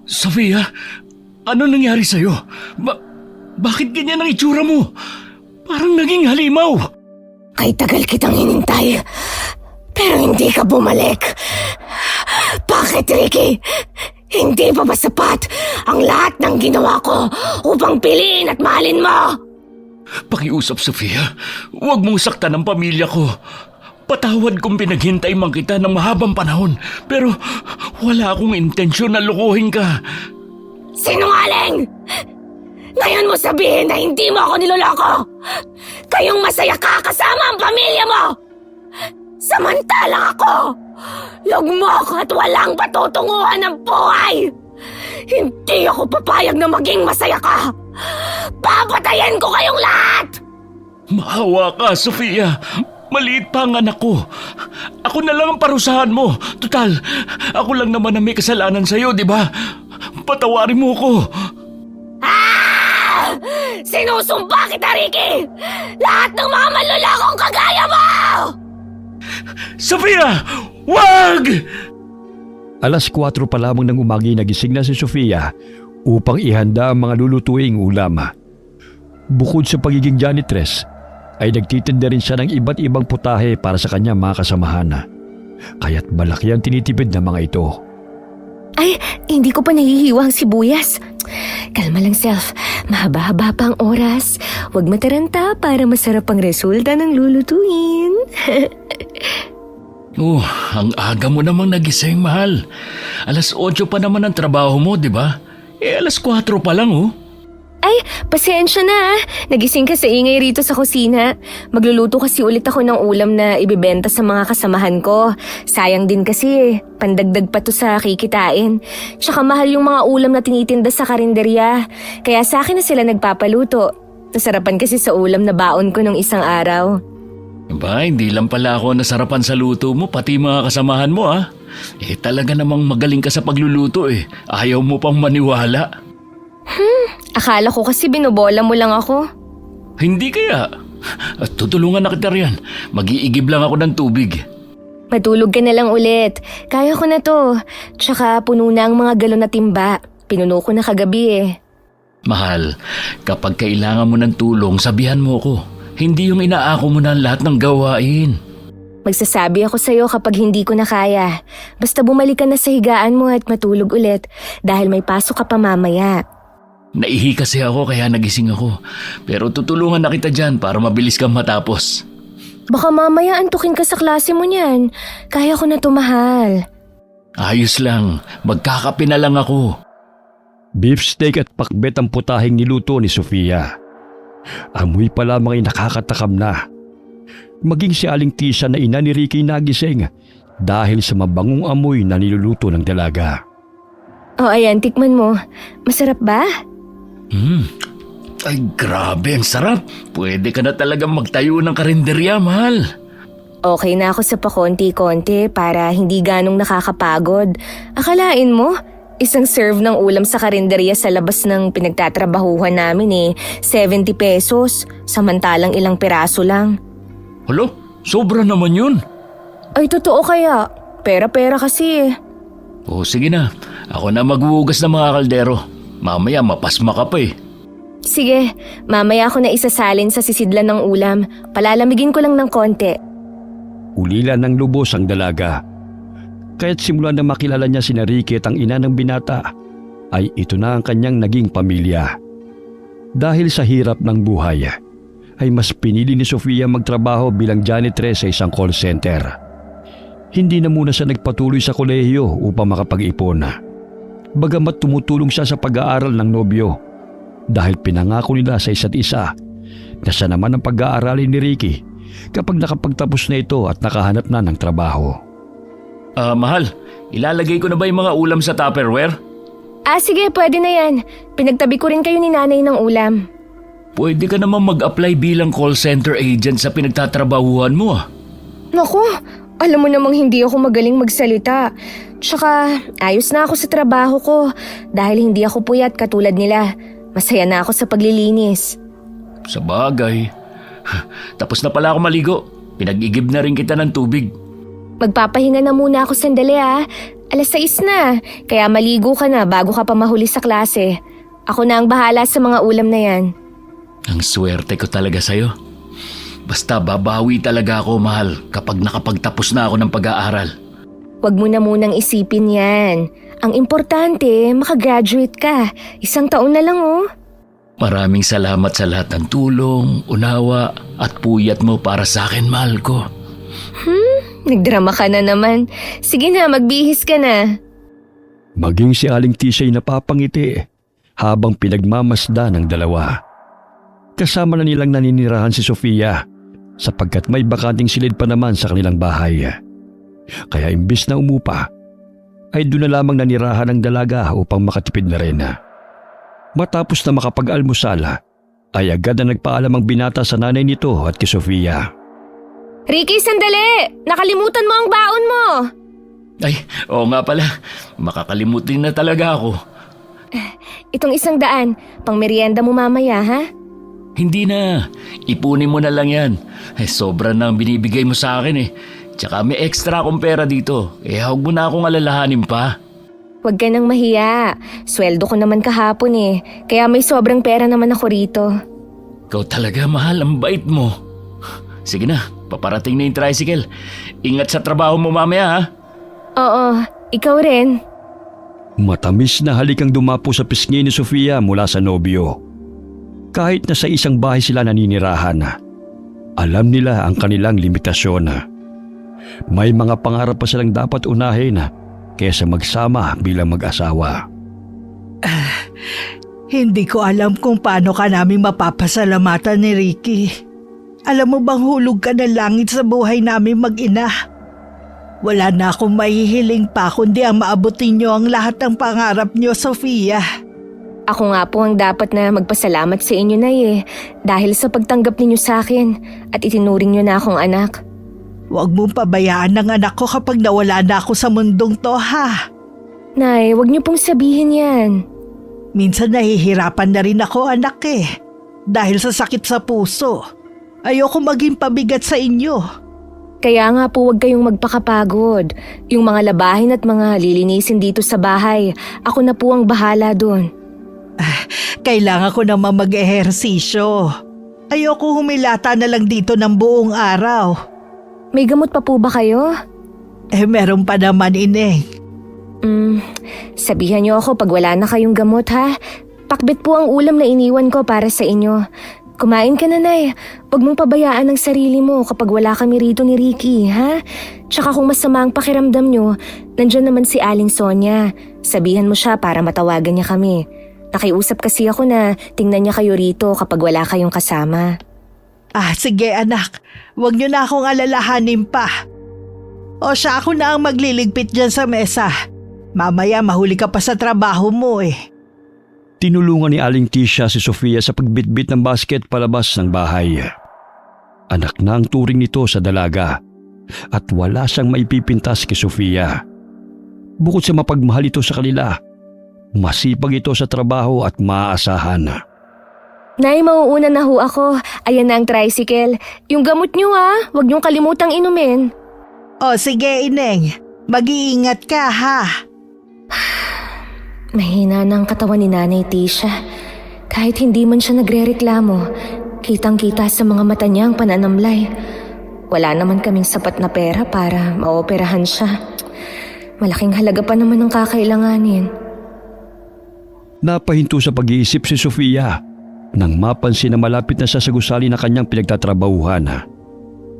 Sofia, ano nangyari sa'yo? Bakit ganyan ang itsura mo? Parang naging halimaw. Kay tagal kitang hinintay, pero hindi ka bumalik. Bakit, Ricky? Hindi pa ba sapat ang lahat ng ginawa ko upang piliin at mahalin mo? Pakiusap, Sofia. Huwag mong saktan ang pamilya ko. Patawad kung pinaghintay man kita ng mahabang panahon, pero wala akong intensyon na lukuhin ka. Sinungaling! Ngayon mo sabihin na hindi mo ako niloloko! Kayong masaya ka kasama ang pamilya mo! Samantalang ako, lugmok at walang patutunguhan ng buhay! Hindi ako papayag na maging masaya ka! Papatayin ko kayong lahat! Maawa ka, Sofia. Maliit pa ang anak ko. Ako na lang ang parusahan mo. Tutal, ako lang naman ang may kasalanan sa'yo, di ba? Patawarin mo ko. Ah! Sinusumpa kita, Ricky! Lahat ng mga manlolokong kagaya mo! Sofia! Wag! Alas 4 pa lamang ng umagi nagising na si Sofia upang ihanda ang mga lulutuing ulam. Bukod sa pagiging janitress, ay nagtitinda rin siya ng iba't ibang putahe para sa kanyang mga kasamahan. Kaya't malaki ang tinitipid ng mga ito. Ay, hindi ko pa nahihiwa ang sibuyas. Kalma lang, Self. Mahaba-haba pa ang oras. Huwag mataranta para masarap ang resulta ng lulutuin. Ang aga mo namang nagising, mahal. Alas 8 pa naman ang trabaho mo, di ba? Alas 4 pa lang, oh. Ay, pasensya na. Nagising ka sa ingay rito sa kusina. Magluluto kasi ulit ako ng ulam na ibibenta sa mga kasamahan ko. Sayang din kasi, pandagdag pa to sa kikitain. Tsaka mahal yung mga ulam na tinitinda sa karinderya. Kaya sa akin na sila nagpapaluto. Nasarapan kasi sa ulam na baon ko nung isang araw. Ba, hindi lang pala ako nasarapan sa luto mo, pati mga kasamahan mo, ah. Talaga namang magaling ka sa pagluluto, eh. Ayaw mo pang maniwala. Akala ko kasi binobola mo lang ako. Hindi kaya. Tutulungan na kita riyan. Mag-iigib lang ako ng tubig. Matulog ka na lang ulit. Kaya ko na to. Tsaka puno na ang mga galon na timba. Pinuno ko na kagabi eh. Mahal, kapag kailangan mo ng tulong, sabihan mo ko. Hindi yung inaako mo na ang lahat ng gawain. Magsasabi ako sa'yo kapag hindi ko na kaya. Basta bumalik ka na sa higaan mo at matulog ulit dahil may pasok ka pa mamaya. Naihi kasi ako kaya nagising ako. Pero tutulungan na kita dyan para mabilis kang matapos. Baka mamaya antukin ka sa klase mo niyan. Kaya ko na to, mahal. Ayos lang, magkakape na lang ako. Beefsteak at pakbet ang putahing niluto ni Sofia. Amoy pa lamang ay nakakatakam na. Maging si Aling Tisa na ina ni Ricky nagising dahil sa mabangong amoy na niluluto ng dalaga. O ayan, tikman mo. Masarap ba? Ay grabe, ang sarap. Pwede ka na talagang magtayo ng karinderya, mahal. Okay na ako sa pakonti-konti para hindi ganong nakakapagod. Akalain mo, isang serve ng ulam sa karinderya sa labas ng pinagtatrabahuhan namin 70 pesos, samantalang ilang piraso lang. Halo, sobra naman yun. Ay totoo kaya, pera-pera kasi eh. O sige na, ako na maghuhugas ng mga kaldero. Mamaya mapasma ka pa eh. Sige, mamaya ako na isasalin sa sisidlan ng ulam. Palalamigin ko lang ng konti. Ulila ng lubos ang dalaga. Kaya't simula na makilala niya si Ricky at ang ina ng binata, ay ito na ang kanyang naging pamilya. Dahil sa hirap ng buhay, ay mas pinili ni Sofia magtrabaho bilang janitress sa isang call center. Hindi na muna siya nagpatuloy sa kolehiyo upang makapag-ipon. Bagamat tumutulong siya sa pag-aaral ng nobyo dahil pinangako nila sa isa't isa na siya naman ang pag-aaralin ni Ricky kapag nakapagtapos na ito at nakahanap na ng trabaho. Mahal, ilalagay ko na ba yung mga ulam sa Tupperware? Sige, pwede na yan. Pinagtabi ko rin kayo ni nanay ng ulam. Pwede ka naman mag-apply bilang call center agent sa pinagtatrabahuhan mo. Naku, alam mo namang hindi ako magaling magsalita. Tsaka, ayos na ako sa trabaho ko dahil hindi ako puyat katulad nila. Masaya na ako sa paglilinis. Sa bagay. Tapos na pala ako maligo. Pinag-igib na rin kita ng tubig. Magpapahinga na muna ako sandali 6:00 na, kaya maligo ka na bago ka pa mahuli sa klase. Ako na ang bahala sa mga ulam na yan. Ang swerte ko talaga sa'yo. Basta babawi talaga ako, mahal, kapag nakapagtapos na ako ng pag-aaral. Huwag mo na munang isipin yan. Ang importante, makagraduate ka. 1 taon na lang oh. Maraming salamat sa lahat ng tulong, unawa at puyat mo para sa akin, mahal ko. Nagdrama ka na naman. Sige na, magbihis ka na. Maging si Aling Tisay napapangiti habang pinagmamasda ng dalawa. Kasama na nilang naninirahan si Sofia sapagkat may bakanting silid pa naman sa kanilang bahay. Kaya imbis na umupa, ay doon na lamang nanirahan ng dalaga upang makatipid na rin. Matapos na makapag-almusal, ay agad na nagpaalam ang binata sa nanay nito at kay Sofia. Ricky, sandali! Nakalimutan mo ang baon mo! Ay, oo nga pala. Makakalimutin na talaga ako. Itong 100, pang merienda mo mamaya, ha? Hindi na. Ipunin mo na lang yan. Sobra na ang binibigay mo sa akin eh. Tsaka may extra akong pera dito. Huwag mo na akong alalahanin pa. Huwag ka nang mahiya. Sweldo ko naman kahapon eh. Kaya may sobrang pera naman ako rito. Ikaw talaga, mahal. Ang bait mo. Sige na, paparating na yung tricycle. Ingat sa trabaho mo mamaya, ha? Oo, ikaw rin. Matamis na halikang dumapo sa pisngi ni Sofia mula sa nobyo. Kahit na sa isang bahay sila naninirahan, alam nila ang kanilang limitasyon. May mga pangarap pa silang dapat unahin kaysa magsama bilang mag-asawa. Hindi ko alam kung paano ka namin mapapasalamatan ni Ricky. Alam mo bang hulog ka ng langit sa buhay namin mag-ina? Wala na akong mahihiling pa kundi ang maabutin niyo ang lahat ng pangarap niyo, Sofia. Ako nga po ang dapat na magpasalamat sa inyo, Nay eh. Dahil sa pagtanggap ninyo sa akin at itinuring niyo na akong anak. Huwag mong pabayaan ng anak ko kapag nawala na ako sa mundong to, ha? Nay, huwag niyo pong sabihin yan. Minsan nahihirapan na rin ako, anak eh. Dahil sa sakit sa puso. Ayoko maging pabigat sa inyo. Kaya nga po huwag kayong magpakapagod. Yung mga labahin at mga lilinisin dito sa bahay, ako na po ang bahala doon. Kailangan ko naman mag-ehersisyo. Ayoko humilata na lang dito ng buong araw. May gamot pa po ba kayo? Meron pa naman, Ineng. Sabihan niyo ako pag wala na kayong gamot ha. Pakbit po ang ulam na iniwan ko para sa inyo. Kumain ka na, Nay. Huwag mong pabayaan ang sarili mo kapag wala kami rito ni Ricky, ha? Tsaka kung masama ang pakiramdam niyo, nandyan naman si Aling Sonia. Sabihan mo siya para matawagan niya kami. Nakiusap kasi ako na tingnan niya kayo rito kapag wala kayong kasama. Sige anak. Huwag niyo na akong alalahanin pa. O siya, ako na ang magliligpit dyan sa mesa. Mamaya mahuli ka pa sa trabaho mo eh. Tinulungan ni Aling Tisha si Sofia sa pagbitbit ng basket palabas ng bahay. Anak na ang turing nito sa dalaga at wala siyang maipipintas kay Sofia. Bukod sa mapagmahal ito sa kanila, masipag ito sa trabaho at maaasahan. Nay, mauuna na ho ako. Ayan na ang tricycle. Yung gamot niyo ha, huwag niyong kalimutang inumin. O sige, Ineng. Mag-iingat ka, ha? Mahina na ang katawan ni Nanay Tisha. Kahit hindi man siya nagrereklamo, kitang-kita sa mga mata niya ang pananamlay. Wala naman kaming sapat na pera para maoperahan siya. Malaking halaga pa naman ang kakailanganin. Napahinto sa pag-iisip si Sofia nang mapansin na malapit na siya sa gusali na kanyang pinagtatrabahuhan.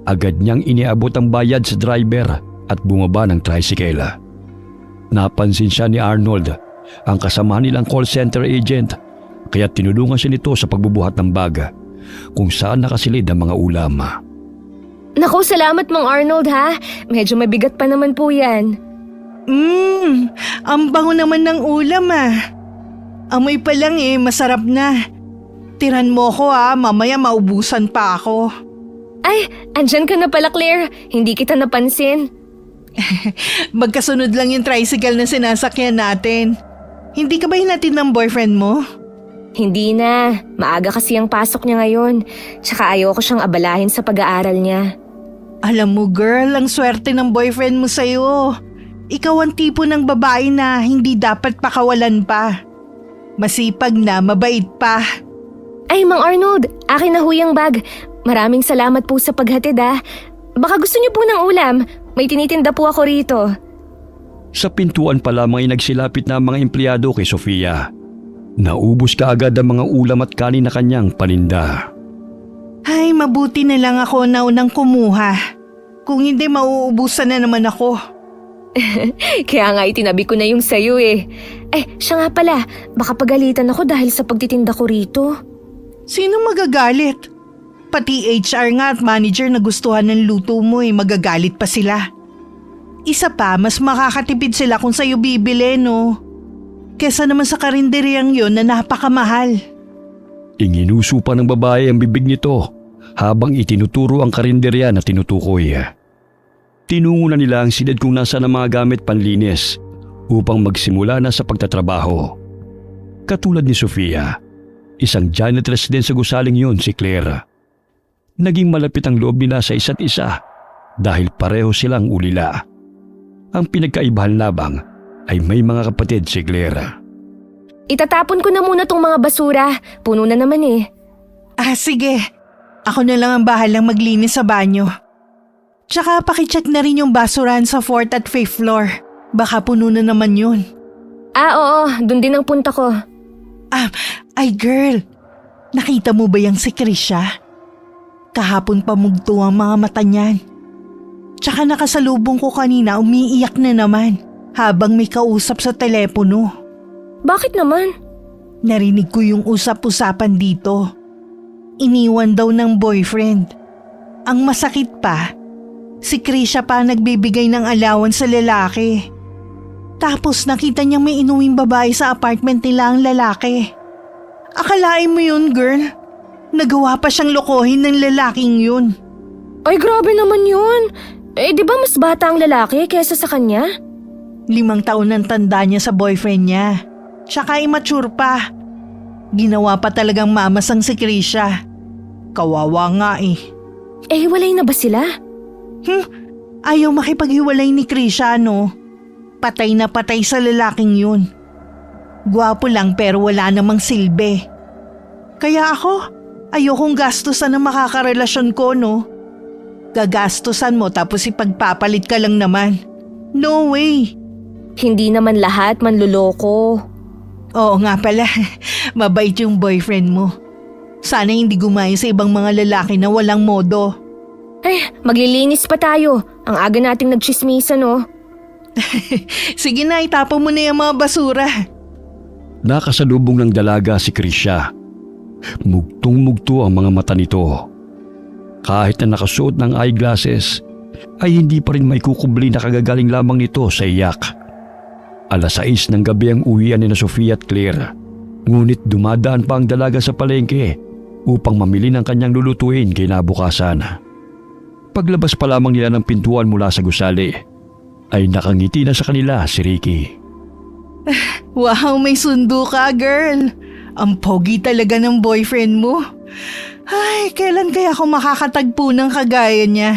Agad niyang iniabot ang bayad sa driver at bumaba ng tricycle. Napansin siya ni Arnold, ang kasama nilang call center agent, kaya tinulungan siya nito sa pagbubuhat ng bag kung saan nakasilid ang mga ulam. Naku, salamat Mang Arnold ha. Medyo mabigat pa naman po yan. Ang bango naman ng ulam Amoy pa lang masarap na. Tiran mo ko mamaya maubusan pa ako. Ay, andyan ka na pala Claire. Hindi kita napansin. Magkasunod lang yung tricycle na sinasakyan natin. Hindi ka ba hinatid ng boyfriend mo? Hindi na. Maaga kasi ang pasok niya ngayon. Tsaka ayoko siyang abalahin sa pag-aaral niya. Alam mo girl, ang swerte ng boyfriend mo sa'yo. Ikaw ang tipo ng babae na hindi dapat pakawalan pa. Masipag na, mabait pa. Ay, Mang Arnold, akin na huyang bag. Maraming salamat po sa paghatid Baka gusto niyo po ng ulam. May tinitinda po ako rito. Sa pintuan pa lamang ay nagsilapit na ang mga empleyado kay Sofia. Naubos kaagad ang mga ulam at kanin na kanyang paninda. Ay, mabuti na lang ako na unang kumuha. Kung hindi, mauubusan na naman ako. Kaya nga itinabi ko na yung sayo siya nga pala, baka pagalitan ako dahil sa pagtitinda ko rito. Sino magagalit? Pati HR nga at manager na gustuhan ng luto mo magagalit pa sila. Isa pa, mas makakatipid sila kung sa'yo bibili, no? Kesa naman sa karinderyang yon na napakamahal. Inginuso pa ng babae ang bibig nito habang itinuturo ang karinderya na tinutukoy. Tinungo na nila ang silid kung nasaan ang mga gamit panlinis upang magsimula na sa pagtatrabaho. Katulad ni Sofia, isang janitress din sa gusaling yun si Claire. Naging malapit ang loob nila sa isa't isa dahil pareho silang ulila. Ang pinagkaibahan labang ay may mga kapatid si Claire. Itatapon ko na muna tong mga basura. Puno na naman Sige. Ako na lang ang bahalang maglinis sa banyo. Tsaka pakicheck na rin yung basurahan sa 4th at 5th floor. Baka puno na naman yun. Oo, dun din ang punta ko. Ay girl, nakita mo ba yung si Krisha? Kahapon pamugto ang mga mata niyan. Tsaka nakasalubong ko kanina umiiyak na naman habang may kausap sa telepono. Bakit naman? Narinig ko yung usap-usapan dito. Iniwan daw ng boyfriend. Ang masakit pa, si Krisha pa nagbibigay ng allowance sa lalaki. Tapos nakita niya may inuwing babae sa apartment nila ang lalaki. Akalain mo yun, girl? Nagawa pa siyang lokohin ng lalaking yun. Ay, grabe naman yun. Di ba mas bata ang lalaki kesa sa kanya? 5 taon ang tanda niya sa boyfriend niya. Tsaka immature pa. Ginawa pa talagang mamasang si Krisha. Kawawa nga Walay na ba sila? Ayaw makipaghiwalay ni Krisha, no? Patay na patay sa lalaking yun. Gwapo lang pero wala namang silbi. Kaya ako, ayokong gastusan ng makakarelasyon ko, no? Gagastusan mo tapos ipagpapalit ka lang naman. No way! Hindi naman lahat manluloko. Oo nga pala, mabait yung boyfriend mo. Sana hindi gumaya sa ibang mga lalaki na walang modo. Maglilinis pa tayo. Ang aga nating nagchismisan, no? Sige na, itapon mo na yung mga basura. Nakasalubong ng dalaga si Krisha. Mugtong-mugto ang mga mata nito. Kahit na nakasuot ng eyeglasses, ay hindi pa rin may kukubli na kagagaling lamang nito sa iyak. 6:00 ng gabi ang uwian ni Sofia at Claire. Ngunit dumadaan pa ang dalaga sa palengke upang mamili ng kanyang lulutuin kinabukasan. Paglabas pa lamang nila ng pintuan mula sa gusali, ay nakangiti na sa kanila si Ricky. Wow, may sundo ka, girl. Ang pogi talaga ng boyfriend mo. Ay, kailan kaya ako makakatagpo ng kagaya niya?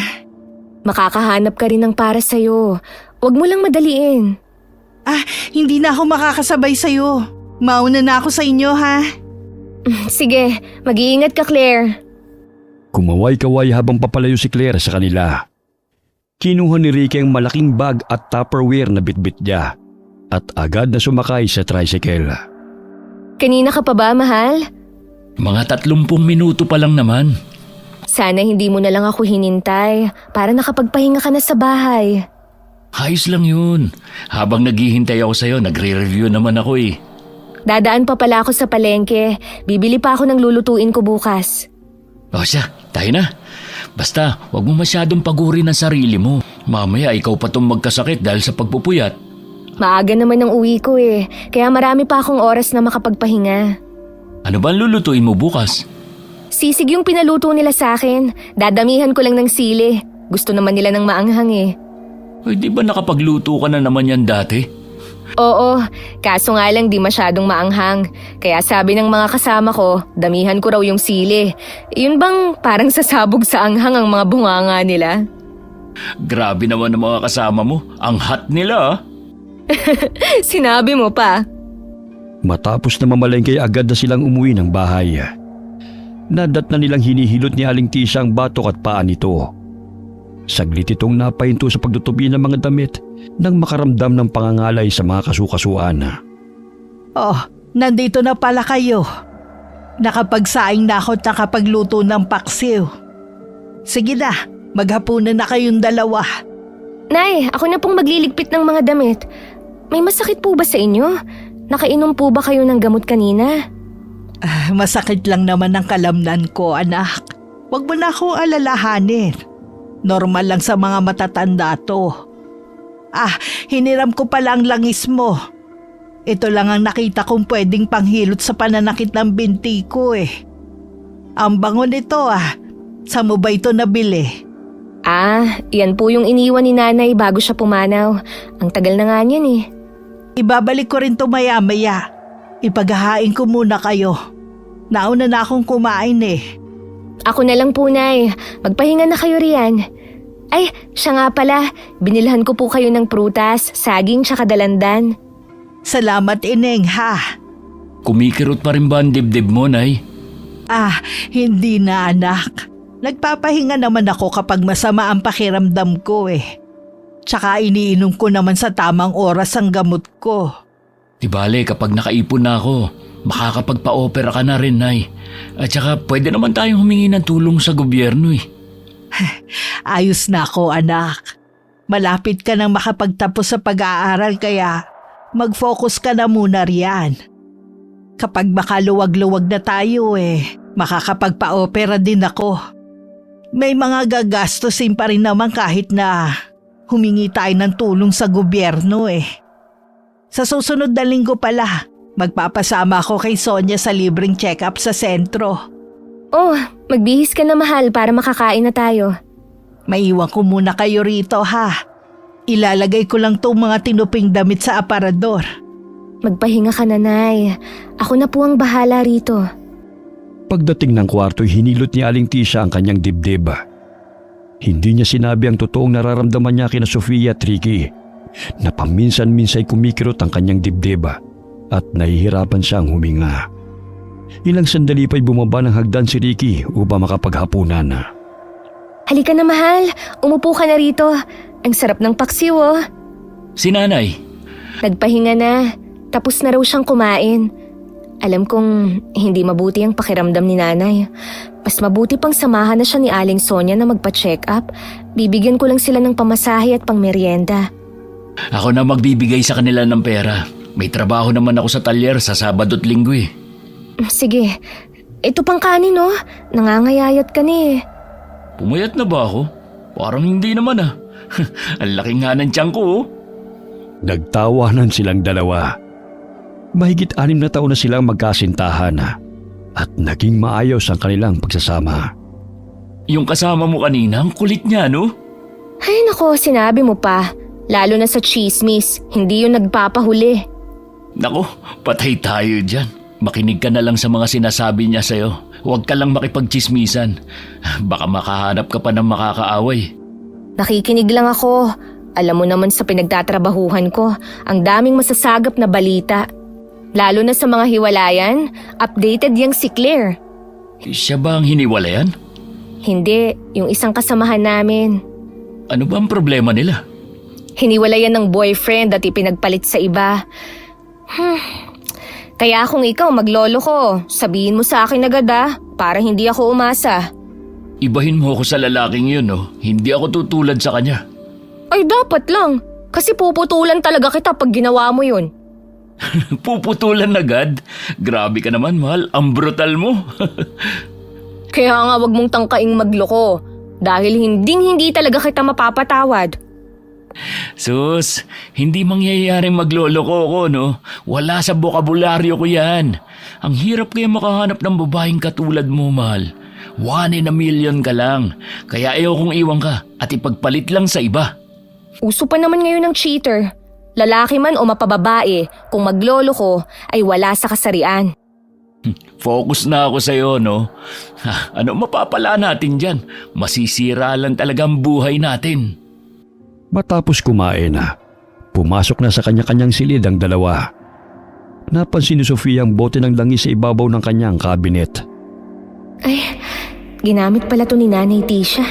Makakahanap ka rin ng para sa'yo. Huwag mo lang madaliin. Hindi na ako makakasabay sa'yo. Mauna na ako sa inyo, ha? Sige, mag-iingat ka, Claire. Kumaway-kaway habang papalayo si Claire sa kanila. Kinuha ni Ricky ang malaking bag at Tupperware na bitbit niya at agad na sumakay sa tricycle. Kanina ka pa ba, mahal? Mga 30 minuto pa lang naman. Sana hindi mo na lang ako hinintay para nakapagpahinga ka na sa bahay. Ayos lang yun. Habang naghihintay ako sa'yo, nagre-review naman ako Dadaan pa pala ako sa palengke. Bibili pa ako ng lulutuin ko bukas. O siya, tayo na. Basta, wag mo masyadong pagurin ang sarili mo. Mamaya ikaw pa tong magkasakit dahil sa pagpupuyat. Maaga naman ang uwi ko kaya marami pa akong oras na makapagpahinga. Ano ba ang lulutuin mo bukas? Sisig yung pinaluto nila sa akin. Dadamihan ko lang ng sili. Gusto naman nila ng maanghang Ay, di ba nakapagluto ka na naman yan dati? Oo, kaso nga lang di masyadong maanghang. Kaya sabi ng mga kasama ko, damihan ko raw yung sili. Yun bang parang sasabog sa anghang ang mga bunganga nila? Grabe naman ang mga kasama mo. Ang hot nila ah. Sinabi mo pa. Matapos na mamalengke agad na silang umuwi ng bahay. Nadat na nilang hinihilot ni Aling Tisha ang batok at paa nito. Saglit itong napahinto sa pagtutubi ng mga damit nang makaramdam ng pangangalay sa mga kasukasuan. Oh, nandito na pala kayo. Nakapagsaing na ako at nakapagluto ng paksiw. Sige na, maghapunan na kayong dalawa. Nay, ako na pong magliligpit ng mga damit. May masakit po ba sa inyo? Nakainom po ba kayo ng gamot kanina? Masakit lang naman ang kalamnan ko, anak. Huwag mo na akong alalahanin. Normal lang sa mga matatanda to. Hiniram ko pala ang langis mo. Ito lang ang nakita kong pwedeng panghilot sa pananakit ng binti ko eh. Ang bango nito Saan mo ba ito nabili? Yan po yung iniwan ni nanay bago siya pumanaw. Ang tagal na nga niyan eh. Ibabalik ko rin to maya-maya. Ipaghahain ko muna kayo. Nauna na akong kumain eh. Ako na lang po, Nay. Magpahinga na kayo riyan. Ay, siya nga pala. Binilhan ko po kayo ng prutas, saging tsaka dalandan. Salamat, Ineng, ha? Kumikirot pa rin ba ang dibdib mo, Nay? Hindi na, anak. Nagpapahinga naman ako kapag masama ang pakiramdam ko eh. Tsaka iniinom ko naman sa tamang oras ang gamot ko. Di bale, kapag nakaipon na ako, makakapagpa-opera ka na rin, Nay. At saka pwede naman tayong humingi ng tulong sa gobyerno eh. Ayos na ako, anak. Malapit ka nang makapagtapos sa pag-aaral kaya mag-focus ka na muna riyan. Kapag makaluwag-luwag na tayo makakapagpa-opera din ako. May mga gagastusin pa rin naman kahit na humingi tayo ng tulong sa gobyerno eh. Sa susunod na linggo pala, magpapasama ako kay Sonia sa libreng check-up sa sentro. Oh, magbihis ka na mahal para makakain na tayo. Maiwan ko muna kayo rito ha. Ilalagay ko lang tong mga tinuping damit sa aparador. Magpahinga ka na, Nay. Ako na po ang bahala rito. Pagdating ng kwarto, hinilot ni Aling Tisha ang kanyang dibdib. Hindi niya sinabi ang totoong nararamdaman niya kina Sofia at Ricky, na paminsan-minsay kumikirot ang kanyang dibdib at nahihirapan siyang huminga. Ilang sandali pa'y bumaba ng hagdan si Ricky upang makapaghapunan. Halika na, mahal. Umupo ka na rito. Ang sarap ng paksiw, oh. Si Nanay? Nagpahinga na. Tapos na raw siyang kumain. Alam kong hindi mabuti ang pakiramdam ni nanay. Mas mabuti pang samahan na siya ni Aling Sonia na magpa-check up. Bibigyan ko lang sila ng pamasahe at pangmeryenda. Ako na magbibigay sa kanila ng pera. May trabaho naman ako sa talyer sa Sabado at Linggo eh. Sige. Ito pang kanin, oh. Nangangayayat ka ni. Pumayat na ba ako? Parang hindi naman ah. Ang laki nga ng tiyan ko oh. Nagtawanan silang dalawa. Mahigit 6 na taon na silang magkasintahan at naging maayos ang kanilang pagsasama. Yung kasama mo kanina, ang kulit niya, no? Ay nako, sinabi mo pa. Lalo na sa chismis, hindi yun nagpapahuli. Nako, patay tayo dyan. Makinig ka na lang sa mga sinasabi niya sa'yo. Huwag ka lang makipagchismisan. Baka makahanap ka pa ng makakaaway. Nakikinig lang ako. Alam mo naman sa pinagtatrabahuhan ko, ang daming masasagap na balita. Lalo na sa mga hiwalayan, updated yang si Claire. Siya ba ang hiniwalayan? Hindi, yung isang kasamahan namin. Ano ba ang problema nila? Hiniwalayan ng boyfriend at ipinagpalit sa iba. Kaya kung ikaw maglolo ko, sabihin mo sa akin agad para hindi ako umasa. Ibahin mo ako sa lalaking yun, no? Hindi ako tutulad sa kanya. Ay dapat lang, kasi puputulan talaga kita pag ginawa mo yun. Puputulan agad? Grabe ka naman, mahal. Ang brutal mo. Kaya nga wag mong tangkaing magloko. Dahil hindi talaga kita mapapatawad. Sus, hindi mangyayaring magloloko ko, no? Wala sa bokabularyo ko yan. Ang hirap kaya makahanap ng babaeng katulad mo, mahal. 1 in a million ka lang. Kaya ayaw kong iwan ka at ipagpalit lang sa iba. Uso pa naman ngayon ng cheater. Lalaki man o mapababae, kung maglolo ko ay wala sa kasarian. Focus na ako sa'yo, no? Ano mapapala natin dyan? Masisira lang talaga ang buhay natin. Matapos kumain, pumasok na sa kanya-kanyang silid ang dalawa. Napansin ni Sofia ang bote ng langis sa ibabaw ng kanyang kabinet. Ay, ginamit pala to ni Nanay Tisha.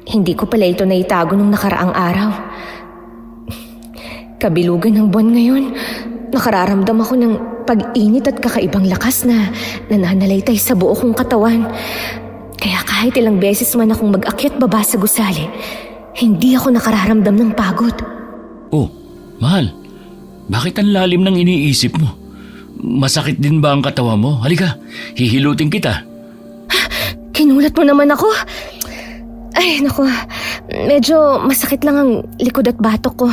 Hindi ko pala ito naitago nung nakaraang araw. Kabilugan ng buwan ngayon, nakararamdam ako ng pag-init at kakaibang lakas na nananalaytay sa buo kong katawan. Kaya kahit ilang beses man akong mag-akyat baba sa gusali, hindi ako nakararamdam ng pagod. Oh, mahal. Bakit ang lalim ng iniisip mo? Masakit din ba ang katawa mo? Halika, hihilutin kita. Kinulat mo naman ako. Ay, naku. Medyo masakit lang ang likod at batok ko.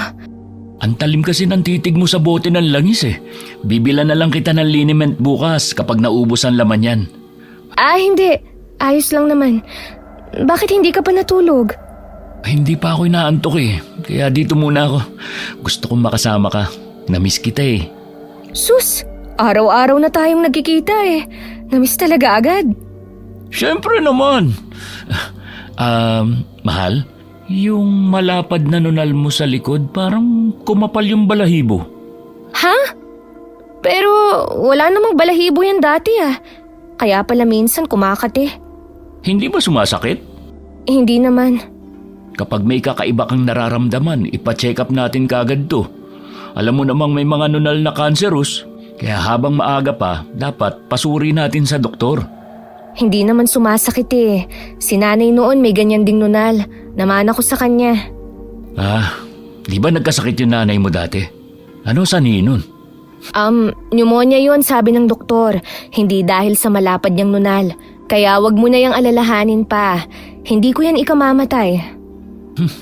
Ang talim kasi ng titig mo sa bote ng langis eh. Bibila na lang kita ng liniment bukas kapag naubos ang laman yan. Hindi. Ayos lang naman. Bakit hindi ka pa natulog? Hindi pa ako inaantok eh. Kaya dito muna ako. Gusto kong makasama ka. Namiss kita eh. Sus, araw-araw na tayong nagkikita eh. Namiss talaga agad. Siyempre naman. Mahal, yung malapad na nunal mo sa likod parang kumapal yung balahibo. Ha? Pero wala namang balahibo yan dati ah. Kaya pala minsan kumakate. Hindi ba sumasakit? Hindi naman. Kapag may kakaiba kang nararamdaman, ipa-check up natin kagad to. Alam mo namang may mga nunal na cancerous, kaya habang maaga pa, dapat pasuri natin sa doktor. Hindi naman sumasakit eh. Si nanay noon may ganyan ding nunal. Naman ako sa kanya. Di ba nagkasakit yung nanay mo dati? Ano sanhi nun? Pneumonia yun sabi ng doktor. Hindi dahil sa malapad niyang nunal. Kaya wag mo na yang alalahanin pa. Hindi ko yan ikamamatay.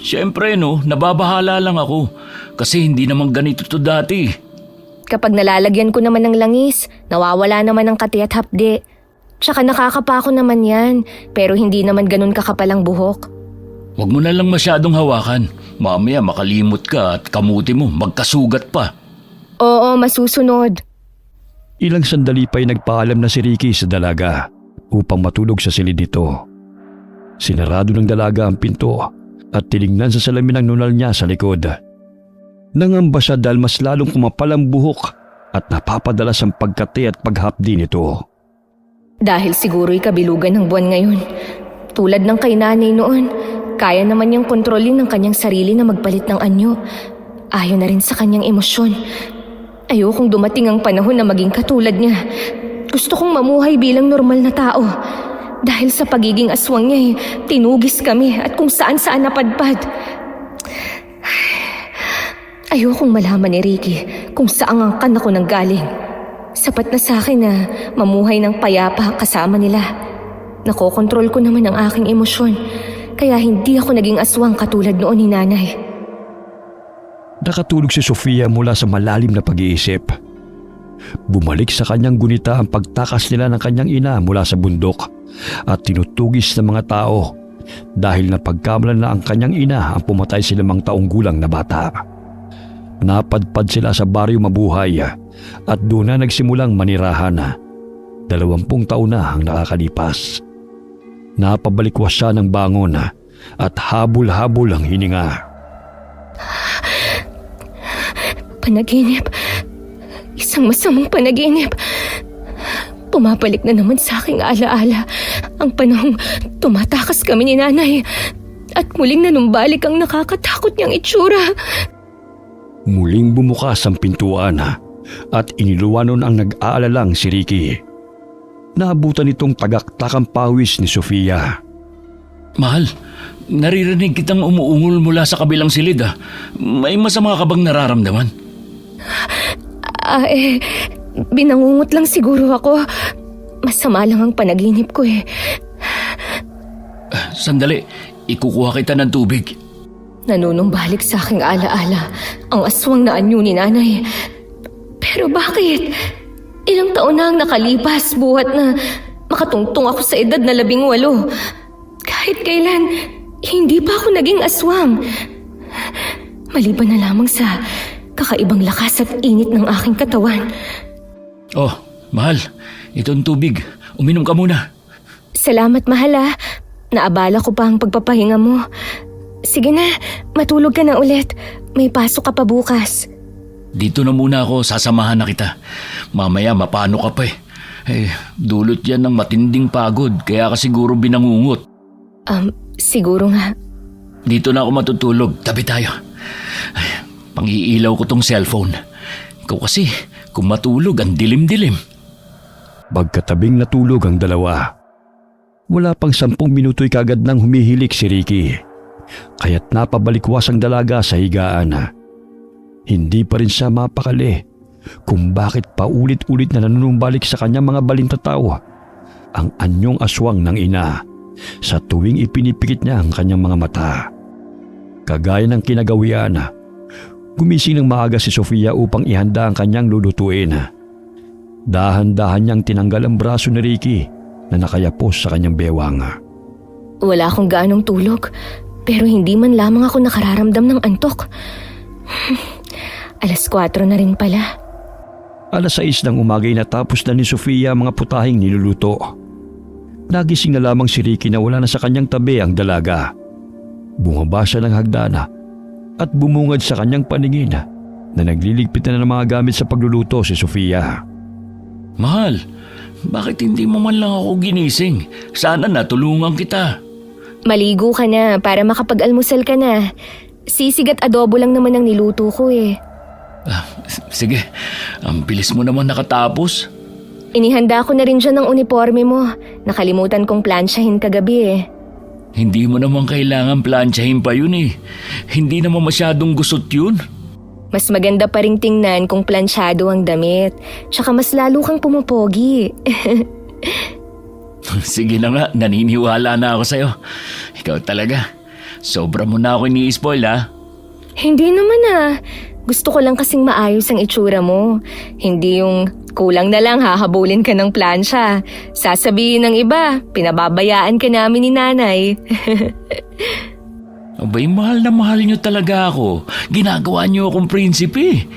Siyempre no, nababahala lang ako. Kasi hindi naman ganito to dati. Kapag nalalagyan ko naman ng langis, nawawala naman ang kati at hapde. Tsaka nakakapako naman yan, pero hindi naman ganun kakapalang buhok. Huwag mo na lang masyadong hawakan. Mamaya makalimot ka at kamuti mo magkasugat pa. Oo, masusunod. Ilang sandali pa'y nagpaalam na si Ricky sa dalaga upang matulog sa silid nito. Sinarado ng dalaga ang pinto at tinignan sa salamin ang nunal niya sa likod. Nangamba siya dahil mas lalong kumapal ang buhok at napapadalas ang pagkati at paghapdi nito. Dahil siguro'y kabilugan ng buwan ngayon. Tulad ng kay nanay noon, kaya naman niyang kontrolin ng kanyang sarili na magpalit ng anyo. Ayon na rin sa kanyang emosyon. Ayokong dumating ang panahon na maging katulad niya. Gusto kong mamuhay bilang normal na tao. Dahil sa pagiging aswang niya tinugis kami at kung saan-saan napadpad. Ayokong malaman ni Ricky kung saan ang kan ako nanggaling. Sapat na sa akin na mamuhay ng payapa kasama nila. Nakokontrol ko naman ang aking emosyon, kaya hindi ako naging aswang katulad noon ni nanay. Nakatulog si Sofia mula sa malalim na pag-iisip. Bumalik sa kanyang gunita ang pagtakas nila ng kanyang ina mula sa bundok at tinutugis ng mga tao dahil napagkamalan na ang kanyang ina ang pumatay sa 5 taong gulang na bata. Napadpad sila sa baryo Mabuhay at doon na nagsimulang manirahan. 20 taon na ang nakakalipas. Napabalikwas siya ng bangon at habol-habol ang hininga. Panaginip. Isang masamang panaginip. Pumabalik na naman sa aking alaala ang panahong tumatakas kami ni nanay at muling nanumbalik ang nakakatakot niyang itsura. Muling bumukas ang pintuan at iniluwanon ang nag-aalalang si Ricky. Naabutan itong tagaktakang pawis ni Sofia. Mahal, naririnig kitang umuungol mula sa kabilang silid. May masama ka bang nararamdaman? Binangungot lang siguro ako. Masama lang ang panaginip ko eh. Sandali, ikukuha kita ng tubig. Nanunumbalik sa aking alaala ang aswang na anyo ni nanay. Pero bakit? Ilang taon na ang nakalipas buhat na makatungtong ako sa edad na 18. Kahit kailan, hindi pa ako naging aswang. Maliban na lamang sa kakaibang lakas at init ng aking katawan. Oh, mahal, itong tubig. Uminom ka muna. Salamat, mahal ah. Naabala ko pa ang pagpapahinga mo. Sige na, matulog ka na ulit. May pasok ka pa bukas. Dito na muna ako, sasamahan na kita. Mamaya mapano ka pa eh. Dulot yan ng matinding pagod, kaya ka siguro binangungot. Siguro nga. Dito na ako matutulog, tabi tayo. Pangiilaw ko tong cellphone. Ikaw kasi, kung matulog, ang dilim-dilim. Pagkatabing natulog ang dalawa. Wala pang 10 minuto'y kagad nang humihilik si Ricky. Kaya't napabalikwas ang dalaga sa higaan. Hindi pa rin siya mapakali kung bakit paulit-ulit na nanunumbalik sa kanyang mga balintataw ang anyong aswang ng ina sa tuwing ipinipikit niya ang kanyang mga mata. Kagaya ng kinagawian, gumising ng maaga si Sofia upang ihanda ang kanyang lulutuin. Dahan-dahan niyang tinanggal ang braso ni Ricky na nakayapos sa kanyang bewang. Wala akong gaanong tulog, pero hindi man lamang ako nakararamdam ng antok. 4:00 na rin pala. 6:00 ng umagay natapos na ni Sofia ang mga putahing niluluto. Nagising na lamang si Ricky na wala na sa kanyang tabi ang dalaga. Bumaba siya ng hagdana at bumungad sa kanyang paningin na nagliligpit na ng mga gamit sa pagluluto si Sofia. Mahal, bakit hindi mo man lang ako ginising? Sana natulungan kita. Maligo ka na para makapag-almusal ka na. Sisig at adobo lang naman ang niluto ko eh. Sige, ang bilis mo naman nakatapos. Inihanda ko na rin dyan ang uniforme mo. Nakalimutan kong plansyahin kagabi eh. Hindi mo naman kailangan plansyahin pa yun eh. Hindi naman masyadong gusot yun. Mas maganda pa rin tingnan kung plansyado ang damit. Tsaka mas lalo kang pumupogi. Sige na nga, naniniwala na ako sa'yo. Ikaw talaga. Sobra mo na ako ini-spoil ha. Hindi naman ah. Gusto ko lang kasing maayos ang itsura mo. Hindi yung kulang na lang hahabulin ka ng plansya. Sasabihin ng iba, pinababayaan ka namin ni nanay. Abay, mahal na mahal niyo talaga ako. Ginagawa niyo akong prinsipe.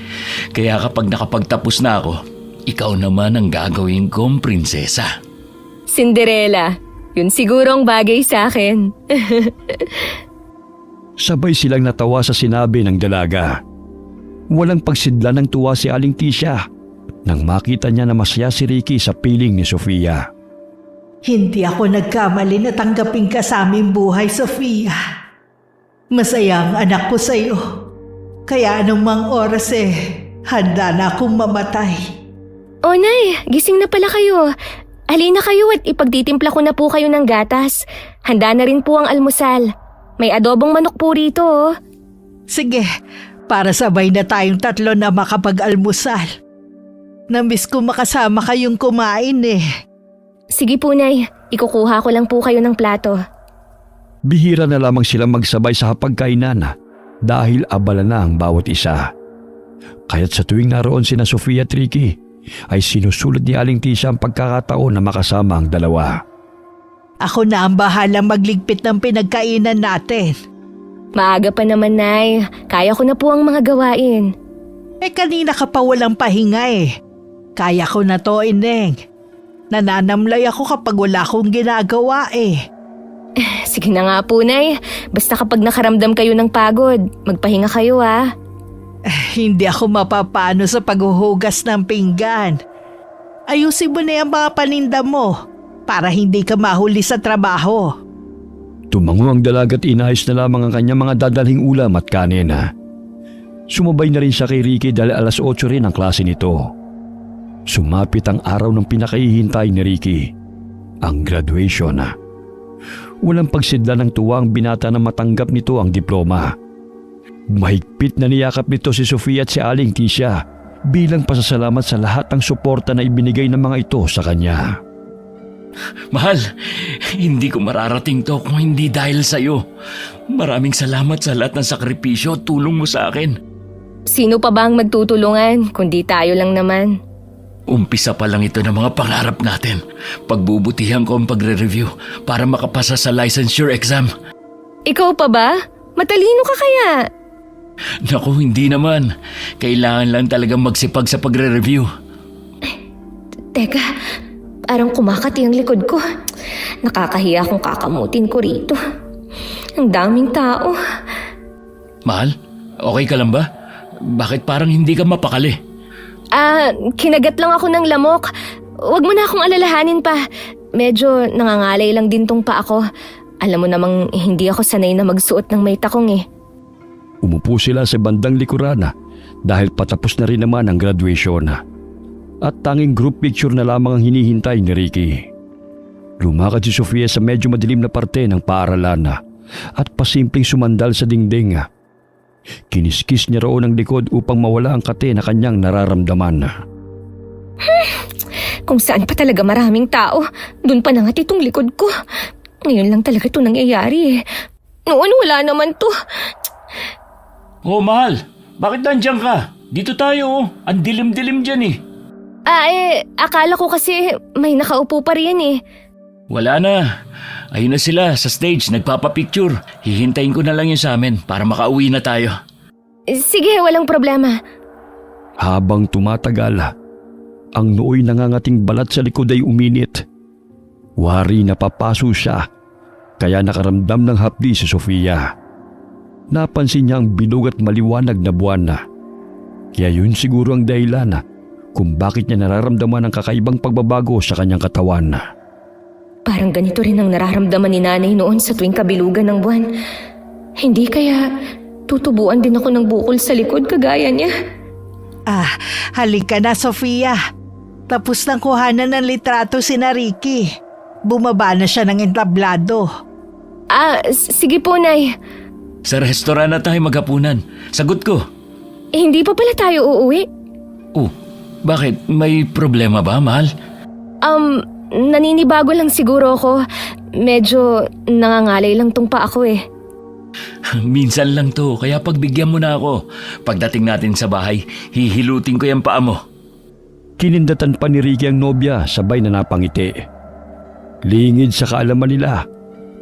Kaya kapag nakapagtapos na ako, ikaw naman ang gagawin kong prinsesa. Cinderella, yun siguro ang bagay sa akin. Sabay silang natawa sa sinabi ng dalaga. Walang pagsidla ng tuwa si Aling Tisha nang makita niya na masaya si Ricky sa piling ni Sofia. Hindi ako nagkamali na tanggapin ka sa aming buhay, Sofia. Masaya ang anak ko sa'yo. Kaya anumang oras handa na akong mamatay. O nay, gising na pala kayo. Halina kayo at ipagtitimpla ko na po kayo ng gatas. Handa na rin po ang almusal. May adobong manok po rito oh. Sige, para sabay na tayong tatlo na makapag-almusal. Namiss ko makasama kayong kumain eh. Sige po nay, ikukuha ko lang po kayo ng plato. Bihira na lamang silang magsabay sa hapagkainan dahil abala na ang bawat isa. Kaya't sa tuwing naroon sina Sofia at Ricky ay sinusulot ni Aling Tisha ang pagkakataon na makasama ang dalawa. Ako na ang bahalang magligpit ng pinagkainan natin. Maaga pa naman nay, kaya ko na po ang mga gawain. Kanina ka pa walang pahinga eh. Kaya ko na to, Ineng. Nananamlay ako kapag wala akong ginagawa eh. Sige na nga po nay, basta kapag nakaramdam kayo ng pagod, magpahinga kayo ah. Hindi ako mapapano sa paghuhugas ng pinggan. Ayusin mo na yung mga paninda mo para hindi ka mahuli sa trabaho. Tumango ang dalaga't inayos na lamang ang kanyang mga dadalhing ulam at kanin. Sumabay na rin siya kay Ricky dahil 8:00 rin ang klase nito. Sumapit ang araw ng pinakahihintay ni Ricky, ang graduation. Walang pagsidla ng tuwa ang binata na matanggap nito ang diploma. Mahigpit na niyakap nito si Sofia at si Aling Tisha bilang pasasalamat sa lahat ng suporta na ibinigay ng mga ito sa kanya. Mahal, hindi ko mararating to kung hindi dahil sa'yo. Maraming salamat sa lahat ng sakripisyo at tulong mo sa akin. Sino pa ba ang magtutulungan kundi tayo lang naman? Umpisa pa lang ito ng mga pangarap natin. Pagbubutihan ko ang pagre-review para makapasa sa licensure exam. Ikaw pa ba? Matalino ka kaya? Naku, hindi naman. Kailangan lang talagang magsipag sa pagre-review. Teka, parang kumakati ang likod ko. Nakakahiya kung kakamutin ko rito. Ang daming tao. Mahal, okay ka lang ba? Bakit parang hindi ka mapakali? Kinagat lang ako ng lamok. Huwag mo na akong alalahanin pa. Medyo nangangalay lang din tong pa ako. Alam mo namang hindi ako sanay na magsuot ng may takong eh. Umupo sila sa bandang likuran dahil patapos na rin naman ang graduation. At tanging group picture na lamang ang hinihintay ni Ricky. Lumakad si Sofia sa medyo madilim na parte ng paaralan at pasimpleng sumandal sa dingding. Kiniskis niya roon ang likod upang mawala ang kate na kanyang nararamdaman. Kung saan pa talaga maraming tao, dun pa nangat itong likod ko. Ngayon lang talaga ito nangyayari eh. Noon wala naman to. Oh, mahal, bakit nandiyan ka? Dito tayo, ang dilim-dilim dyan eh. Akala ko kasi may nakaupo pa riyan eh. Wala na. Ayun na sila sa stage, nagpapapicture. Hihintayin ko na lang yun sa amin para makauwi na tayo. Sige, walang problema. Habang tumatagal, ang nooy nangangating balat sa likod ay uminit. Wari na papaso siya, kaya nakaramdam ng hapdi si Sofia. Napansin niya ang bilog at maliwanag na buwan na. Kaya yun siguro ang dahilan kung bakit niya nararamdaman ang kakaibang pagbabago sa kanyang katawan. Parang ganito rin ang nararamdaman ni nanay noon sa tuwing kabilugan ng buwan. Hindi kaya tutubuan din ako ng bukol sa likod kagaya niya. Halika na, Sofia. Tapos nang kuhanan ng litrato si Ricky. Bumaba na siya ng entablado. Sige po, Nay. Sa restaurant na tayo maghapunan. Sagot ko. Hindi pa pala tayo uuwi. Oh, bakit? May problema ba, mahal? Naninibago lang siguro ako. Medyo nangangalay lang tong pa ako eh. Minsan lang to, kaya pagbigyan mo na ako. Pagdating natin sa bahay, hihilutin ko yung paa mo. Kinindatan pa ni Ricky ang nobya sabay na napangiti. Lingid sa kaalaman nila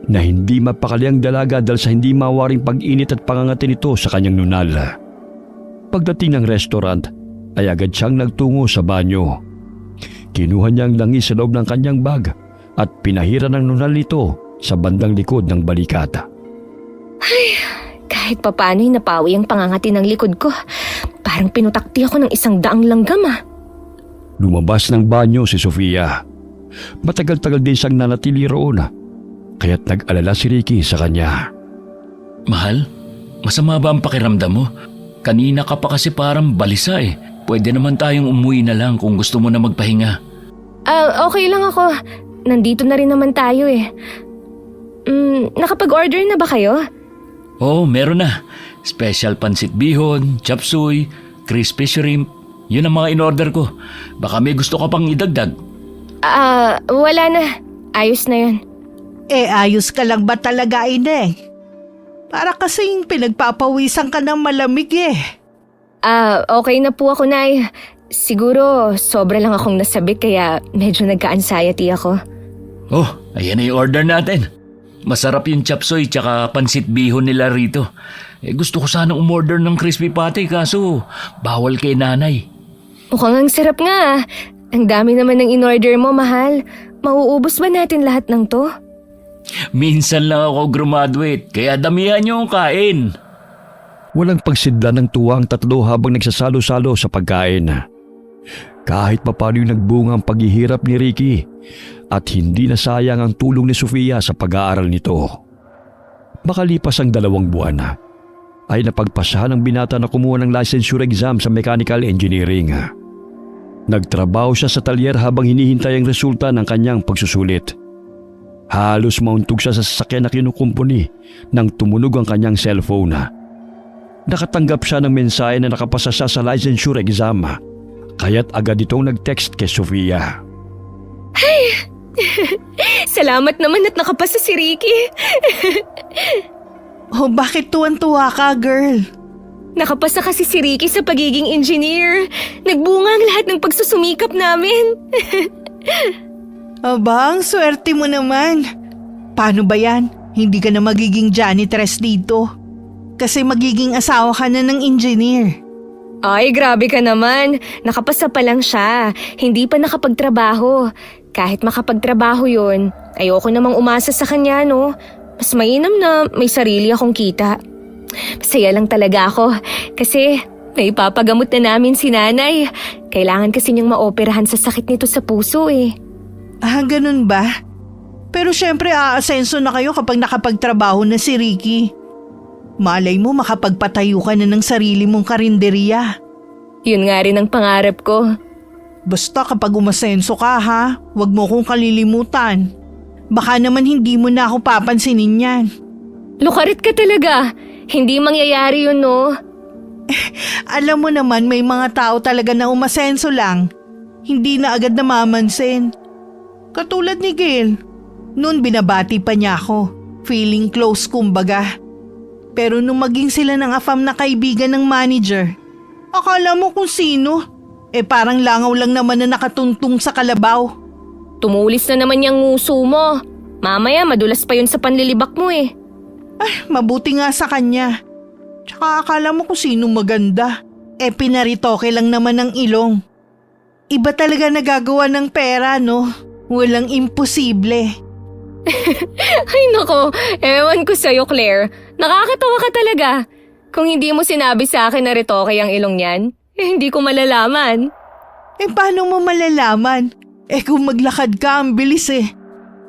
na hindi mapakali ang dalaga dahil sa hindi mawaring pag-init at pangangati nito sa kanyang nunal. Pagdating ng restaurant ay agad siyang nagtungo sa banyo. Kinuha niya ang langis sa loob ng kanyang bag at pinahira ng nunal nito sa bandang likod ng balikat. Kahit papano'y napawi ang pangangati ng likod ko. Parang pinutakti ako ng 100 langgam ah. Lumabas ng banyo si Sofia. Matagal-tagal din siyang nanatili roon, kaya't nag-alala si Ricky sa kanya. Mahal, masama ba ang pakiramdam mo? Kanina ka pa kasi parang balisa eh. Pwede naman tayong umuwi na lang kung gusto mo na magpahinga. Okay lang ako. Nandito na rin naman tayo eh. Nakapag-order na ba kayo? Oo, meron na. Special pansit bihon, chop suey, crispy shrimp. Yun ang mga in-order ko. Baka may gusto ka pang idagdag. Wala na. Ayos na yun. Ayos ka lang ba talaga, Ineng? Para kasing pinagpapawisan ka ng malamig eh. Okay na po ako, Nay. Siguro, sobra lang akong nasabik kaya medyo nagka-anxiety ako. Oh, ayan na yung order natin. Masarap yung chop suey tsaka pansit bihon nila rito. Gusto ko sanang umorder ng crispy patty kaso bawal kay nanay. Mukhang ang sarap nga. Ang dami naman ng in-order mo, mahal. Mauubos ba natin lahat ng to? Minsan lang ako graduate, kaya damihan niyo ang kain. Walang pagsidla ng tuwa ang tatlo habang nagsasalo-salo sa pagkain. Kahit papano yung nagbunga ang paghihirap ni Ricky at hindi nasayang ang tulong ni Sofia sa pag-aaral nito. Makalipas ang 2 buwan ay napagpasahan ng binata na kumuha ng licensure exam sa mechanical engineering. Nagtrabaho siya sa talyer habang hinihintay ang resulta ng kanyang pagsusulit. Halos mauntog siya sa sasakyan na kinukumpuni nang tumunog ang kanyang cellphone. Nakatanggap siya ng mensahe na nakapasa siya sa licensure exam, kaya't agad itong nag-text kay Sofia. Salamat naman at nakapasa si Ricky. Bakit tuwan-tuwa ka, girl? Nakapasa kasi si Ricky sa pagiging engineer. Nagbunga ang lahat ng pagsusumikap namin. Ang swerte mo naman. Paano ba yan? Hindi ka na magiging janitress dito. Kasi magiging asawa ka na ng engineer. Ay, grabe ka naman. Nakapasa pa lang siya. Hindi pa nakapagtrabaho. Kahit makapagtrabaho yun, ayoko namang umasa sa kanya, no? Mas mainam na may sarili akong kita. Masaya lang talaga ako kasi naipapagamot na namin si nanay. Kailangan kasi niyang maoperahan sa sakit nito sa puso eh. Ah, ganun ba? Pero syempre aasenso na kayo kapag nakapagtrabaho na si Ricky. Malay mo makapagpatayo ka na ng sarili mong karinderya. Yun nga rin ang pangarap ko. Basta kapag umasenso ka ha, huwag mo kong kalilimutan. Baka naman hindi mo na ako papansinin yan. Lukarit ka talaga. Hindi mangyayari yun, no? Alam mo naman may mga tao talaga na umasenso lang. Hindi na agad namamansin. Katulad ni Gail. Noon binabati pa niya ako. Feeling close kumbaga. Pero nung maging sila ng afam na kaibigan ng manager, akala mo kung sino? Parang langaw lang naman na nakatuntong sa kalabaw. Tumulis na naman yung nguso mo. Mamaya madulas pa yun sa panlilibak mo eh. Mabuti nga sa kanya. Tsaka akala mo kung sino maganda. Pinaritoke lang naman ng ilong. Iba talaga nagagawa ng pera, no? Walang imposible. Ay nako, ewan ko sa'yo Claire. Nakakatawa ka talaga. Kung hindi mo sinabi sa akin na ritoke ang ilong niyan, hindi ko malalaman. Paano mo malalaman? Kung maglakad ka, ang bilis eh.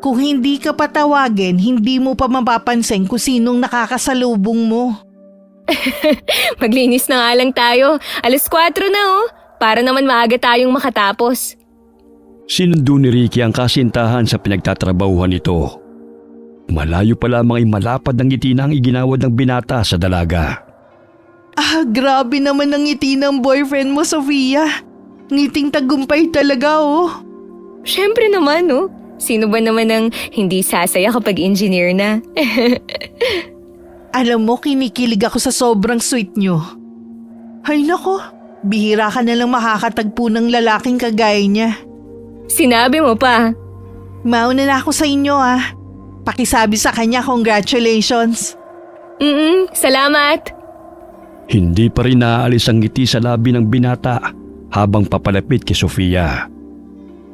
Kung hindi ka patawagin, hindi mo pa mapapansin kung sinong nakakasalubong mo. Maglinis na nga lang tayo. 4:00 na oh. Para naman maaga tayong makatapos. Sinundo ni Ricky ang kasintahan sa pinagtatrabahuhan nito. Malayo pa lamang ay malapad ng ngiti na ang iginawad ng binata sa dalaga. Grabe naman ang ngiti ng boyfriend mo, Sofia. Ngiting tagumpay talaga, oh. Siyempre naman, no? Sino ba naman ang hindi sasaya kapag engineer na? Alam mo, kinikilig ako sa sobrang sweet nyo. Ay nako, bihira ka na lang makakatagpo ng lalaking kagaya niya. Sinabi mo pa. Mauna na ako sa inyo Pakisabi sa kanya congratulations. Salamat. Hindi pa rin naaalis ang ngiti sa labi ng binata habang papalapit kay Sofia.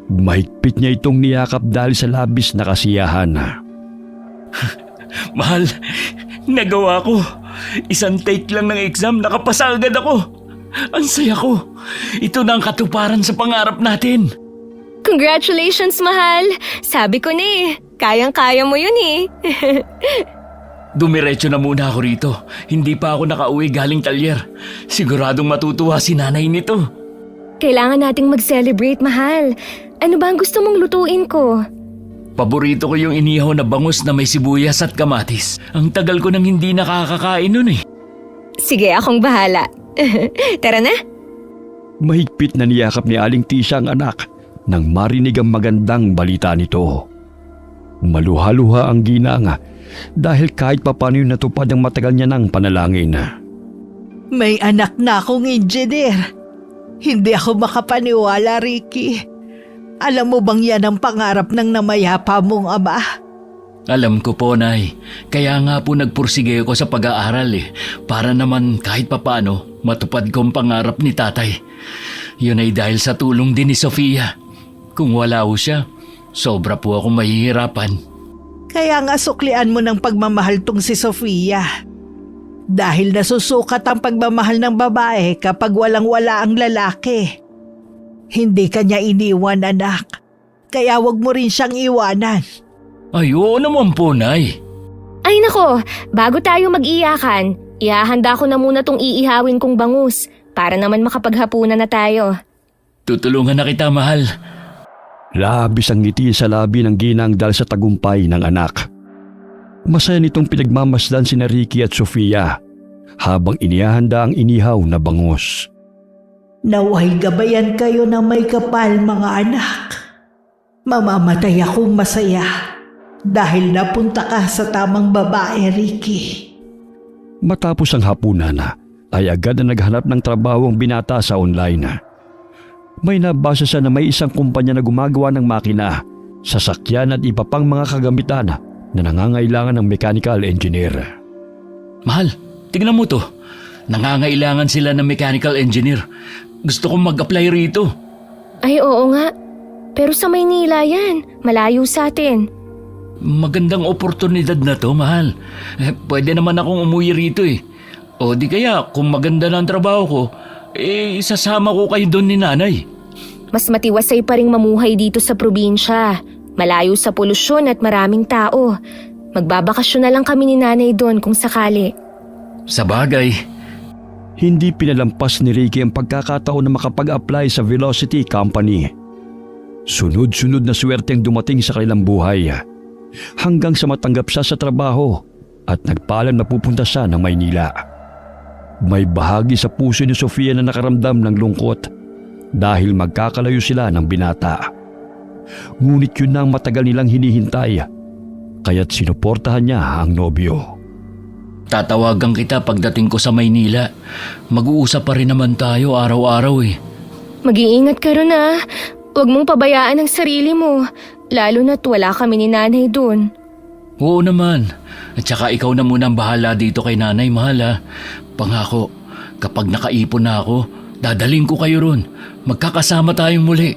Mahigpit niya itong niyakap dahil sa labis na kasiyahan. Mahal, nagawa ko. Isang take lang ng exam, nakapasa agad ako. Ang saya ko. Ito na ang katuparan sa pangarap natin. Congratulations, mahal. Sabi ko na eh. Kayang-kaya mo yun eh. Dumiretso na muna ako rito. Hindi pa ako nakauwi galing talyer. Siguradong matutuwa si nanay nito. Kailangan nating mag-celebrate, mahal. Ano ba ang gusto mong lutuin ko? Paborito ko yung inihaw na bangus na may sibuyas at kamatis. Ang tagal ko nang hindi nakakakain nun eh. Sige, akong bahala. Tara na. Mahigpit na niyakap ni Aling Tisha ang anak nang marinig ang magandang balita nito. Maluha-luha ang ginang dahil kahit papano yung natupad ang matagal niya ng panalangin. May anak na akong engineer. Hindi ako makapaniwala, Ricky. Alam mo bang yan ang pangarap ng namayapa mong ama? Alam ko po, Nay. Kaya nga po nagpursige ako sa pag-aaral para naman kahit papano matupad ko ang pangarap ni tatay. Yun ay dahil sa tulong din ni Sofia. Kung wala ho siya, sobra po akong mahihirapan. Kaya nga suklian mo ng pagmamahal tong si Sofia. Dahil nasusukat ang pagmamahal ng babae kapag walang-wala ang lalaki. Hindi kanya iniwan, anak. Kaya wag mo rin siyang iwanan. Ay, oo naman po, Nay. Ay nako, bago tayo mag-iyakan, ihahanda ko na muna tong iihawin kong bangus para naman makapaghapunan na tayo. Tutulungan na kita, mahal. Labis ang ngiti sa labi ng ginang dahil sa tagumpay ng anak. Masaya nitong pinagmamasdan sina Ricky at Sofia habang inihahanda ang inihaw na bangus. Naway gabayan kayo na may kapal, mga anak. Mamamatay akong masaya dahil napunta ka sa tamang babae, Ricky. Matapos ang hapunan ay agad na naghanap ng trabaho ang binata sa online. May nabasa siya na may isang kumpanya na gumagawa ng makina, sasakyan at iba pang mga kagamitan na nangangailangan ng mechanical engineer. Mahal, tignan mo to. Nangangailangan sila ng mechanical engineer. Gusto kong mag-apply rito. Ay oo nga, pero sa Maynila yan, malayo sa atin. Magandang oportunidad na to, mahal. Pwede naman akong umuwi rito eh. O di kaya, kung maganda na ang trabaho ko, isasama ko kayo doon ni nanay. Mas matiwasay pa ring mamuhay dito sa probinsya. Malayo sa polusyon at maraming tao. Magbabakasyon na lang kami ni nanay doon kung sakali. Sa bagay, Hindi pinalampas ni Ricky ang pagkakataon na makapag-apply sa Velocity Company. Sunod-sunod na swerte ang dumating sa kanilang buhay hanggang sa matanggap siya sa trabaho at nagpaalam na pupunta siya ng Maynila. May bahagi sa puso ni Sofia na nakaramdam ng lungkot dahil magkakalayo sila ng binata. Ngunit yun na ang matagal nilang hinihintay kaya't sinuportahan niya ang nobyo. tatawagan kita pagdating ko sa Maynila. Mag-uusap pa rin naman tayo araw-araw eh. Mag-iingat ka ron ah. Huwag mong pabayaan ang sarili mo. Lalo na't wala kami ni nanay doon. Oo naman. At saka ikaw na muna ang bahala dito kay nanay, mahal ha. Pangako, kapag nakaipon na ako, dadaling ko kayo ron. Magkakasama tayong muli.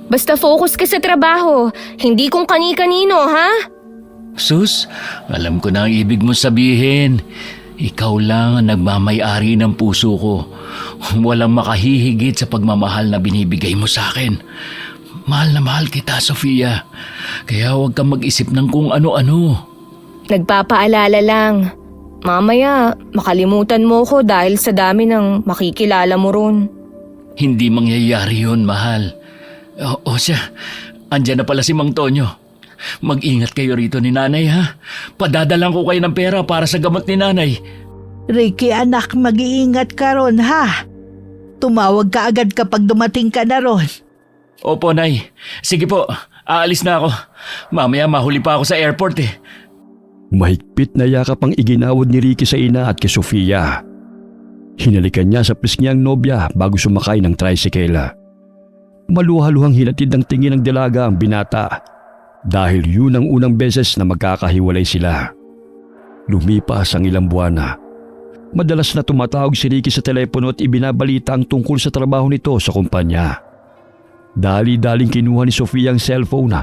Basta focus ka sa trabaho. Hindi kung kani-kanino, ha? Sus, alam ko na ang ibig mo sabihin. Ikaw lang ang nagmamay-ari ng puso ko. Walang makahihigit sa pagmamahal na binibigay mo sa akin. Mahal na mahal kita, Sofia. Kaya huwag kang mag-isip ng kung ano-ano. Nagpapaalala lang. Mamaya, makalimutan mo ko dahil sa dami ng makikilala mo ron. Hindi mangyayari yun, mahal. O siya, andyan na pala si Mang Tonyo. Mag-ingat kayo rito ni nanay ha. Padadalang ko kayo ng pera para sa gamot ni nanay. Ricky anak, mag-iingat ka ron ha. Tumawag ka agad kapag dumating ka na ron. Opo, Nay. Sige po, aalis na ako. Mamaya mahuli pa ako sa airport eh. Mahigpit na yakap ang iginawad ni Ricky sa ina at kay Sofia. Hinalikan niya sa pisngi ang nobya bago sumakay ng tricycle. Maluhaluhang hinatid ng tingin ng dalaga ang binata dahil yun ang unang beses na magkakahiwalay sila. Lumipas ang ilang buwan na. Madalas na tumatawag si Ricky sa telepono at ibinabalita ang tungkol sa trabaho nito sa kumpanya. Dali-daling kinuha ni Sofia ang cellphone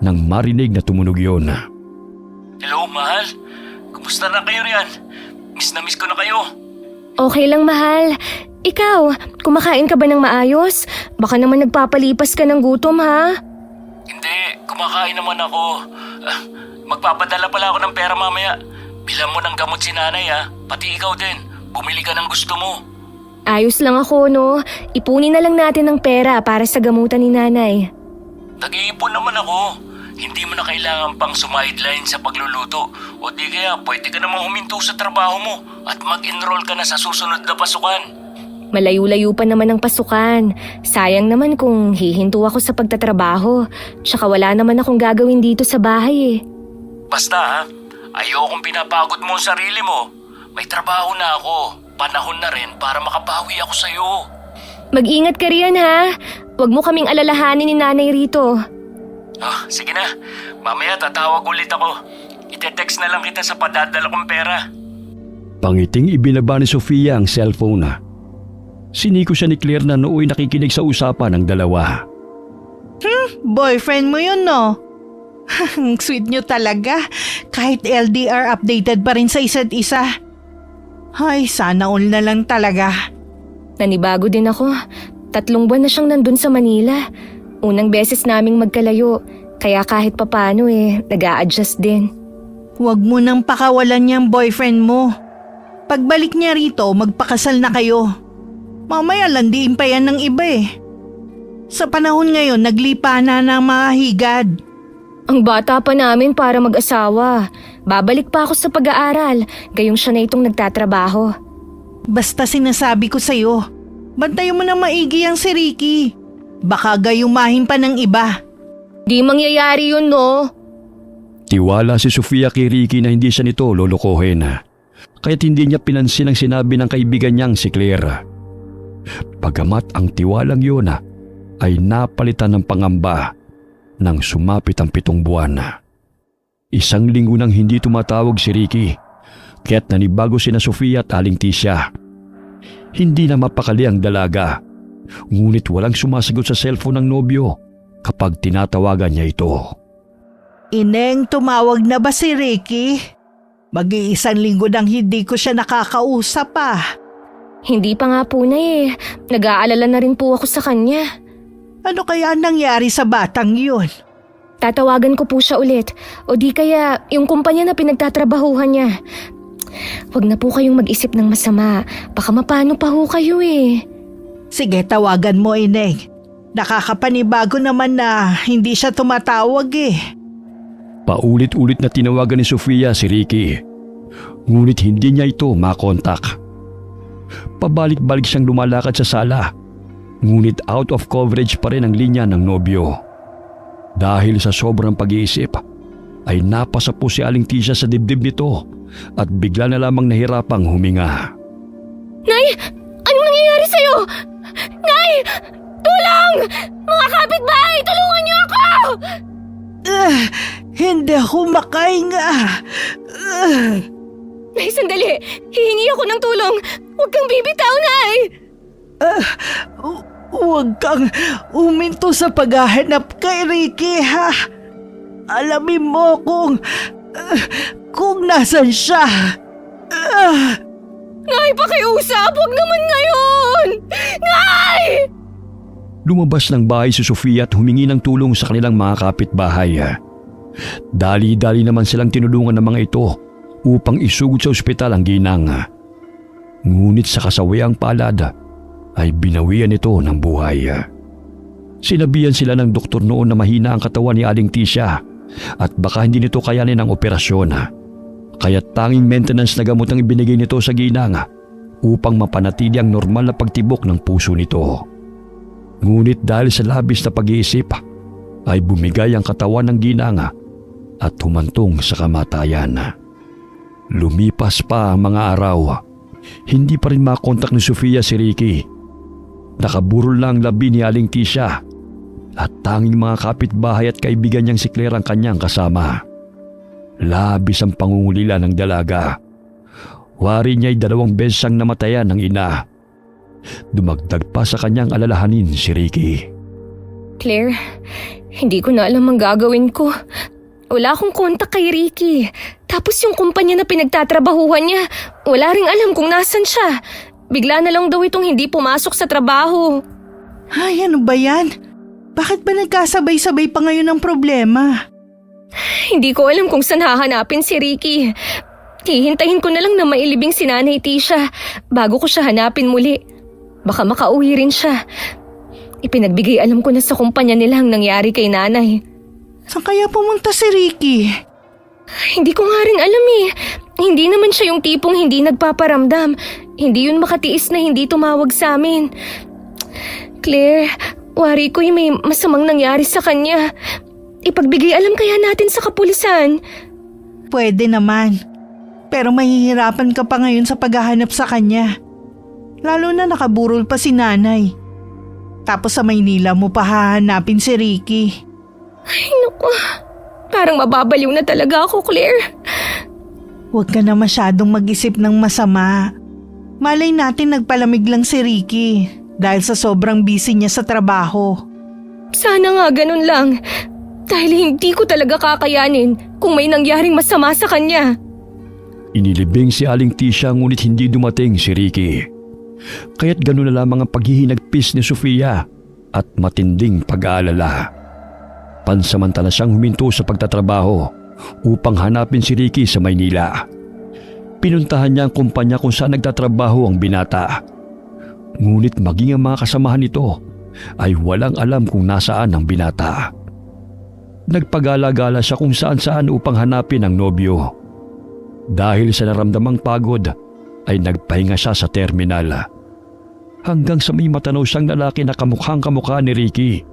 nang marinig na tumunog yun. Hello, mahal. Kumusta na kayo riyan? Miss na miss ko na kayo. Okay lang, mahal. Ikaw, kumakain ka ba ng maayos? Baka naman nagpapalipas ka ng gutom, ha? Hindi, kumakain naman ako. Magpapadala pala ako ng pera mamaya. Bilang mo ng gamot si nanay ha. Pati ikaw din. Bumili ka ng gusto mo. Ayos lang ako, no? Ipunin na lang natin ng pera para sa gamutan ni nanay. Nag-iipon naman ako. Hindi mo na kailangan pang sumideline sa pagluluto. O di kaya pwede ka namang huminto sa trabaho mo at mag-enroll ka na sa susunod na pasukan. Malayo-layo pa naman ang pasukan. Sayang naman kung hihinto ako sa pagtatrabaho. Tsaka wala naman akong gagawin dito sa bahay eh. Basta ha, ayokong pinapagod mo ang sarili mo. May trabaho na ako. Panahon na rin para makabawi ako sa'yo. Mag-ingat ka riyan ha. Huwag mo kaming alalahanin ni nanay rito. Sige na. Mamaya tatawag ulit ako. Ite-text na lang kita sa padadala kong pera. Pangiting ibinaba ni Sofia ang cellphone. Siniko siya ni Claire na nooy nakikinig sa usapan ng dalawa. Boyfriend mo yun, no? Sweet nyo talaga. Kahit LDR, updated pa rin sa isa't isa. Ay, sana all na lang talaga. Nanibago din ako. 3 buwan na siyang nandun sa Manila. Unang beses naming magkalayo. Kaya kahit papano nag-a-adjust din. Huwag mo nang pakawalan niyang boyfriend mo. Pagbalik niya rito, magpakasal na kayo. Mamaya landiin pa yan ng iba eh. Sa panahon ngayon, naglipa na ng mga higad. Ang bata pa namin para mag-asawa. Babalik pa ako sa pag-aaral. Gayong siya na itong nagtatrabaho. Basta sinasabi ko sa'yo, bantayan mo na maigi ang si Ricky. Baka gayumahin pa ng iba. Di mangyayari yun, no? Tiwala si Sofia kay Ricky na hindi siya nito lolokohin. Kaya't hindi niya pinansin ang sinabi ng kaibigan niyang si Claire. Pagamat ang tiwalang yun ay napalitan ng pangamba nang sumapit ang 7 buwan. 1 linggo nang hindi tumatawag si Ricky, kaya't nanibago sina Sofia at Aling Tisha. Hindi na mapakali ang dalaga, ngunit walang sumasagot sa cellphone ng nobyo kapag tinatawagan niya ito. Ineng, tumawag na ba si Ricky? Mag-iisang linggo nang hindi ko siya nakakausap pa. Hindi pa nga po na eh. Nag-aalala na rin po ako sa kanya. Ano kaya nangyari sa batang yun? Tatawagan ko po siya ulit. O di kaya yung kumpanya na pinagtatrabahuhan niya. Huwag na po kayong mag-isip ng masama. Baka mapano pa ho kayo eh. Sige, tawagan mo, Ineng. Nakakapanibago naman na hindi siya tumatawag eh. Paulit-ulit na tinawagan ni Sofia si Ricky. Ngunit hindi niya ito makontak. Pabalik-balik siyang lumalakad sa sala. Ngunit out of coverage pa rin ang linya ng nobyo. Dahil sa sobrang pag-iisip, ay napasa po si Aling Tisha sa dibdib nito at bigla na lamang nahirapang huminga. Nay! Anong nangyayari sa'yo? Nay! Tulong! Mga kapitbahay, tulungan niyo ako! Hindi ako makahinga. Nay, sandali! Hihingi ako ng tulong! Huwag kang bibitaw, Nay! Huwag kang uminto sa paghahanap kay Ricky, ha? Alamin mo kung nasan siya. Nay, pakiusap! Huwag naman ngayon! Nay! Lumabas ng bahay si Sofia at humingi ng tulong sa kanilang mga kapitbahay. Dali-dali naman silang tinulungan ng mga ito upang isugod sa ospital ang ginang. Ngunit sa kasawiang palad ay binawian ito ng buhay. Sinabihan sila ng doktor noon na mahina ang katawan ni Aling Tisha at baka hindi nito kayanin ang operasyon. Kaya tanging maintenance na gamot ang ibinigay nito sa ginang upang mapanatili ang normal na pagtibok ng puso nito. Ngunit dahil sa labis na pag-iisip ay bumigay ang katawan ng ginang at humantong sa kamatayan. Lumipas pa ang mga araw. Hindi pa rin makontak ni Sofia si Ricky. Nakaburol lang ang labi ni Aling Tisha at tanging mga kapitbahay at kaibigan niyang si Claire ang kanyang kasama. Labis ang pangungulila ng dalaga. Wari niya'y 2 beses ang namatayan ng ina. Dumagdag pa sa kanyang alalahanin si Ricky. Claire, hindi ko na alam ang gagawin ko. Wala akong kontak kay Ricky. Tapos yung kumpanya na pinagtatrabahuhan niya, wala ring alam kung nasan siya. Bigla na lang daw itong hindi pumasok sa trabaho. Ay, ano ba yan? Bakit ba nagkasabay-sabay pa ngayon ang problema? Hindi ko alam kung saan hahanapin si Ricky. Hihintayin ko na lang na mailibing si Nanay Tisha bago ko siya hanapin muli. Baka makauwi rin siya. Ipinagbigay alam ko na sa kumpanya nila ang nangyari kay Nanay. Saan kaya pumunta si Ricky? Hindi ko nga rin alam eh. Hindi naman siya yung tipong hindi nagpaparamdam. Hindi yun makatiis na hindi tumawag sa amin. Claire, wari ko'y may masamang nangyari sa kanya. Ipagbigay alam kaya natin sa kapulisan. Pwede naman. Pero mahihirapan ka pa ngayon sa paghahanap sa kanya. Lalo na nakaburol pa si Nanay. Tapos sa Maynila mo pa hahanapin si Ricky. Ay, naku. Parang mababaliw na talaga ako, Claire. Huwag ka na masyadong mag-isip ng masama. Malay natin nagpalamig lang si Ricky dahil sa sobrang busy niya sa trabaho. Sana nga ganun lang. Dahil hindi ko talaga kakayanin kung may nangyaring masama sa kanya. Inilibing si Aling Tisha ngunit hindi dumating si Ricky. Kaya't gano'n na lamang ang paghihinagpis ni Sofia at matinding pag-aalala. Pansamantala siyang huminto sa pagtatrabaho upang hanapin si Ricky sa Maynila. Pinuntahan niya ang kumpanya kung saan nagtatrabaho ang binata. Ngunit maging ang mga kasamahan nito ay walang alam kung nasaan ang binata. Nagpagala-gala siya kung saan-saan upang hanapin ang nobyo. Dahil sa naramdamang pagod ay nagpahinga siya sa terminal. Hanggang sa may matanaw siyang lalaki na kamukhang-kamukha ni Ricky.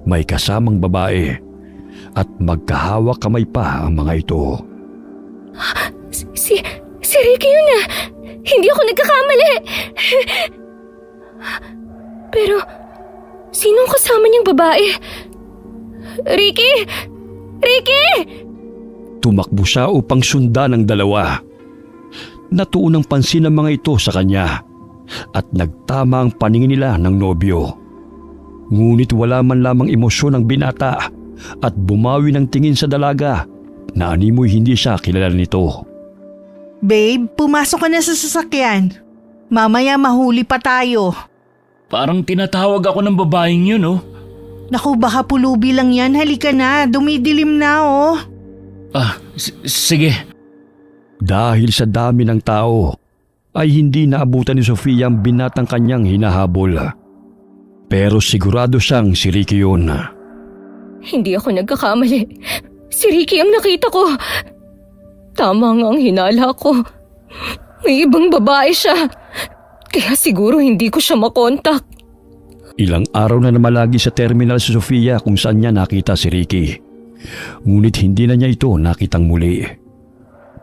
May kasamang babae at magkahawak kamay pa ang mga ito. Si Ricky yun na. Hindi ako nagkakamali. Pero, sinong kasama niyang babae? Ricky! Ricky! Tumakbo siya upang sundan ang dalawa. Natuon ang pansin ng mga ito sa kanya at nagtama ang paningin nila ng nobyo. Ngunit wala man lamang emosyon ang binata at bumawi ng tingin sa dalaga na animoy hindi siya kilala nito. Babe, pumasok ka na sa sasakyan. Mamaya mahuli pa tayo. Parang tinatawag ako ng babaeng yun, oh. Naku, baka pulubi lang yan. Halika na, dumidilim na oh. Sige. Dahil sa dami ng tao, ay hindi naabutan ni Sofia ang binatang kanyang hinahabol. Pero sigurado siyang si Ricky yun. Hindi ako nagkakamali. Si Ricky ang nakita ko. Tama nga ang hinala ko. May ibang babae siya. Kaya siguro hindi ko siya makontak. Ilang araw na namalagi sa terminal si Sofia kung saan niya nakita si Ricky. Ngunit hindi na niya ito nakitang muli.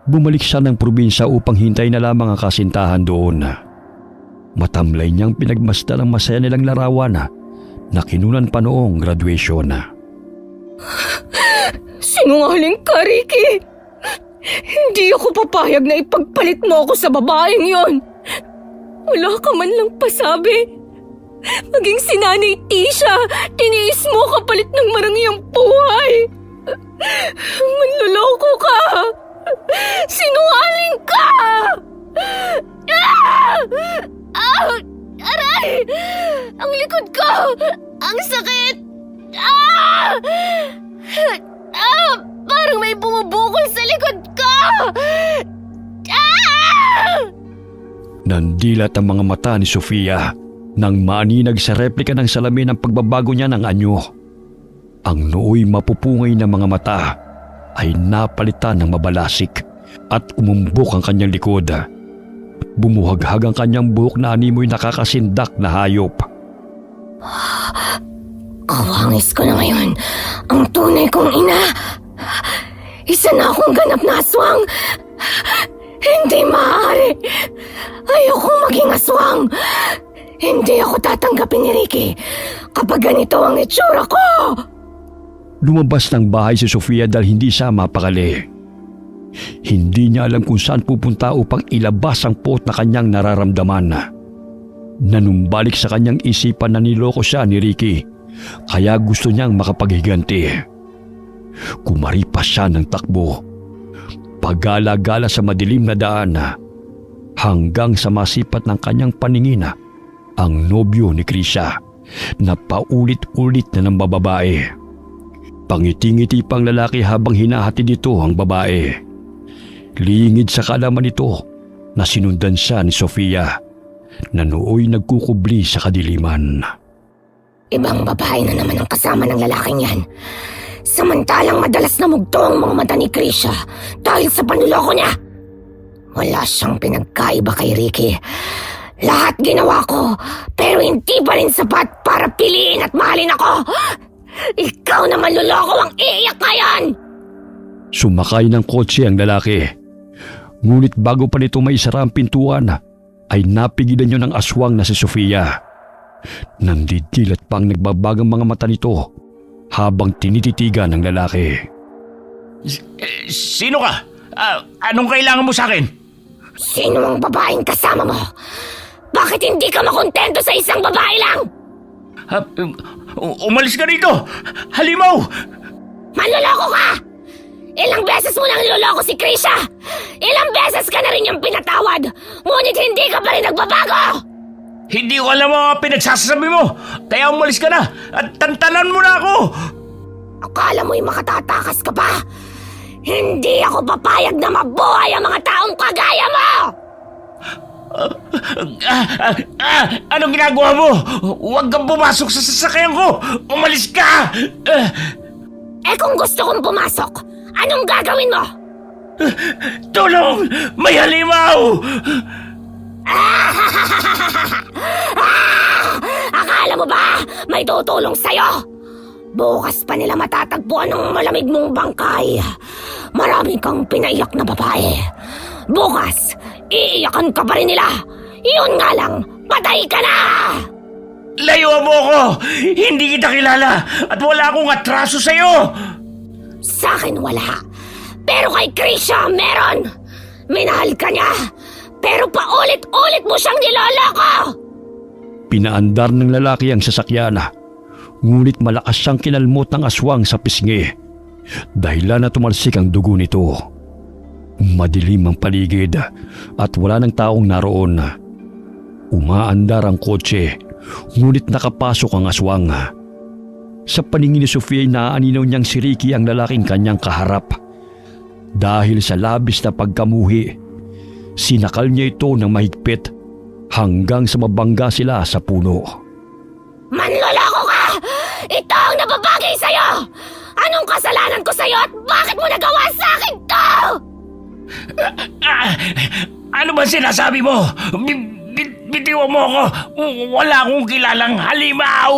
Bumalik siya ng probinsya upang hintay na lamang ang kasintahan doon. Matamlay niyang pinagmasdan ang masaya nilang larawan na kinunan pa noong graduation. Sinungaling ka, Ricky. Hindi ako papayag na ipagpalit mo ako sa babaeng yon. Wala ka man lang pasabi. Maging si Nanay Tisha, tiniis mo kapalit ng marangyang buhay. Manloloko ka. Sinungaling ka. Aray! Ang likod ko! Ang sakit! Parang may bumubukol sa likod ko! Nandilat ang mga mata ni Sofia nang maaninag sa replika ng salamin ng pagbabago niya ng anyo. Ang nooy mapupungay na mga mata ay napalitan ng mabalasik at umumbok ang kanyang likod. Bumuhaghag ang kanyang buhok na animoy nakakasindak na hayop. Kawangis ko na ngayon ang tunay kong ina. Isa na akong ganap na aswang. Hindi maaari. Ayokong maging aswang. Hindi ako tatanggapin ni Ricky kapag ganito ang itsura ko. Lumabas ng bahay si Sofia dahil hindi siya mapakali. Hindi niya alam kung saan pupunta upang ilabas ang pot na kanyang nararamdaman. Nanumbalik sa kanyang isipan na niloko siya ni Ricky, kaya gusto niyang makapaghiganti. Kumaripas siya ng takbo, pagala-gala sa madilim na daan, hanggang sa masipat ng kanyang paningin ang nobyo ni Krisha na paulit-ulit na ng bababae. Pangiti-ngiti pang lalaki habang hinahati dito ang babae. Lingid sa kaalaman nito na sinundan siya ni Sofia na nooy nagkukubli sa kadiliman. Ibang babae na naman ang kasama ng lalaking yan. Samantalang madalas na mugto ang mga mata ni Krisha dahil sa panluloko niya. Wala siyang pinagkaiba kay Ricky. Lahat ginawa ko, pero hindi pa rin sapat para piliin at mahalin ako. Ikaw na manluloko ang iiyak ngayon! Sumakay ng kotse ang lalaki. Ngunit bago pa nito maisara ang pintuan, ay napigilan niyo ng aswang na si Sofia. Nandidilat pa ang nagbabagang mga mata nito habang tinititigan ng lalaki. Sino ka? Anong kailangan mo sa akin? Sino ang babaeng kasama mo? Bakit hindi ka makontento sa isang babae lang? Umalis ka rito! Halimaw! Manloloko ka! Ilang beses mo nang niloloko si Krisha! Ilang beses ka na rin yung pinatawad! Ngunit hindi ka pa rin nagbabago! Hindi ko alam ang pinagsasabi mo! Kaya umalis ka na! At tantanan mo na ako! Akala mo'y makatatakas ka pa? Hindi ako papayag na mabuhay ang mga taong kagaya mo! Anong ginagawa mo? Huwag kang pumasok sa sasakyan ko! Umalis ka! Eh kung gusto kong pumasok, anong gagawin mo? Tulong! May halimaw! Akala mo ba may tutulong sa'yo? Bukas pa nila matatagpuan ng malamig mong bangkay. Marami kang pinaiyak na babae. Bukas, iiyakan ka pa rin nila. Yun nga lang, patay ka na! Layo mo ako! Hindi kita kilala at wala akong atraso sa'yo! Sa akin wala. Pero kay Krisha meron. Minahal ka niya. Pero paulit-ulit mo siyang niloloko! Pinaandar ng lalaki ang sasakyan. Ngunit malakas siyang kinalmot ng aswang sa pisngi. Dahilan na tumalsik ang dugo nito. Madilim ang paligid at wala ng taong naroon. Umaandar ang kotse, ngunit nakapasok ang aswang. Sa paningin ni Sofia ay naaaninaw niyang si Ricky ang lalaking kanyang kaharap. Dahil sa labis na pagkamuhi, sinakal niya ito ng mahigpit hanggang sa mabangga sila sa puno. Manloloko ka! Ito ang nababagay sa'yo! Anong kasalanan ko sa'yo at bakit mo nagawa sa akin to? Ano ba sinasabi mo? Bitiwan mo ako. Wala akong kilalang halimaw.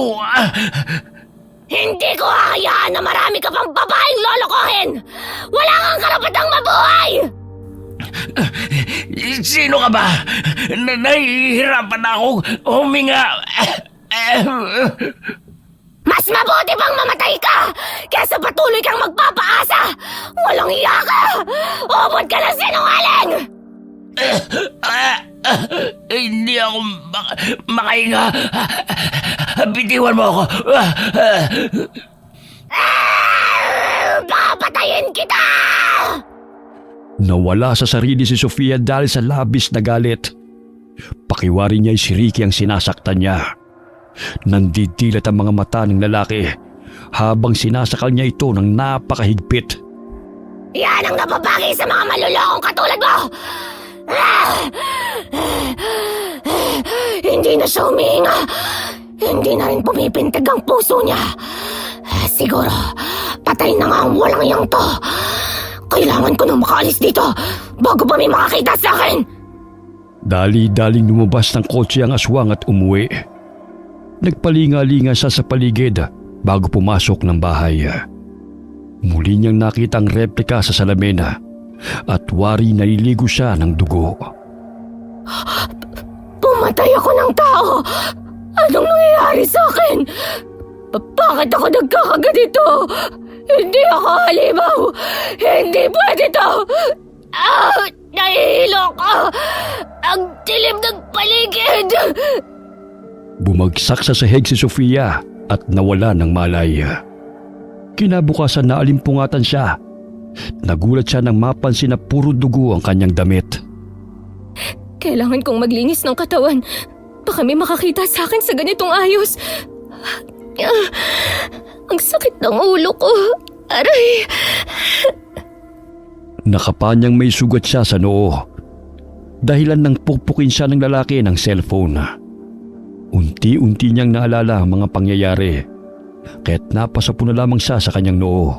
Hindi ko hahayaan na marami ka pang babaeng lolokohin! Wala kang karapatang mabuhay! Sino ka ba? Nahihirapan akong huminga. Mas mabuti pang mamatay ka kaysa patuloy kang magpapaasa! Walang iya ka! Ubod ka ng sinungaling! Hindi ako makahinga. Bitiwan mo ako. Papatayin kita! Nawala sa sarili si Sofia dahil sa labis na galit. Pakiwari niya ay si Ricky ang sinasaktan niya. Nandidilat ang mga mata ng lalaki habang sinasakal niya ito ng napakahigpit. Yan ang nababagay sa mga malulokong katulad mo! Hindi na siya humihinga. Hindi na rin pumipintig ang puso niya. Siguro, patay na nga ang walang iyang to. Kailangan ko nang makaalis dito bago pa may makakita sa akin. Dali-daling lumabas ng kotse ang aswang at umuwi. Nagpalinga-linga siya sa paligid bago pumasok ng bahay. Muli niyang nakita ang replika sa salamin at wari naliligo siya ng dugo. Pumatay ako ng tao. Anong nangyayari sa akin? Bakit ako nagkakaganito? Hindi ako halimaw. Hindi pwede to. Nahihilo ko. Ang dilim ng paligid. Bumagsak sa sahig si Sofia at nawala ng malay. Kinabukasan na alimpungatan siya. Nagulat siya nang mapansin na puro dugo ang kanyang damit. Kailangan kong maglinis ng katawan. Baka may makakita sa akin sa ganitong ayos. Ang sakit ng ulo ko. Aray! Nakapanyang may sugat siya sa noo. Dahilan ng pukpukin siya ng lalaki ng cellphone. Unti-unti niyang naalala ang mga pangyayari, kaya't napasapo na lamang siya sa kanyang noo.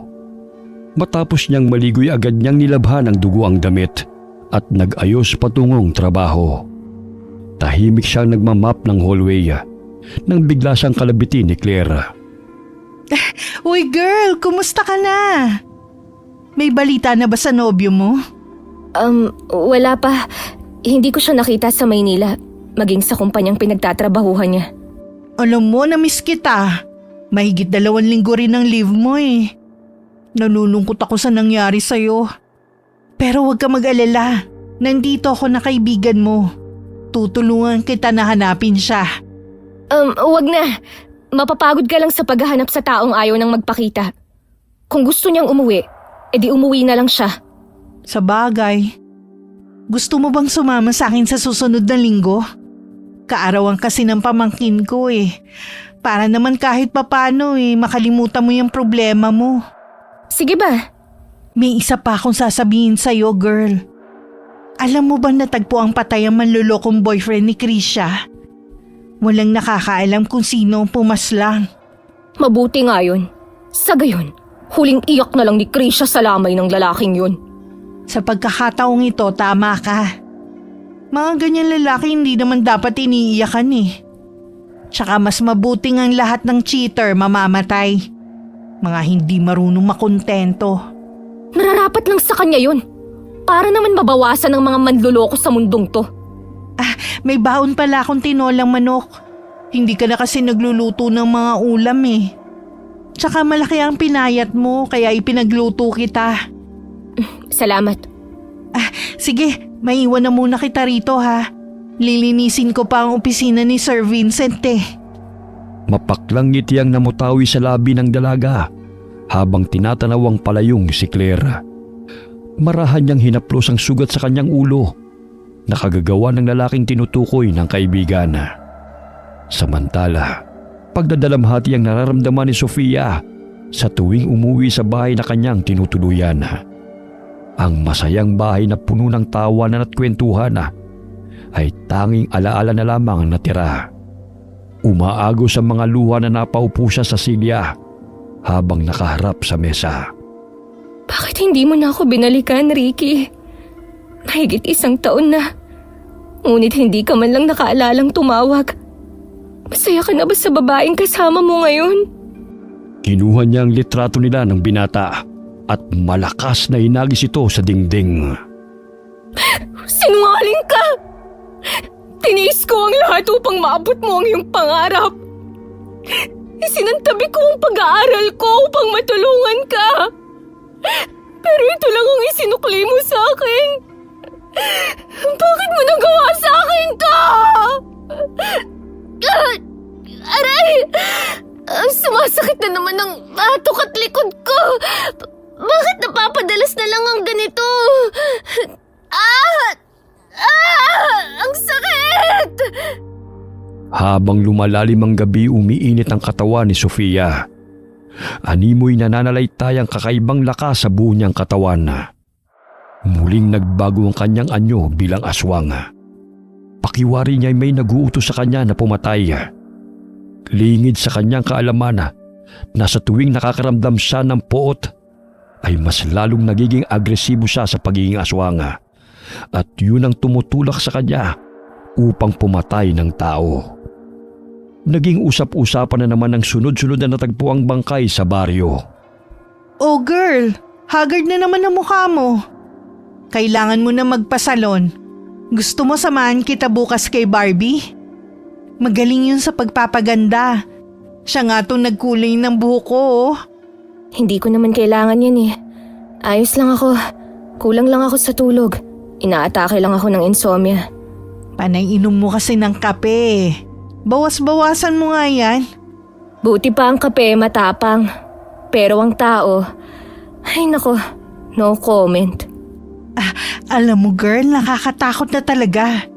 Matapos niyang maligoy, agad niyang nilabhan ng dugo ang damit at nag-ayos patungong trabaho. Tahimik siyang nagmamap ng hallway nang bigla siyang kalabitin ni Claire. Uy girl, kumusta ka na? May balita na ba sa nobyo mo? Wala pa. Hindi ko siya nakita sa Maynila, maging sa kumpanyang pinagtatrabahuhan niya. Alam mo, na-miss kita. Mahigit 2 linggo rin ang leave mo eh. Nalulungkot ako sa nangyari sa'yo. Pero huwag ka mag-alala. Nandito ako na kaibigan mo. Tutulungan kita na hanapin siya. Wag na. Mapapagod ka lang sa paghahanap sa taong ayaw nang magpakita. Kung gusto niyang umuwi, edi umuwi na lang siya. Sa bagay. Gusto mo bang sumama sa akin sa susunod na linggo? Kaarawan kasi ng pamangkin ko eh. Para naman kahit papano makalimutan mo yung problema mo. Sige ba? May isa pa akong sasabihin sa'yo, girl. Alam mo ba natagpo ang patay ang manlulokong boyfriend ni Krisha? Walang nakakaalam kung sino ang pumaslang. Mabuti nga yun. Sa gayon, huling iyak na lang ni Krisha sa lamay ng lalaking yun. Sa pagkakataong ito, tama ka. Mga ganyan lalaki hindi naman dapat iniiyakan eh. Tsaka mas mabuting ang lahat ng cheater mamamatay. Mga hindi marunong makontento. Nararapat lang sa kanya yun. Para naman mabawasan ng mga manluloko sa mundong to. May baon pala akong tinolang manok. Hindi ka na kasi nagluluto ng mga ulam eh. Tsaka malaki ang pinayat mo kaya ipinagluto kita. Salamat. Sige, maiwan na muna kita rito ha. Lilinisin ko pa ang opisina ni Sir Vincent eh. Mapaklang ngiti ang namutawi sa labi ng dalaga habang tinatanaw ang palayong si Claire. Marahan niyang hinaplos ang sugat sa kanyang ulo na kagagawa ng lalaking tinutukoy ng kaibigan. Samantala, pagdadalamhati ang nararamdaman ni Sofia sa tuwing umuwi sa bahay na kanyang tinutuluyan. Ang masayang bahay na puno ng tawanan at kwentuhan ay tanging alaala na lamang ang natira. Umaagos ang mga luha na napaupo siya sa silya habang nakaharap sa mesa. Bakit hindi mo na ako binalikan, Ricky? Mahigit 1 taon na. Ngunit hindi ka man lang nakaalalang tumawag. Masaya ka na ba sa babaeng kasama mo ngayon? Kinuha niya ang litrato nila ng binata at malakas na hinagis ito sa dingding. Sinungaling ka! Tiniis ko ang lahat upang maabot mo ang iyong pangarap. Isinantabi ko ang pag-aaral ko upang matulungan ka. Pero ito lang ang isinukli mo sa akin. Bakit mo nagawa sa akin to? Aray! Sumasakit na naman ang batok at likod ko. Bakit napapadalas na lang ang ganito? Ang sakit! Habang lumalalim ang gabi, umiinit ang katawan ni Sofia. Animoy nananalaytay ang kakaibang lakas sa buo niyang katawan. Muling nagbago ang kanyang anyo bilang aswang. Pakiwari niya ay may naguutos sa kanya na pumatay. Lingid sa kanyang kaalaman na sa tuwing nakakaramdam siya ng poot ay mas lalong nagiging agresibo siya sa pagiging aswang. At yun ang tumutulak sa kanya upang pumatay ng tao. Naging usap-usapan na naman ang sunod-sunod na natagpuang bangkay sa baryo. Oh girl, haggard na naman ang mukha mo. Kailangan mo na magpasalon. Gusto mo samahan kita bukas kay Barbie? Magaling yun sa pagpapaganda. Siya nga itong nagkulay ng buhok ko. Hindi ko naman kailangan yan eh. Ayos lang ako. Kulang lang ako sa tulog. Inaatake lang ako ng insomnia. Panay inom mo kasi ng kape. Bawas-bawasan mo nga yan. Buti pa ang kape matapang. Pero ang tao, ay nako, no comment. Alam mo girl, nakakatakot na talaga.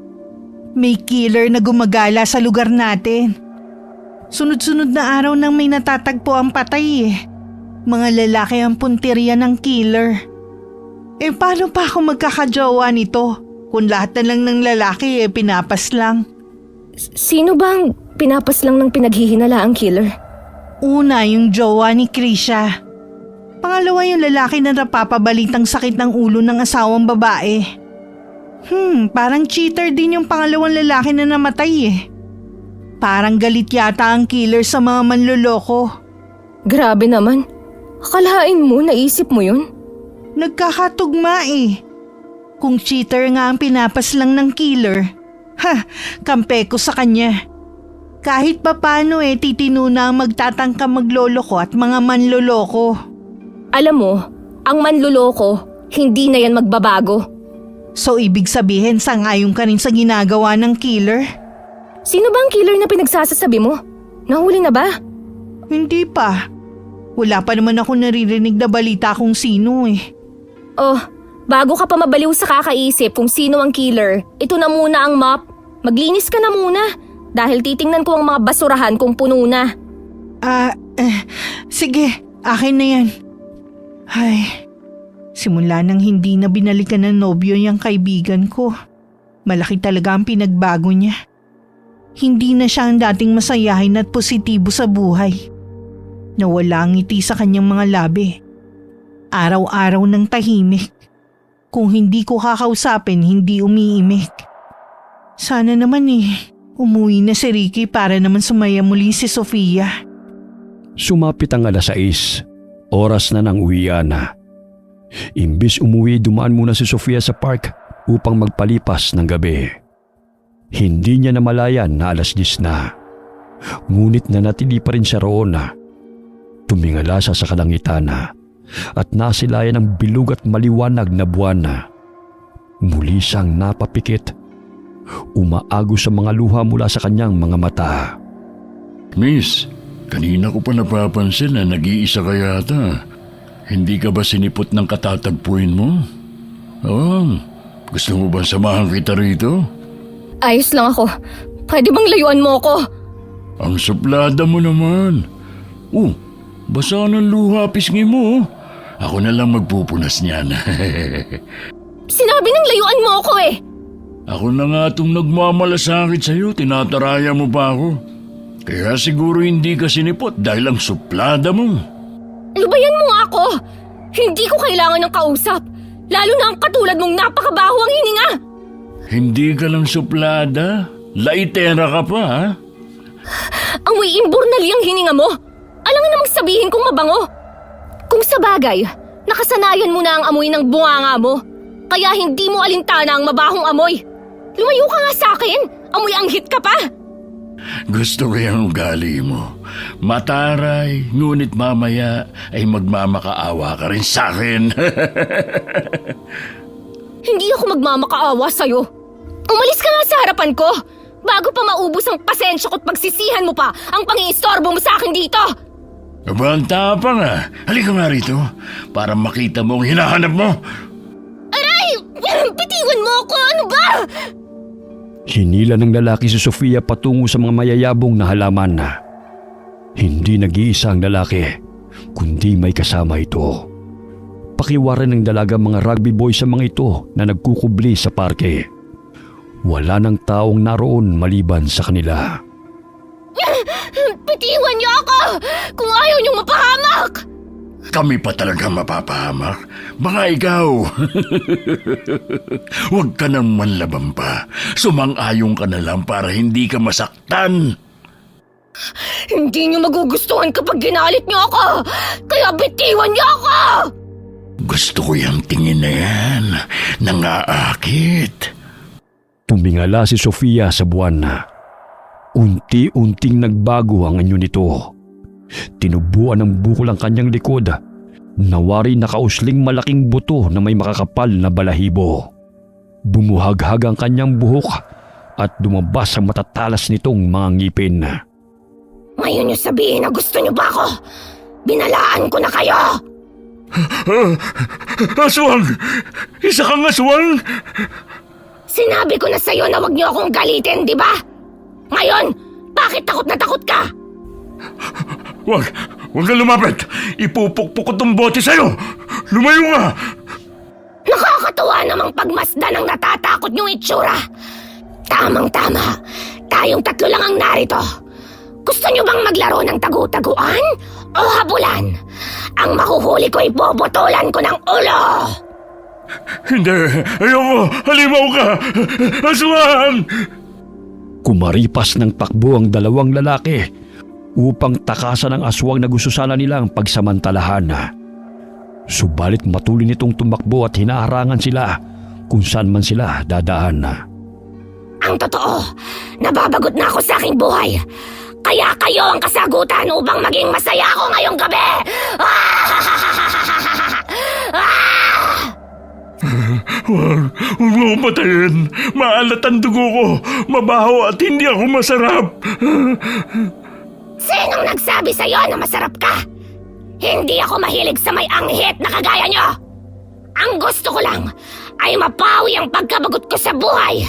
May killer na gumagala sa lugar natin. Sunod-sunod na araw nang may natatagpo ang patay eh. Mga lalaki ang punteriya ng killer. Eh paano pa ako magkakajowa nito? Kung lahat na lang ng lalaki pinapas lang. Sino bang pinapas lang ng pinaghihinala ang killer? Una yung jowa ni Krisha. Pangalawa yung lalaki na napapabalitang sakit ng ulo ng asawang babae. Parang cheater din yung pangalawang lalaki na namatay eh. Parang galit yata ang killer sa mga manloloko. Grabe naman. Akalain mo, naisip mo yun? Nagkakatugma eh. Kung cheater nga ang pinapas lang ng killer, kampe ko sa kanya. Kahit papano titino na ang magtatangka magloloko at mga manloloko. Alam mo, ang manloloko, hindi na yan magbabago. So ibig sabihin sangayon ka rin sa ginagawa ng killer? Sino ba ang killer na pinagsasasabi mo? Nahuli na ba? Hindi pa. Wala pa naman ako naririnig na balita kung sino eh. Oh, bago ka pa mabaliw sa kakaisip kung sino ang killer, ito na muna ang mop. Maglinis ka na muna dahil titingnan ko ang mga basurahan kung puno na. Sige, akin na yan. Ay, simula nang hindi na binalikan ng nobyo yung kaibigan ko, malaki talaga ang pinagbago niya. Hindi na siya ang dating masayahin at positibo sa buhay. Nawala ang ngiti sa kanyang mga labi. Araw-araw ng tahimik. Kung hindi ko kakausapin, hindi umiimik. Sana naman umuwi na si Ricky para naman sumaya muli si Sofia. Sumapit ang 6:00, oras na ng uwian. Imbis umuwi, dumaan muna si Sofia sa park upang magpalipas ng gabi. Hindi niya namalayan na 10:00 na. Ngunit nanatili pa rin siya roon. Tumingala siya sa kalangitan at nasilayan ng bilog at maliwanag na buwan. Muli siyang napapikit. Umaagos sa mga luha mula sa kanyang mga mata. Miss, kanina ko pa napapansin na nag-iisa ka yata. Hindi ka ba sinipot ng katatagpuin mo? Oo. Gusto mo ba samahan kita rito? Ayos lang ako. Pwede bang layuan mo ako? Ang suplada mo naman. Basa ng luha pisngi mo. Ako na lang magpupunas niyan. Sinabi ng layuan mo ako eh. Ako na nga itong nagmamalasakit sa'yo. Tinataraya mo pa ako. Kaya siguro hindi ka sinipot dahil ang suplada mo. Lubayan mo nga ako. Hindi ko kailangan ng kausap. Lalo na ang katulad mong napakabaho ang hininga. Hindi ka lang suplada. Laitera ka pa, ha? Amoy imburnali ang hininga mo. Alam nga namang sabihin kong mabango. Kung sa bagay, nakasanayan mo na ang amoy ng bunganga mo. Kaya hindi mo alintana ang mabahong amoy. Lumayo ka nga sa akin. Amoy anghit ka pa. Gusto ko yung ugali mo. Mataray, ngunit mamaya ay magmamakaawa ka rin sa akin. Hindi ako magmamakaawa sa'yo. Umalis ka nga sa harapan ko. Bago pa maubos ang pasensya ko't pagsisihan mo pa ang pangiistorbo mo sa akin dito. Aba, ang tapang ah. Halika nga rito para makita mo ang hinahanap mo. Aray! Bitiwan mo ako! Ano ba? Hinila ng lalaki si Sofia patungo sa mga mayayabong na halaman. Hindi nag-iisa ang lalaki, kundi may kasama ito. Pakiwaran ng dalaga mga rugby boys sa mga ito na nagkukubli sa parke. Wala ng taong naroon maliban sa kanila. Bitiwan niyo ako! Kung ayaw niyong mapahamak! Kami pa talaga mapapahamak. Baka ikaw. Huwag ka nang manlaban pa. Sumang-ayong ka na lang para hindi ka masaktan. Hindi niyo magugustuhan kapag ginalit niyo ako! Kaya bitiwan niyo ako! Gusto ko yung tingin na yan. Nangaakit. Tumingala si Sofia sa buwan. Unti-unting nagbago ang anyo nito. Tinubuan ng bukol ang kanyang likod. Nawari nakausling malaking buto na may makakapal na balahibo. Bumuhaghag ang kanyang buhok at dumabas ang matatalas nitong mga ngipin. Ngayon niyo sabihin na gusto niyo ba ako? Binalaan ko na kayo! Aswang! Isa kang aswang! Sinabi ko na sa'yo na wag niyo akong galitin, di ba? Ngayon, bakit takot na takot ka? Huwag ka lumapit! Ipupukpuk ko tong bote sa'yo! Lumayo nga! Nakakatuwa namang pagmasdan ng natatakot niyong itsura. Tamang-tama, tayong tatlo lang ang narito. Gusto niyo bang maglaro ng tagu-taguan o habulan? Ang mahuhuli ko ay bobotolan ko ng ulo! Hindi! Ayoko! Halimaw ka! Aswang! Kumaripas ng takbo ang dalawang lalaki upang takasan ang aswang na gusto sana nilang pagsamantalahan. Subalit matuloy nitong tumakbo at hinaharangan sila kung saan man sila dadaan. Ang totoo, nababagot na ako sa aking buhay. Kaya kayo ang kasagutan upang maging masaya ako ngayong gabi! Huwag mo akong patayin. Maalat ang dugo ko. Mabaho at hindi ako masarap. Sinong nagsabi sa'yo na masarap ka? Hindi ako mahilig sa may anghit na kagaya nyo. Ang gusto ko lang ay mapawi ang pagkabagot ko sa buhay.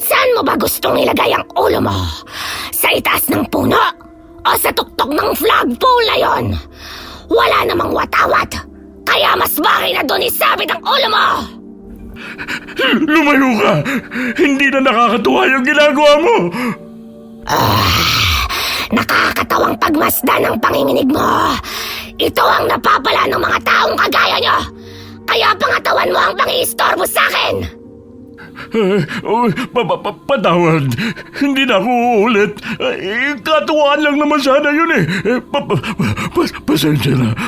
Saan mo ba gustong ilagay ang ulo mo? Sa itaas ng puno? O sa tuktok ng flagpole na yon? Wala namang watawat. Kaya mas bagay na doon isabit ang ulo mo! Lumayo ka! Hindi na nakakatuwa yung ginagawa mo! Nakakatawang pagmasdan ng panginginig mo. Ito ang napapala ng mga taong kagaya nyo. Kaya pangatawan mo ang pangiistorbo sa akin. Patawad. Hindi na ako uulit. Katuwaan lang naman sana yun eh.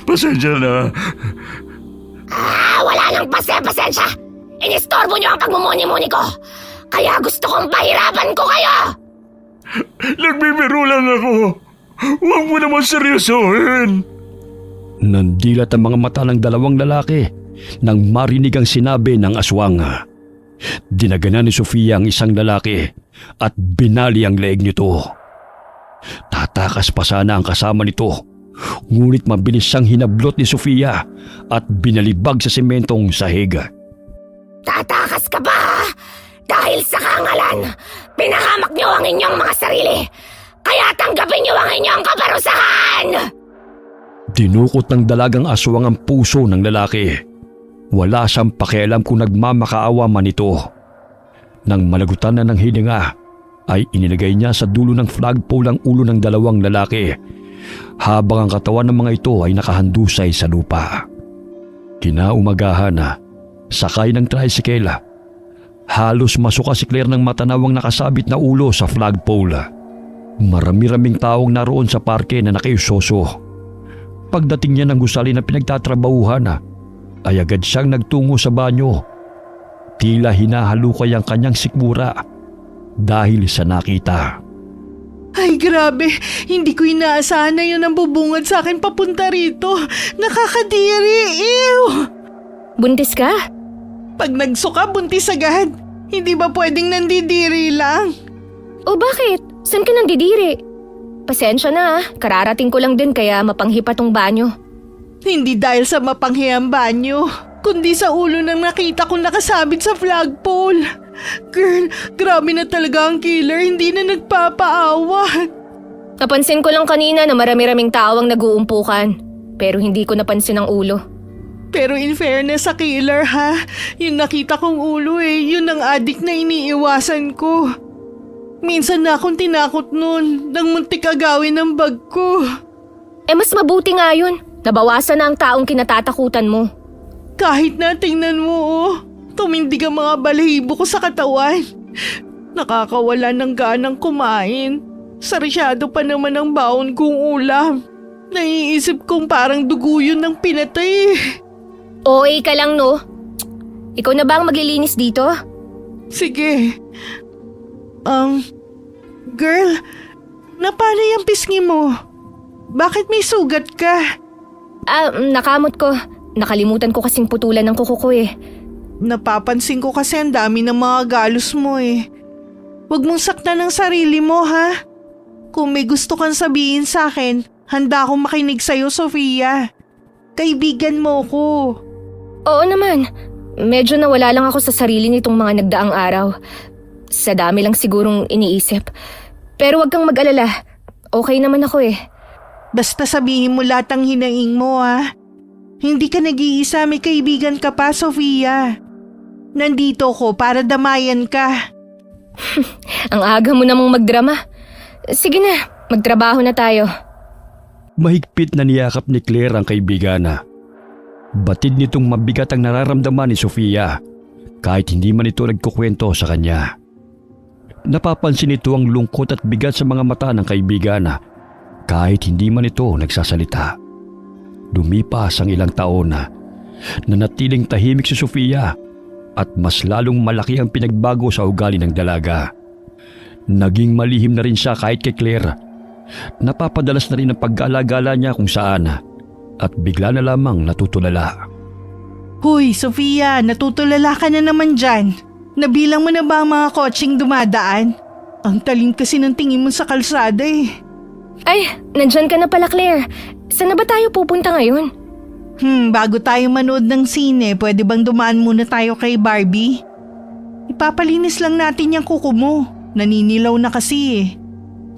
Pasensya na. Wala nang pasensya. Inistorbo nyo ang pagmumuni-muni ko. Kaya gusto kong pahirapan ko kayo. Nagbibiro lang ako. Huwag mo naman seryosohin. Nandilat ang mga mata ng dalawang lalaki nang marinig ang sinabi ng aswang. Dinaganan ni Sofia ang isang lalaki at binali ang leeg nito. Makatakas pa sana ang kasama nito. Ngunit mabilis siyang hinablot ni Sofia at binalibag sa sementong sahig. Tatakas ka ba? Dahil sa kangalan, pinahamak niyo ang inyong mga sarili. Kaya tanggapin niyo ang inyong kaparusahan! Dinukot ng dalagang aswang ang puso ng lalaki. Wala siyang pakialam kung nagmamakaawa man ito. Nang malagutan na ng hininga, ay inilagay niya sa dulo ng flagpole ang ulo ng dalawang lalaki, habang ang katawan ng mga ito ay nakahandusay sa lupa. Kinaumagahan na, sakay ng tricycle. Halos masuka si Claire ng matanawang nakasabit na ulo sa flagpole. Marami-raming taong naroon sa parke na nakaiusoso. Pagdating niya ng gusali na pinagtatrabahuhan, ay agad siyang nagtungo sa banyo. Tila hinahalukay ang kanyang sikmura dahil sa nakita. Ay grabe, hindi ko inaasahan na yun ang bubungad sa akin papunta rito. Nakakadiri, ew! Buntis ka? Pag nagsuka, buntis agad. Hindi ba pwedeng nandidiri lang? O bakit? Saan ka nandidiri? Pasensya na, kararating ko lang din kaya mapanghipa tong banyo. Hindi dahil sa mapanghiyang banyo, kundi sa ulo ng nakita kong nakasabit sa flagpole. Girl, grabe na talaga ang killer, hindi na nagpapaawa. Napansin ko lang kanina na marami-raming tao ang nag-uumpukan, pero hindi ko napansin ang ulo. Pero in fairness sa killer ha, yung nakita kong ulo yun ang adik na iniiwasan ko. Minsan na akong tinakot nun nang muntik agawin ng bag ko. Mas mabuti nga yun, nabawasan na ang taong kinatatakutan mo. Kahit na tingnan mo tumindig ang mga balahibo ko sa katawan. Nakakawala ng ganang kumain. Sarsyado pa naman ang baon kong ulam. Naiisip kong parang dugo yun ng pinatay. OA ka lang no? Ikaw na ba ang maglilinis dito? Sige. Girl, napano yung pisngi mo? Bakit may sugat ka? Nakamot ko. Nakalimutan ko kasing putulan ng kuko ko Napapansin ko kasi ang dami ng mga galos mo Huwag mong saktan ang sarili mo ha. Kung may gusto kang sabihin sa akin, handa akong makinig sa'yo, Sofia. Kaibigan mo ko. Oo naman. Medyo nawala lang ako sa sarili nitong mga nagdaang araw. Sa dami lang sigurong iniisip. Pero wag kang mag-alala. Okay naman ako Basta sabihin mo lahat ang hinaing mo ha. Hindi ka nag-iisa, may kaibigan ka pa, Sofia. Nandito ko para damayan ka. Ang aga mo namang magdrama. Sige na, magtrabaho na tayo. Mahigpit na niyakap ni Claire ang kaibigan. Batid nitong mabigat ang nararamdaman ni Sofia kahit hindi man ito nagkukwento sa kanya. Napapansin nito ang lungkot at bigat sa mga mata ng kaibigan kahit hindi man ito nagsasalita. Lumipas ang ilang taon nanatiling tahimik si Sofia at mas lalong malaki ang pinagbago sa ugali ng dalaga. Naging malihim na rin siya kahit kay Claire. Napapadalas na rin ang pag-alagala niya kung saan at bigla na lamang natutulala. Huy, Sofia, natutulala ka na naman dyan. Nabilang mo na ba ang mga kotseng dumadaan? Ang talim kasi ng tingin mo sa kalsada Ay, nandyan ka na pala, Claire. Saan na ba tayo pupunta ngayon? Bago tayo manood ng sine, pwede bang dumaan muna tayo kay Barbie? Ipapalinis lang natin yung kuko mo. Naninilaw na kasi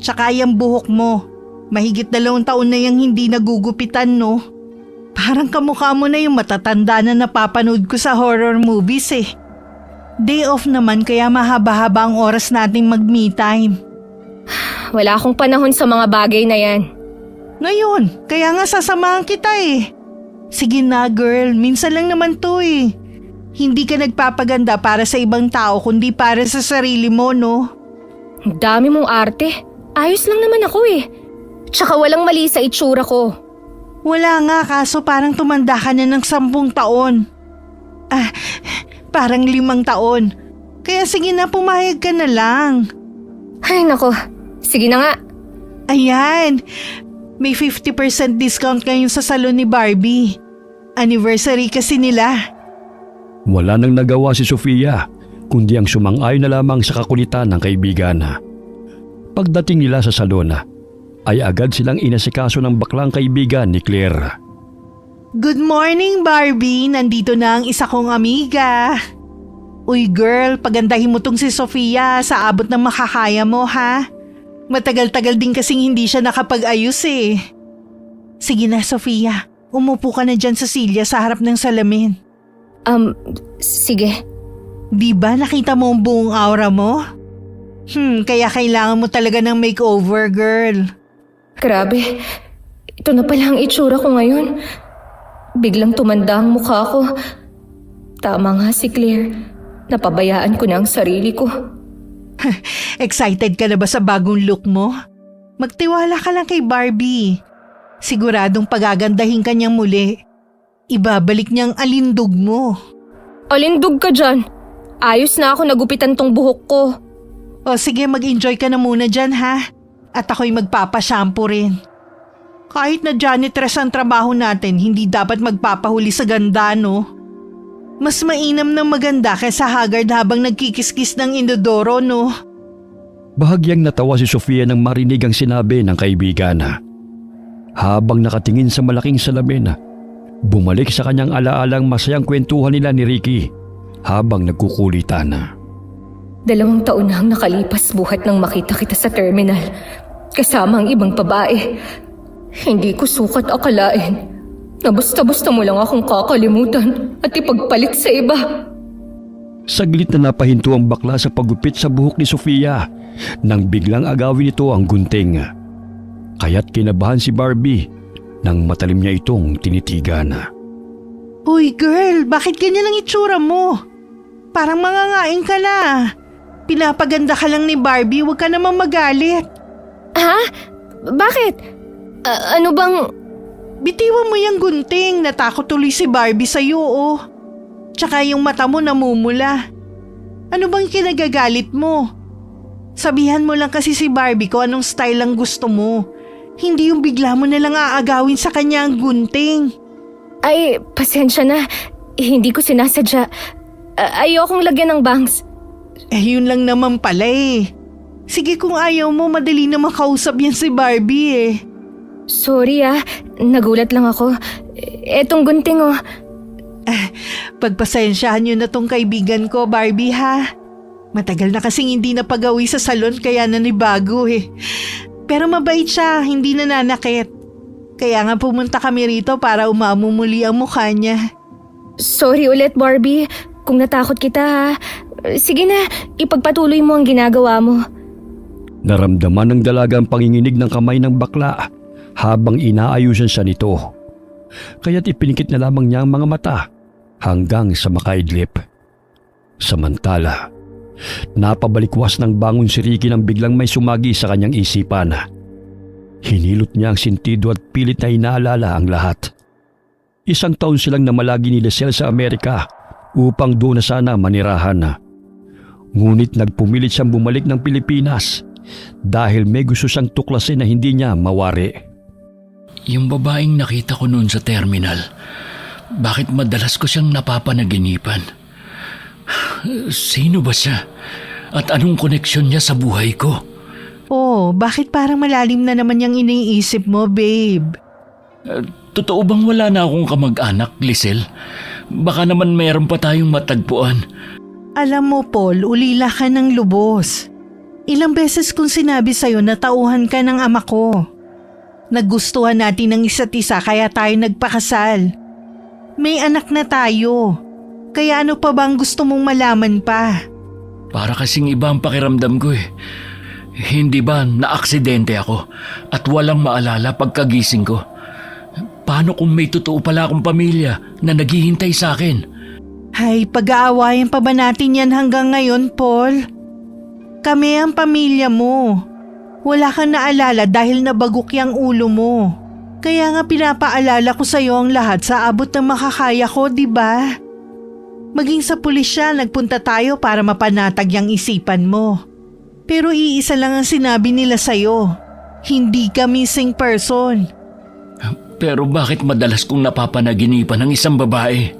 Tsaka yung buhok mo. Mahigit 2 taon na yung hindi nagugupitan, no? Parang kamukha mo na yung matatanda na napapanood ko sa horror movies Day off naman kaya mahaba-haba ang oras nating mag-me time. Wala akong panahon sa mga bagay na yan. Ngayon, kaya nga sasamahan kita Sige na girl, minsan lang naman to Hindi ka nagpapaganda para sa ibang tao kundi para sa sarili mo, no? Ang dami mong arte. Ayos lang naman ako Tsaka walang mali sa itsura ko. Wala nga kaso parang tumanda ka na ng 10 taon. Parang 5 taon. Kaya sige na, pumayag ka na lang. Ay nako, sige na nga. Ayan, may 50% discount ngayon sa salon ni Barbie. Anniversary kasi nila. Wala nang nagawa si Sofia kundi ang sumang-ayon na lamang sa kakulitan ng kaibigan. Pagdating nila sa salon ay agad silang inasikaso ng baklang kaibigan ni Claire. Good morning, Barbie. Nandito na ang isa kong amiga. Uy girl, pagandahin mo tong si Sofia sa abot ng makakaya mo ha. Matagal-tagal din kasing hindi siya nakapag-ayos eh. Sige na Sofia, umupo ka na dyan sa silya sa harap ng salamin. Sige. Di ba nakita mo ang buong aura mo? Kaya kailangan mo talaga ng makeover, girl. Grabe. Ito na pala ang itsura ko ngayon. Biglang tumanda ang mukha ko. Tama nga si Claire. Napabayaan ko na ang sarili ko. Excited ka na ba sa bagong look mo? Magtiwala ka lang kay Barbie. Siguradong pagagandahin ka niyang muli. Ibabalik niyang alindog mo. Alindog ka dyan. Ayos na ako nagupitan tong buhok ko. O sige, mag-enjoy ka na muna dyan ha. At ako'y magpapashampoo rin. Kahit na janitress ang trabaho natin, hindi dapat magpapahuli sa ganda, no? Mas mainam na maganda kaysa haggard habang nagkikiskis ng inodoro, no? Bahagyang natawa si Sofia nang marinig ang sinabi ng kaibigan. Habang nakatingin sa malaking salamin, bumalik sa kanyang alaalang masayang kwentuhan nila ni Ricky habang nagkukulitan. 2 taon na ang nakalipas buhat nang makita kita sa terminal. Kasama ang ibang babae. Hindi ko sukat akalain na basta-basta mo lang akong kakalimutan at ipagpalit sa iba. Saglit na napahinto ang bakla sa paggupit sa buhok ni Sofia nang biglang agawin nito ang gunting. Kaya't kinabahan si Barbie nang matalim niya itong tinitigan. Uy girl, bakit ganyan ang itsura mo? Parang mangangain ka na. Pinapaganda ka lang ni Barbie, huwag ka namang magalit. Ha? Bakit? Ano bang... Bitiwan mo yung gunting, natakot tuloy si Barbie sa'yo oh. Tsaka yung mata mo namumula. Ano bang kinagagalit mo? Sabihan mo lang kasi si Barbie kung anong style ang gusto mo. Hindi yung bigla mo na lang aagawin sa kanya ang gunting. Ay, pasensya na. Hindi ko sinasadya. Ayokong lagyan ng bangs. Yun lang naman pala eh. Sige kung ayaw mo, madali na makausap yan si Barbie eh. Sorry nagulat lang ako. Etong gunting oh. Pagpasensyahan nyo na tong kaibigan ko, Barbie ha. Matagal na kasing hindi napagawi sa salon kaya nanibago eh. Pero mabait siya, hindi nananakit. Kaya nga pumunta kami rito para umamumuli ang mukha niya. Sorry ulit Barbie, kung natakot kita ha. Sige na, ipagpatuloy mo ang ginagawa mo. Naramdaman ng dalaga ang panginginig ng kamay ng bakla habang inaayusan siya nito. Kaya't ipinikit na lamang niya ang mga mata hanggang sa makaidlip. Samantala, napabalikwas ng bangon si Ricky nang biglang may sumagi sa kanyang isipan. Hinilot niya ang sintido at pilit na inaalala ang lahat. 1 taon silang namalagi ni Lisel sa Amerika upang doon na sana manirahan. Ngunit nagpumilit siyang bumalik ng Pilipinas dahil may gusto siyang tuklasin na hindi niya mawari. Yung babaeng nakita ko noon sa terminal, bakit madalas ko siyang napapanaginipan? Sino ba siya? At anong koneksyon niya sa buhay ko? Oh, bakit parang malalim na naman yung iniisip mo, babe? Totoo bang wala na akong kamag-anak, Lisel? Baka naman meron pa tayong matagpuan. Alam mo, Paul, ulila ka ng lubos. Ilang beses kong sinabi sa'yo na tauhan ka ng ama ko. Naggustuhan natin ng isa't isa kaya tayo nagpakasal. May anak na tayo. Kaya ano pa bang gusto mong malaman pa? Para kasing iba ang pakiramdam ko eh. Hindi ba naaksidente ako at walang maalala pagkagising ko? Paano kung may totoo pala akong pamilya na naghihintay sa akin? Ay, pag-aawayan pa ba natin yan hanggang ngayon, Paul? Kami ang pamilya mo. Wala kang naalala dahil nabagok yung ulo mo. Kaya nga pinapaalala ko sa'yo ang lahat sa abot ng makakaya ko, di ba? Maging sa pulisya, nagpunta tayo para mapanatag yung isipan mo. Pero iisa lang ang sinabi nila sa'yo. Hindi ka missing person. Pero bakit madalas kong napapanaginipan ng isang babae?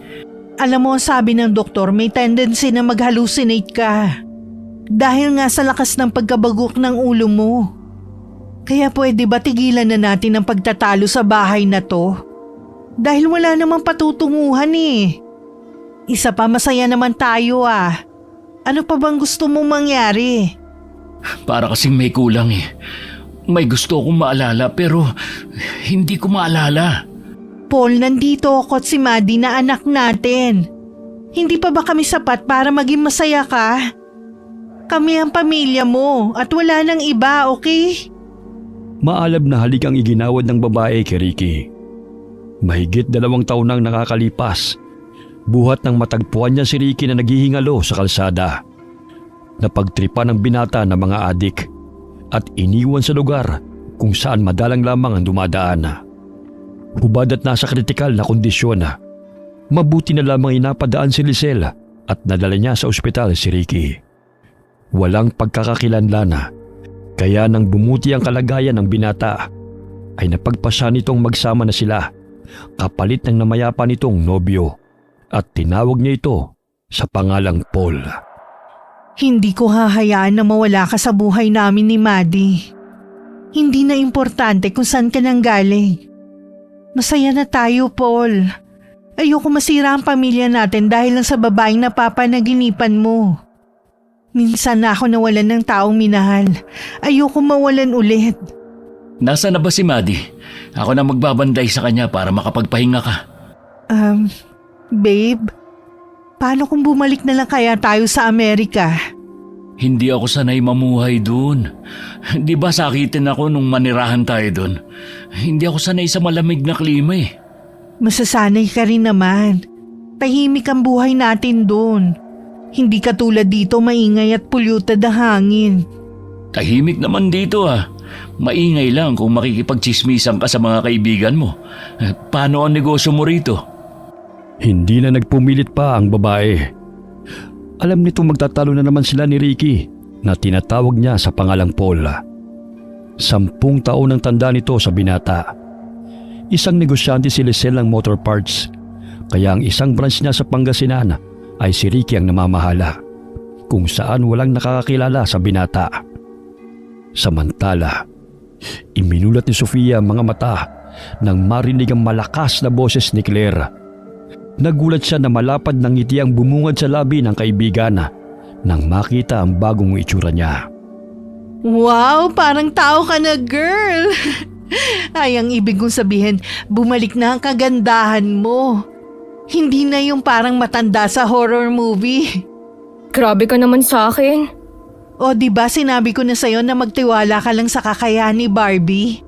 Alam mo, sabi ng doktor, may tendency na mag-hallucinate ka. Dahil nga sa lakas ng pagkabagok ng ulo mo. Kaya pwede ba tigilan na natin ang pagtatalo sa bahay na to? Dahil wala namang patutunguhan eh. Isa pa, masaya naman tayo ah. Ano pa bang gusto mong mangyari? Para kasing may kulang eh. May gusto akong maalala pero hindi ko maalala. Paul, nandito ako at si Maddie na anak natin. Hindi pa ba kami sapat para maging masaya ka? Kami ang pamilya mo at wala nang iba, okay? Maalab na halik ang iginawad ng babae kay Ricky. Mahigit 2 taon nang nakakalipas. Buhat nang matagpuan niya si Ricky na naghihingalo sa kalsada. Napagtripan ng binata ng mga adik at iniwan sa lugar kung saan madalang lamang ang dumadaan. Hubad at nasa kritikal na kondisyon. Mabuti na lamang inapadaan si Lisel at nadala niya sa ospital si Ricky. Walang pagkakakilanlan. Kaya nang bumuti ang kalagayan ng binata, ay napagpasya nitong magsama na sila kapalit ng namayapa nitong nobyo at tinawag niya ito sa pangalang Paul. Hindi ko hahayaan na mawala ka sa buhay namin ni Maddie. Hindi na importante kung saan ka nang galing. Masaya na tayo, Paul. Ayoko masira ang pamilya natin dahil lang sa babaeng napapanaginipan mo. Minsan na ako nawalan ng taong minahal. Ayoko mawalan ulit. Nasaan na ba si Maddie? Ako na magbabanday sa kanya para makapagpahinga ka. Babe, paano kung bumalik na lang kaya tayo sa Amerika? Hindi ako sanay mamuhay dun. Di ba sakitin ako nung manirahan tayo dun? Hindi ako sanay sa malamig na klima eh. Masasanay ka rin naman. Tahimik ang buhay natin doon. Hindi katulad dito maingay at polluted ang hangin. Tahimik naman dito ah. Maingay lang kung makikipagchismisan ka sa mga kaibigan mo. Paano ang negosyo mo rito? Hindi na nagpumilit pa ang babae. Alam nitong magtatalo na naman sila ni Ricky na tinatawag niya sa pangalang Paul. 10 taon ang tanda nito sa binata. Isang negosyante si Lisel ng motor parts, kaya ang isang branch niya sa Pangasinan ay si Ricky ang namamahala, kung saan walang nakakakilala sa binata. Samantala, iminulat ni Sofia ang mga mata nang marinig ang malakas na boses ni Claire. Nagulat siya na malapad ng ngiti ang bumungad sa labi ng kaibigan nang makita ang bagong itsura niya. Wow, parang tao ka na, girl! Ay, ang ibig kong sabihin, bumalik na ang kagandahan mo. Hindi na yung parang matanda sa horror movie. Grabe ka naman sa akin. O diba sinabi ko na sa'yo na magtiwala ka lang sa kakayahan ni Barbie?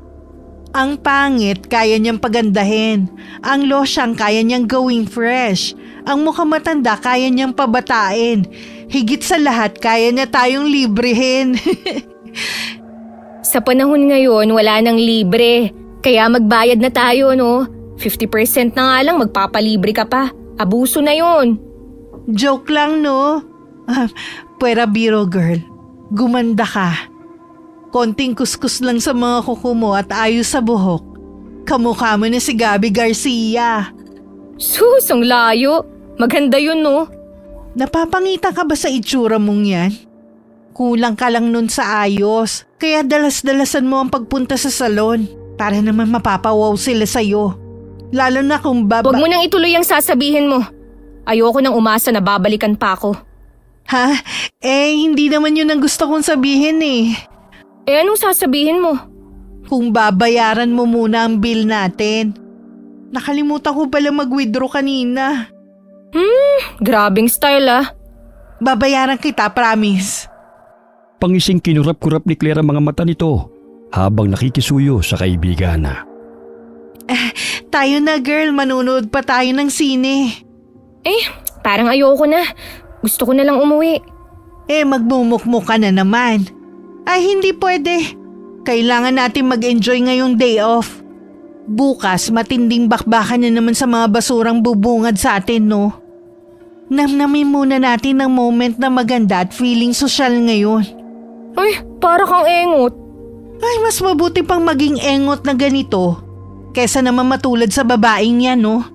Ang pangit, kaya niyang pagandahin. Ang losyang, kaya niyang gawing fresh. Ang mukhang matanda, kaya niyang pabatain. Higit sa lahat, kaya niya tayong librehin. Sa panahon ngayon, wala nang libre. Kaya magbayad na tayo, no? 50% na nga lang, magpapalibre ka pa. Abuso na yon. Joke lang, no? Puwera biro, girl. Gumanda ka. Konting kuskus lang sa mga kuko mo at ayos sa buhok. Kamukha mo na si Gabby Garcia. Sus, ang layo. Maganda yun, no? Napapangita ka ba sa itsura mong yan? Kulang ka lang nun sa ayos. Kaya dalas-dalasan mo ang pagpunta sa salon para naman mapapawaw sila sa'yo. Lalo na kung Huwag mo nang ituloy ang sasabihin mo. Ayoko nang umasa na babalikan pa ako. Ha? Hindi naman yun ang gusto kong sabihin eh. Anong sasabihin mo? Kung babayaran mo muna ang bill natin. Nakalimutan ko pala mag-withdraw kanina. Grabing style ah. Babayaran kita, promise. Pangising kinurap-kurap ni Claire ang mga mata nito habang nakikisuyo sa kaibigan. Tayo na, girl, manunood pa tayo ng sine. Parang ayoko na. Gusto ko na lang umuwi. Magmumukmuk ka na naman. Ay, hindi pwede. Kailangan natin mag-enjoy ngayong day off. Bukas, matinding bakbakan na naman sa mga basurang bubungad sa atin, no? Namnamin muna natin ang moment na maganda at feeling social ngayon. Ay, para kang engot. Ay, mas mabuti pang maging engot na ganito kesa naman matulad sa babaeng yan, no?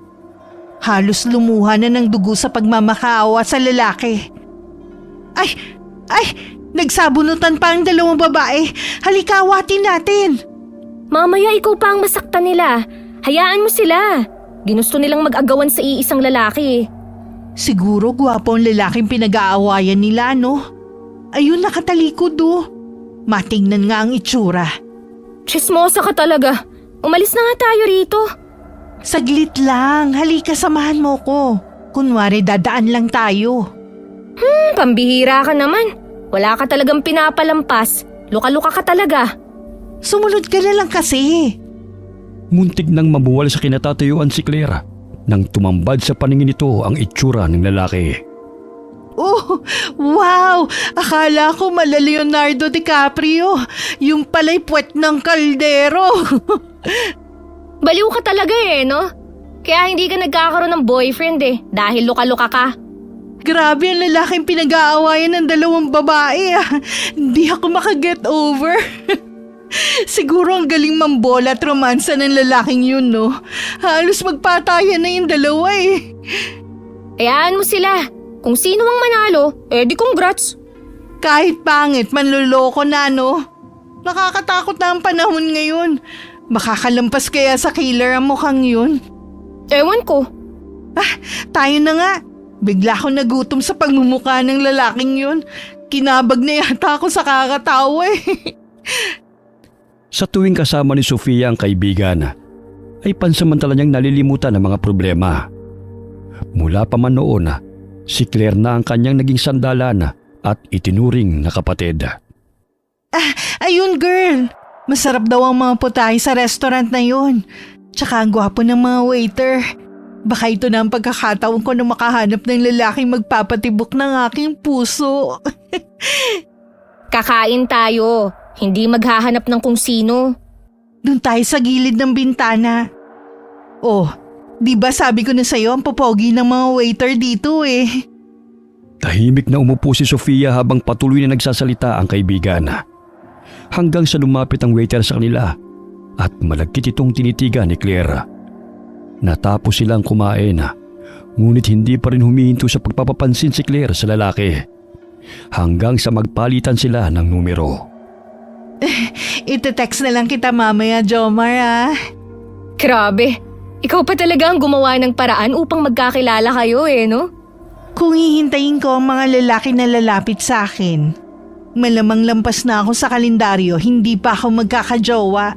Halos lumuha na ng dugo sa pagmamakaawa sa lalaki. Ay! Nagsabunutan pa ang dalawang babae. Halika, awatin natin. Mamaya ikaw pa ang masaktan nila. Hayaan mo sila. Ginusto nilang mag-agawan sa iisang lalaki. Siguro gwapo ang lalaking pinag-aawayan nila, no? Ayun, nakatalikod oh. Matingnan nga ang itsura. Chismosa ka talaga. Umalis na nga tayo rito. Saglit lang. Halika, samahan mo ko. Kunwari dadaan lang tayo. Pambihira ka naman. Wala ka talagang pinapalampas. Luka-luka ka talaga. Sumunod ka na lang kasi. Muntik nang mabuwal sa kinatatayuan si Claire nang tumambad sa paningin nito ang itsura ng lalaki. Oh, wow! Akala ko mala Leonardo DiCaprio. Yung pala'y puwet ng kaldero. Baliw ka talaga no? Kaya hindi ka nagkakaroon ng boyfriend dahil luka-luka ka. Grabe ang lalaking pinag-aawayan ng dalawang babae. Hindi ako makaget over. Siguro ang galing mambola at romansa ng lalaking yun, no? Halos magpatayan na yung dalawa Hayaan mo sila. Kung sino ang manalo, di congrats. Kahit pangit, manloloko na, no? Nakakatakot na ang panahon ngayon. Makakalampas kaya sa killer ang mukhang yun? Ewan ko. Tayo na nga. Bigla ko nagutom sa pagmumukha ng lalaking yun. Kinabag na yata ako sa kakatawa Sa tuwing kasama ni Sofia ang kaibigan, ay pansamantala niyang nalilimutan ang mga problema. Mula pa man noon, si Claire na ang kanyang naging sandalan at itinuring na kapatid. Ayun girl, masarap daw ang mga putahe sa restaurant na yun. Tsaka ang gwapo ng mga waiter. Baka ito na ang pagkakataon ko na makahanap ng lalaking magpapatibok ng aking puso. Kakain tayo. Hindi maghahanap ng kung sino. Doon tayo sa gilid ng bintana. Oh, di ba sabi ko na sa'yo ang popogi ng mga waiter dito Tahimik na umupo si Sofia habang patuloy na nagsasalita ang kaibigan. Hanggang sa lumapit ang waiter sa kanila at malagkit itong tinitigan ni Claire. Natapos silang kumain, ngunit hindi pa rin humihinto sa pagpapapansin si Claire sa lalaki. Hanggang sa magpalitan sila ng numero. Ite-text na lang kita mamaya, Jomar Grabe. Ikaw pa talaga ang gumawa ng paraan upang magkakilala kayo no? Kung hihintayin ko ang mga lalaki na lalapit sa akin, malamang lampas na ako sa kalendaryo, hindi pa ako magkakajowa.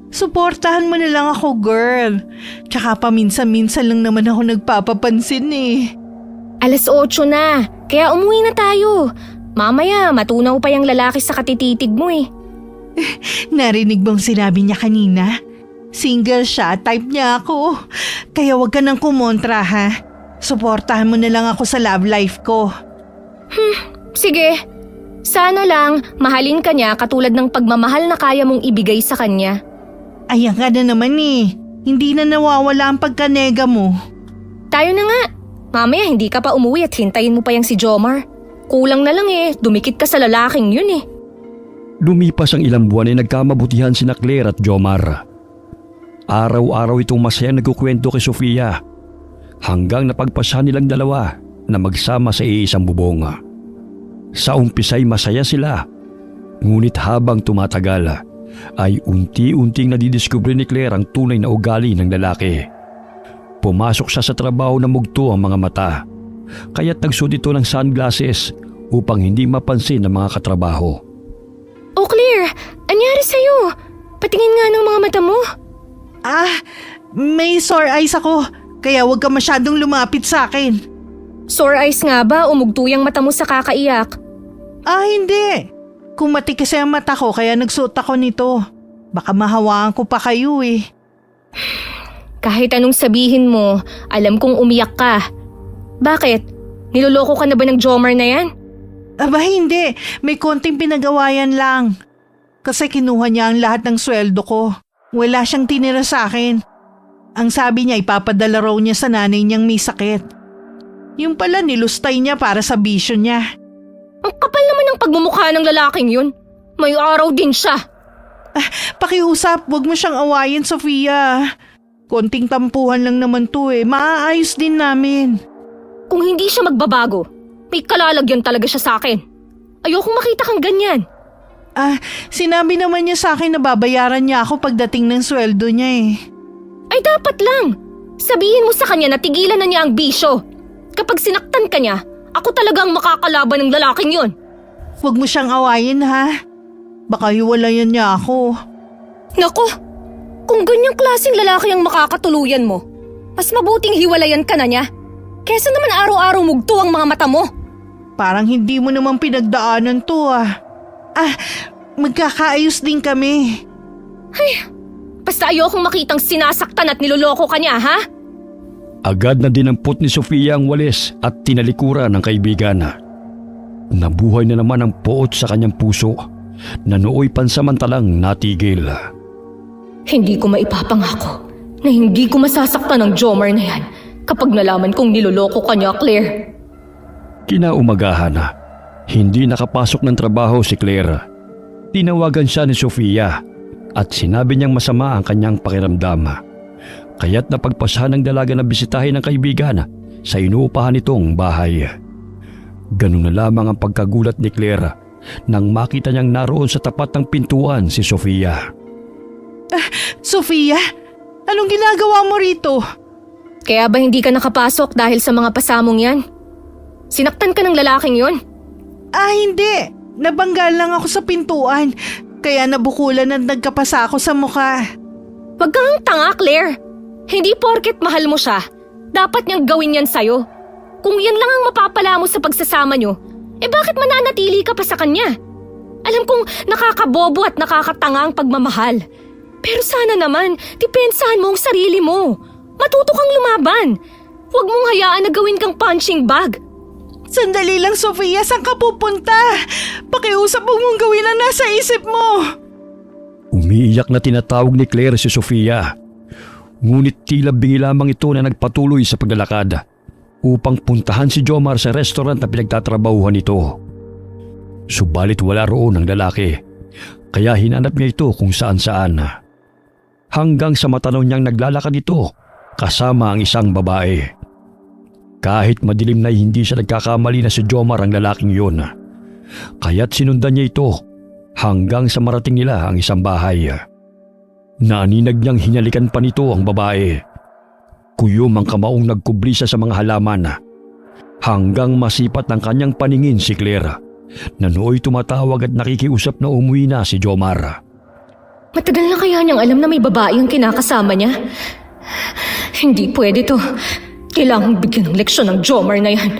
Suportahan mo na lang ako, girl. Tsaka paminsan-minsan lang naman ako nagpapapansin 8:00 na, kaya umuwi na tayo. Mamaya matunaw pa yung lalaki sa katititig mo Narinig bang sinabi niya kanina? Single siya, type niya ako. Kaya wag ka nang kumontra ha. Suportahan mo na lang ako sa love life ko. Sige. Sana lang mahalin ka niya katulad ng pagmamahal na kaya mong ibigay sa kanya. Ayan ka na naman Hindi na nawawala ang pagkanega mo. Tayo na nga. Mamaya hindi ka pa umuwi at hintayin mo pa yung si Jomar. Kulang na lang dumikit ka sa lalaking yun Lumipas ang ilang buwan ay nagkamabutihan sina Claire at Jomar. Araw-araw itong masayang nagkukwento kay Sofia hanggang napagpasya nilang dalawa na magsama sa iisang bubong. Sa umpisa'y masaya sila, ngunit habang tumatagal ay unti-unting nadidiskubre ni Claire ang tunay na ugali ng lalaki. Pumasok siya sa trabaho na mugto ang mga mata, kaya't nagsuot ito ng sunglasses upang hindi mapansin ng mga katrabaho. Oh Claire, anyari sa'yo? Patingin nga ng mga mata mo. May sore eyes ako, kaya huwag ka masyadong lumapit sa akin. Sore eyes nga ba o mugto yung mata mo sa kakaiyak? Hindi. Kumati kasi ang mata ko kaya nagsuot ako nito. Baka mahawaan ko pa kayo Kahit anong sabihin mo, alam kong umiyak ka. Bakit? Niloloko ka na ba ng Jomar na yan? Aba hindi, may konting pinagawayan lang. Kasi kinuha niya ang lahat ng sweldo ko. Wala siyang tinira sa akin. Ang sabi niya ipapadala raw niya sa nanay niyang may sakit. Yung pala nilustay niya para sa bisyo niya. Ang kapal naman ng pagmumukha ng lalaking yun. May araw din siya. Pakiusap, wag mo siyang awayin, Sofia. Konting tampuhan lang naman to Maaayos din namin. Kung hindi siya magbabago, may kalalagyan talaga siya sa akin. Ayokong makita kang ganyan. Sinabi naman niya sa akin na babayaran niya ako pagdating ng sweldo niya eh. Ay dapat lang. Sabihin mo sa kanya na tigilan na niya ang bisyo. Kapag sinaktan ka niya, ako talagang makakalaban ng lalaking yon. Huwag mo siyang awayin ha. Baka hiwalayan niya ako. Nako, kung ganyang klaseng lalaki ang makakatuluyan mo, mas mabuting hiwalayan ka na niya. Kesa naman araw-araw mugto ang mga mata mo. Parang hindi mo naman pinagdaanan to ah. Magkakaayos din kami. Basta ayokong makitang sinasaktan at niloloko ka niya, ha? Agad na dinampot ni Sofia ang walis at tinalikuran ng kaibigan. Nabuhay na naman ang poot sa kanyang puso na nooy pansamantalang natigil. Hindi ko maipapangako na hindi ko masasaktan ng Jomar na yan kapag nalaman kong niloloko ka niya, Claire. Kinaumagahan, hindi nakapasok ng trabaho si Claire. Tinawagan siya ni Sofia at sinabi niyang masama ang kanyang pakiramdam. Kaya't napagpasahan ng dalaga na bisitahin ng kaibigan sa inuupahan nitong bahay. Ganun na lamang ang pagkagulat ni Claire nang makita niyang naroon sa tapat ng pintuan si Sofia. Sofia, anong ginagawa mo rito? Kaya ba hindi ka nakapasok dahil sa mga pasamong yan? Sinaktan ka ng lalaking yon? Hindi. Nabanggal lang ako sa pintuan. Kaya nabukulan at nagkapasa ako sa mukha. Wag kang tanga, Claire. Hindi porket mahal mo siya, dapat niyang gawin yan sa'yo. Kung yan lang ang mapapala mo sa pagsasama niyo, bakit mananatili ka pa sa kanya? Alam kong nakakabobo at nakakatanga ang pagmamahal. Pero sana naman, depensahan mo ang sarili mo. Matuto kang lumaban. Huwag mong hayaan na gawin kang punching bag. Sandali lang, Sofia. Saan ka pupunta? Pakiusap mo mong gawin ang nasa isip mo. Umiiyak na tinatawag ni Claire si Sofia. Ngunit tila bingi lamang ito na nagpatuloy sa paglalakad upang puntahan si Jomar sa restaurant na pinagtatrabahuhan nito. Subalit wala roon ang lalaki, kaya hinanap niya ito kung saan-saan. Hanggang sa matanaw niyang naglalakad ito kasama ang isang babae. Kahit madilim na hindi siya nagkakamali na si Jomar ang lalaking yun. Kaya't sinundan niya ito hanggang sa marating nila ang isang bahay. Naaninag niyang hinalikan pa nito ang babae. Kuyom ang kamaong nagkubrisa sa mga halaman. Hanggang masipat ng kanyang paningin si Claire na nooy tumatawag at nakikiusap na umuwi na si Jomar. Matagal na kaya niyang alam na may babae ang kinakasama niya? Hindi pwede to. Kailangang bigyan ng leksyon ng Jomar na yan.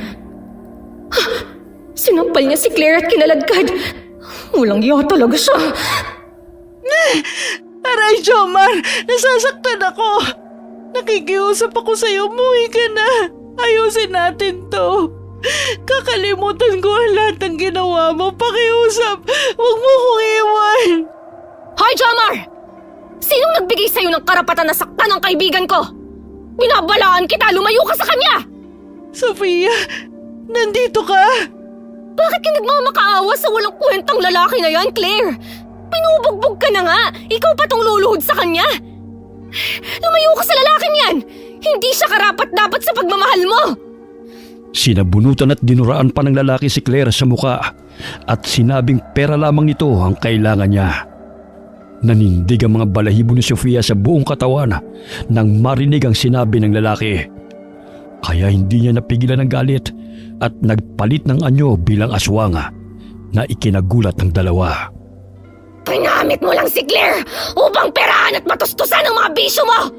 Sinampal niya si Claire at kinaladkad. Walang iya talaga siya. Aray, Jomar! Nasasaktan ako! Nakikiusap ako sa'yo, umuwi ka na! Ayusin natin to! Kakalimutan ko ang lahat ng ginawa mo. Pakiusap! Huwag mo kong iwan! Hoy, Jomar! Sinong nagbigay sa'yo ng karapatan na saktan ng kaibigan ko? Binabalaan kita, lumayo ka sa kanya! Sofia, nandito ka? Bakit ka nagmamakaawa sa walang kwentang lalaki na yan, Claire? Pinubugbog ka na nga! Ikaw pa tong luluhod sa kanya! Lumayo ka sa lalaking yan! Hindi siya karapat-dapat sa pagmamahal mo! Sinabunutan at dinuraan pa ng lalaki si Claire sa muka at sinabing pera lamang nito ang kailangan niya. Nanindig ang mga balahibo ni Sofia sa buong katawan nang marinig ang sinabi ng lalaki. Kaya hindi niya napigilan ng galit at nagpalit ng anyo bilang aswang na ikinagulat ng dalawa. Pinamit mo lang si Claire upang perahan at matustusan ang mga bisyo mo!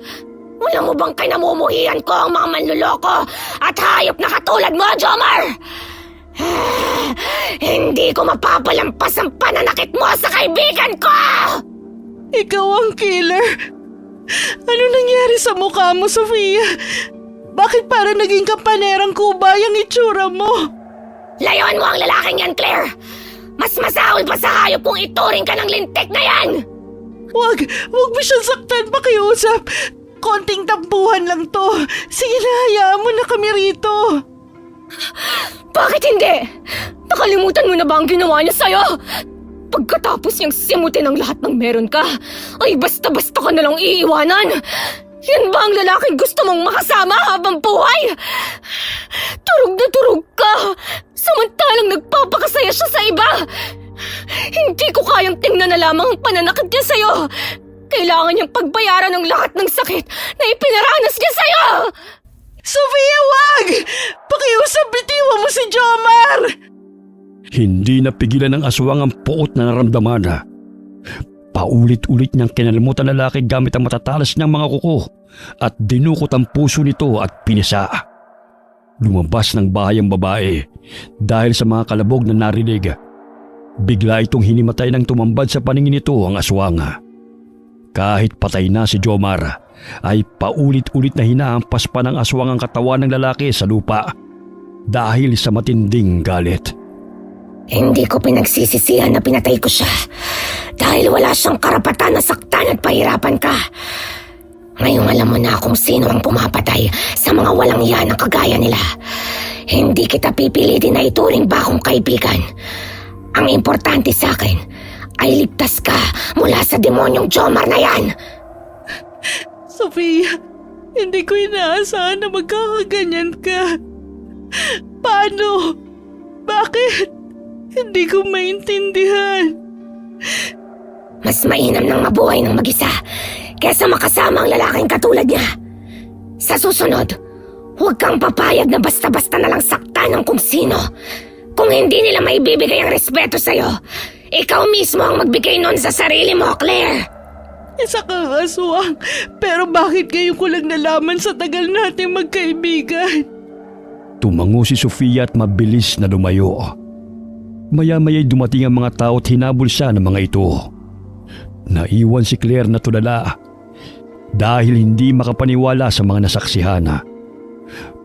Wala mo bang kinamumuhian ko ang mga manluloko at hayop na katulad mo, Jomar? Hindi ko mapapalampas ang pananakit mo sa kaibigan ko! Ikaw ang killer. Ano nangyari sa mukha mo, Sofia? Bakit para naging kampanerang kubay ang itsura mo? Layuan mo ang lalaking yan, Claire! Mas masahol pa sa hayop kung ituring ka ng lintik na yan! Wag mo siyang saktan, pakiusap. Konting tampuhan lang to. Sige na, hayaan mo na kami rito. Bakit hindi? Nakalimutan mo na ba ang ginawa niya sa'yo? Pagkatapos niyang simutin ang lahat ng meron ka, ay basta-basta ka nalang iiwanan. Yan ba ang lalaking gusto mong makasama habang buhay? Turog na turog ka! Samantalang nagpapakasaya siya sa iba! Hindi ko kayang tingnan na lamang ang pananakit niya sa'yo! Kailangan niyang pagbayaran ng lahat ng sakit na ipinaranas niya sa'yo! Sofia, wag! Pakiusap, bitiwan mo si Jomar! Hindi napigilan ng aswang ang puot na naramdaman. Paulit-ulit niyang kinalimutan ang lalaki gamit ang matatalas niyang mga kuko at dinukot ang puso nito at pinisa. Lumabas ng bahay ang babae dahil sa mga kalabog na narinig. Bigla itong hinimatay nang tumambad sa paningin nito ang aswang. Kahit patay na si Jomar, ay paulit-ulit na hinahampas pa ng aswang ang katawan ng lalaki sa lupa dahil sa matinding galit. Hindi ko pinagsisisihan na pinatay ko siya dahil wala siyang karapatan na saktan at pahirapan ka. Ngayong alam mo na kung sino ang pumapatay sa mga walang yan na kagaya nila. Hindi kita pipilitin na ituring ba akong kaibigan. Ang importante sa akin ay ligtas ka mula sa demonyong Jomar na yan. Sofia, hindi ko inaasahan na magkakaganyan ka. Paano? Bakit? Hindi ko maintindihan. Mas mainam nang mabuhay ng mag-isa kesa makasama ang lalaking katulad niya. Sa susunod, huwag kang papayag na basta-basta na lang saktan ng kung sino. Kung hindi nila maibibigay ang respeto sa'yo, ikaw mismo ang magbigay nun sa sarili mo, Claire. Isa kang aswang, pero bakit ngayon ko lang nalaman sa tagal nating magkaibigan? Tumango si Sofia at mabilis na lumayo. Maya-maya'y dumating ang mga tao at hinabol siya ng mga ito. Naiwan si Claire na tulala dahil hindi makapaniwala sa mga nasaksihan.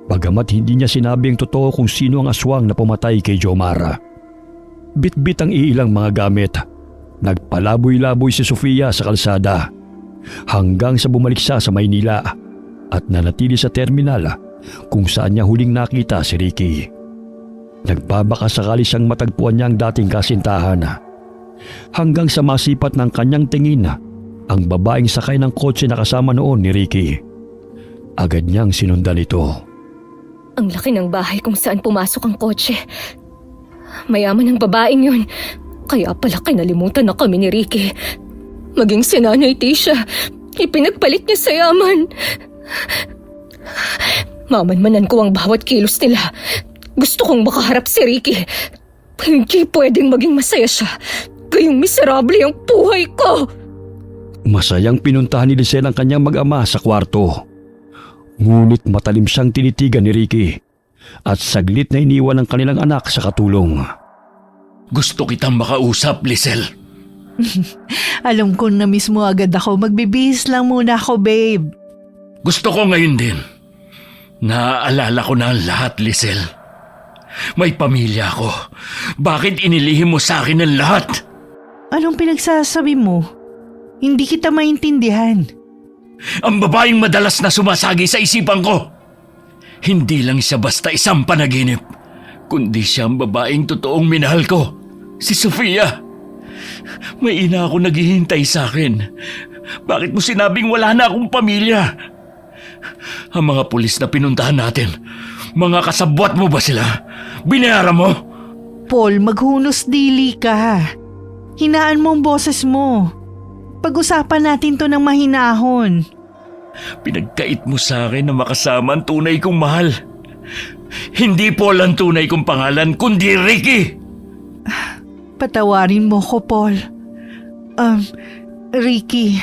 Bagamat hindi niya sinabi ang totoo kung sino ang aswang na pumatay kay Jomar. Bit-bit ang iilang mga gamit. Nagpalaboy-laboy si Sofia sa kalsada hanggang sa bumalik siya sa Maynila at nanatili sa terminal kung saan niya huling nakita si Ricky. Nagbabaka sakali siyang matagpuan niya ang dating kasintahan hanggang sa masipat ng kanyang tingin ang babaeng sakay ng kotse na kasama noon ni Ricky. Agad niyang sinundan ito. Ang laki ng bahay kung saan pumasok ang kotse. Mayaman ang babaeng yun. Kaya pala kinalimutan na kami ni Ricky. Maging si Nanay Tisha, ipinagpalit niya sa yaman. Mamanmanan ko ang bawat kilos nila. Gusto kong makaharap si Ricky. Hindi pwedeng maging masaya siya. Gayong miserable ang buhay ko. Masayang pinuntahan ni Lisel ang kanyang mag-ama sa kwarto. Ngunit matalim siyang tinitigan ni Ricky at saglit na iniwan ang kanilang anak sa katulong. Gusto kitang makausap, Lisel. Alam ko na mismo agad ako. Magbibihis lang muna ako, babe. Gusto ko ngayon din. Naaalala ko na ang lahat, Lisel. May pamilya ako. Bakit inilihim mo sa akin ang lahat? Anong pinagsasabi mo? Hindi kita maintindihan. Ang babaeng madalas na sumasagi sa isipan ko. Hindi lang siya basta isang panaginip, kundi siya ang babaeng totoong minahal ko, si Sofia. May ina ako naghihintay sa akin. Bakit mo sinabing wala na akong pamilya? Ang mga pulis na pinuntahan natin, mga kasabwat mo ba sila? Binayaran mo? Paul, maghunos dili ka. Hinaan mo ang boses mo. Pag-usapan natin to ng mahinahon. Pinagkait mo sa akin na makasama ang tunay kong mahal. Hindi Paul ang tunay kong pangalan, kundi Ricky. Patawarin mo ko, Paul. Ricky,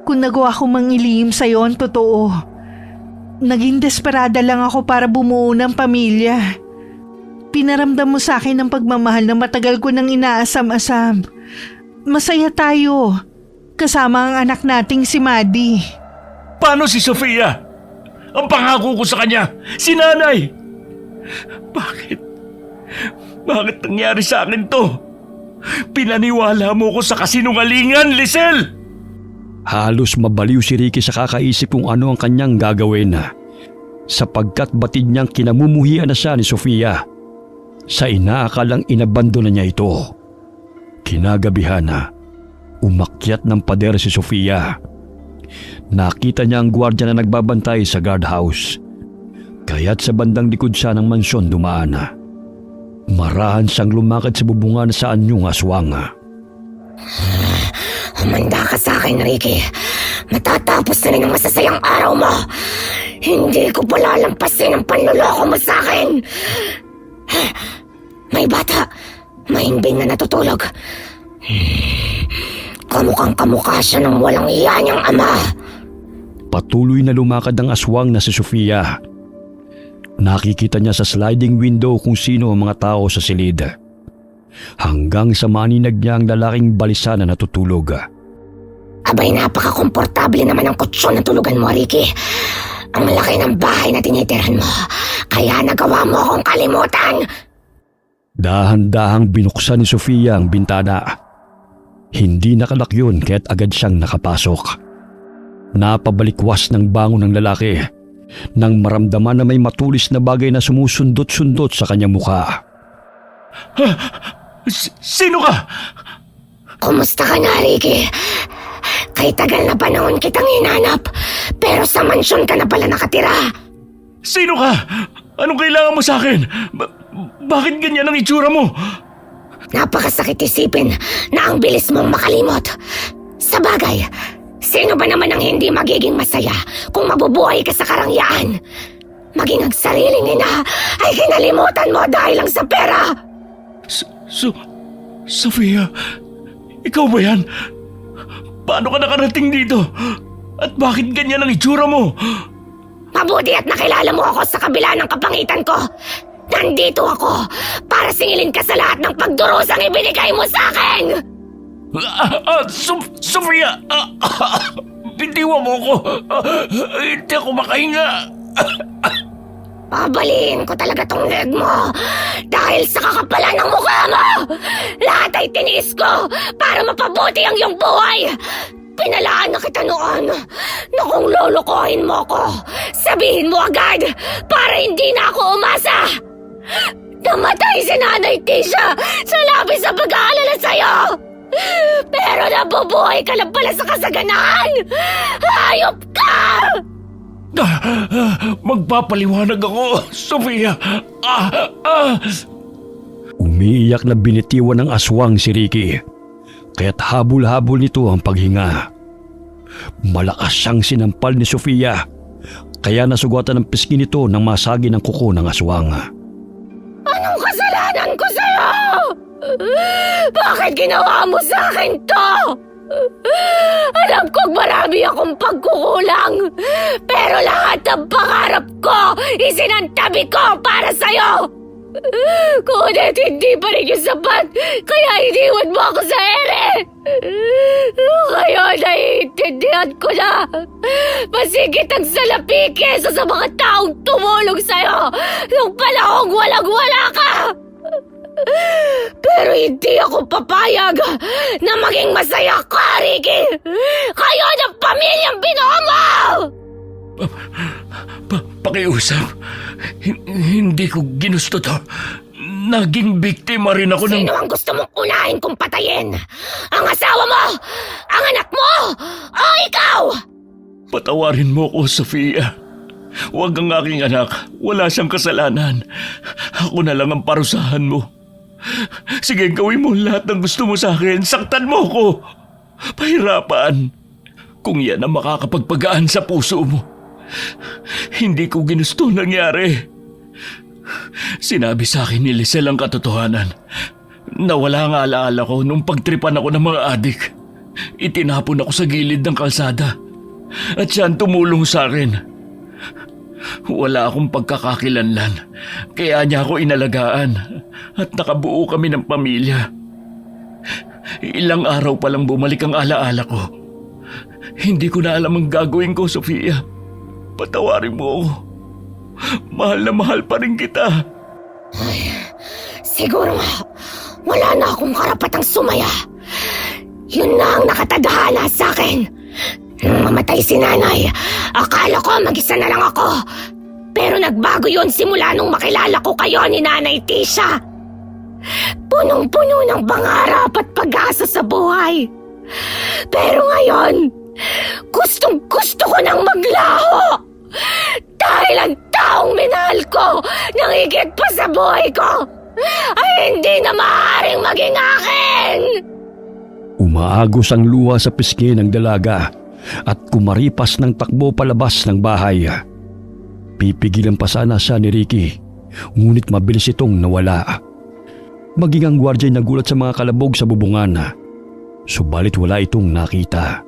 kung nagawa ko mangilihim sa'yo ang totoo, naging desperada lang ako para bumuo ng pamilya. Pinaramdam mo sa akin ang pagmamahal na matagal ko nang inaasam-asam. Masaya tayo, kasama ang anak nating si Maddie. Paano si Sofia? Ang pangako ko sa kanya, si Nanay. Bakit? Bakit nangyari sa akin to? Pinaniwala mo ko sa kasinungalingan, Lisel! Halos mabaliw si Ricky sa kakaisip kung ano ang kanyang gagawin sapagkat batid niyang kinamumuhian na siya ni Sofia sa inaakalang inabandona niya ito. Kinagabihan umakyat ng pader si Sofia. Nakita niya ang gwardiya na nagbabantay sa guardhouse kaya't sa bandang likod siya ng mansyon dumaan. Marahan siyang lumakad sa bubungan sa anyong aswang. Humanda ka sa akin, Ricky. Matatapos na rin ang masasayang araw mo. Hindi ko palalampasin ang panluloko mo sa akin. May bata, mahimbing na natutulog. Kamukhang kamukha siya ng walang iya niyang ama. Patuloy na lumakad ang aswang na si Sofia. Nakikita niya sa sliding window kung sino ang mga tao sa silid. Hanggang sa maninag niya ang lalaking balisa na natutulog. Abay, napaka-komportable naman ang kutsyon na tulugan mo, Ricky. Ang laki ng bahay na tinitirahan mo. Kaya nagawa mo akong kalimutan. Dahan-dahang binuksan ni Sofia ang bintana. Hindi nakalak yun kaya't agad siyang nakapasok. Napabalikwas ng bangon ng lalaki nang maramdaman na may matulis na bagay na sumusundot-sundot sa kanyang mukha. Sino ka? Kumusta ka na, Ricky? Kay tagal na panahon kitang hinanap, pero sa mansyon ka na pala nakatira. Sino ka? Anong kailangan mo sa akin? Bakit ganyan ang itsura mo? Napakasakit isipin na ang bilis mong makalimot. Sa bagay, sino ba naman ang hindi magiging masaya kung mabubuhay ka sa karangyaan? Maging ang sariling ina ay kinalimutan mo dahil lang sa pera. Sofia, ikaw ba yan? Paano ka nakarating dito? At bakit ganyan ang itsura mo? Mabuti at nakilala mo ako sa kabila ng kapangitan ko. Nandito ako para singilin ka sa lahat ng pagdurusang ibinigay mo sa akin. Sofia! Bitiwan mo ko! Hindi ako makahinga! Babaliin ko talaga tong leg mo dahil sa kakapalan ng mukha mo. Lahat ay tiniis ko para mapabuti ang iyong buhay. Pinalaan na kita noon na kung lolokohin mo ko, sabihin mo agad para hindi na ako umasa. Namatay si Nanay Tisha sa labis sa pag-aalala sa'yo. Pero nabubuhay ka lang pala sa kasaganahan. Hayop ka! Magpapaliwanag ako, Sofia! Umiiyak na binitiwan ng aswang si Ricky, kaya't habol-habol nito ang paghinga. Malakas siyang sinampal ni Sofia, kaya nasugatan ng pisngi nito ng masagi ng kuko ng aswang. Anong kasalanan ko sa'yo? Bakit ginawa mo sa akin to? Alam kong marami akong pagkukulang, pero lahat ng pangarap ko isinantabi ko para sa'yo. Ngunit hindi pa rin yung sapat, kaya iniwan mo ako sa ere. Ngayon naiintindihan ko na. Masigit ang salapi kesa sa mga taong tumulong sa'yo nung panahong walang-wala ka. Pero hindi ako papayag na maging masaya ka, Ricky. Kayo ng pamilyang binuo mo! Pakiusap. Hindi ko ginusto to. Naging biktima rin ako ng... Sino ang gusto mong unahin kong patayin? Ang asawa mo? Ang anak mo? O ikaw? Patawarin mo ko, Sofia. Huwag ang aking anak. Wala siyang kasalanan. Ako na lang ang parusahan mo. Sige, gawin mo lahat ng gusto mo sa akin. Saktan mo ko. Pahirapan. Kung yan ang makakapagpagaan sa puso mo. Hindi ko ginusto nangyari. Sinabi sa akin ni Lisel ang katotohanan. Nawala ang alaala ko nung pagtripan ako ng mga adik. Itinapon ako sa gilid ng kalsada. At siya ang tumulong sa akin. Wala akong pagkakakilanlan, kaya niya ako inalagaan at nakabuo kami ng pamilya. Ilang araw pa lang bumalik ang alaala ko. Hindi ko na alam ang gagawin ko, Sofia. Patawarin mo ako. Mahal na mahal pa rin kita. Siguro nga, wala na akong karapatang sumaya. Yun na ang nakatadhana sa akin. Nung mamatay si nanay, akala ko mag-isa na lang ako. Pero nagbago yun simula nung makilala ko kayo ni Nanay Tisha. Punong-puno ng pangarap at pag-asa sa buhay. Pero ngayon, gustong-gusto ko nang maglaho. Dahil ang taong minahal ko nang higit pa sa buhay ko ay hindi na maaaring maging akin! Umaagos ang luha sa pisngi ng dalaga at kumaripas ng takbo palabas ng bahay. Pipigilan pa sana siya ni Ricky, ngunit mabilis itong nawala. Maging ang gwardiya ay nagulat sa mga kalabog sa bubungan, subalit wala itong nakita.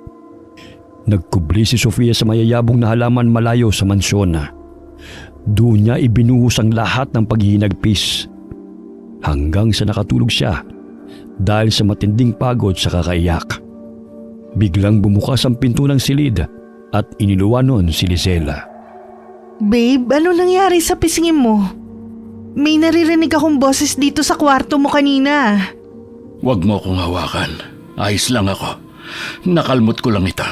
Nagkubli si Sofia sa mayayabong na halaman malayo sa mansyon. Doon niya ibinuhos ang lahat ng paghihinagpis hanggang sa nakatulog siya dahil sa matinding pagod sa kakaiyak. Biglang bumukas ang pinto ng silid at iniluwan nun si Lizelle. Babe, ano nangyari sa pisngi mo? May naririnig akong boses dito sa kwarto mo kanina. Huwag mo akong hawakan. Ayos lang ako. Nakalmot ko lang ito.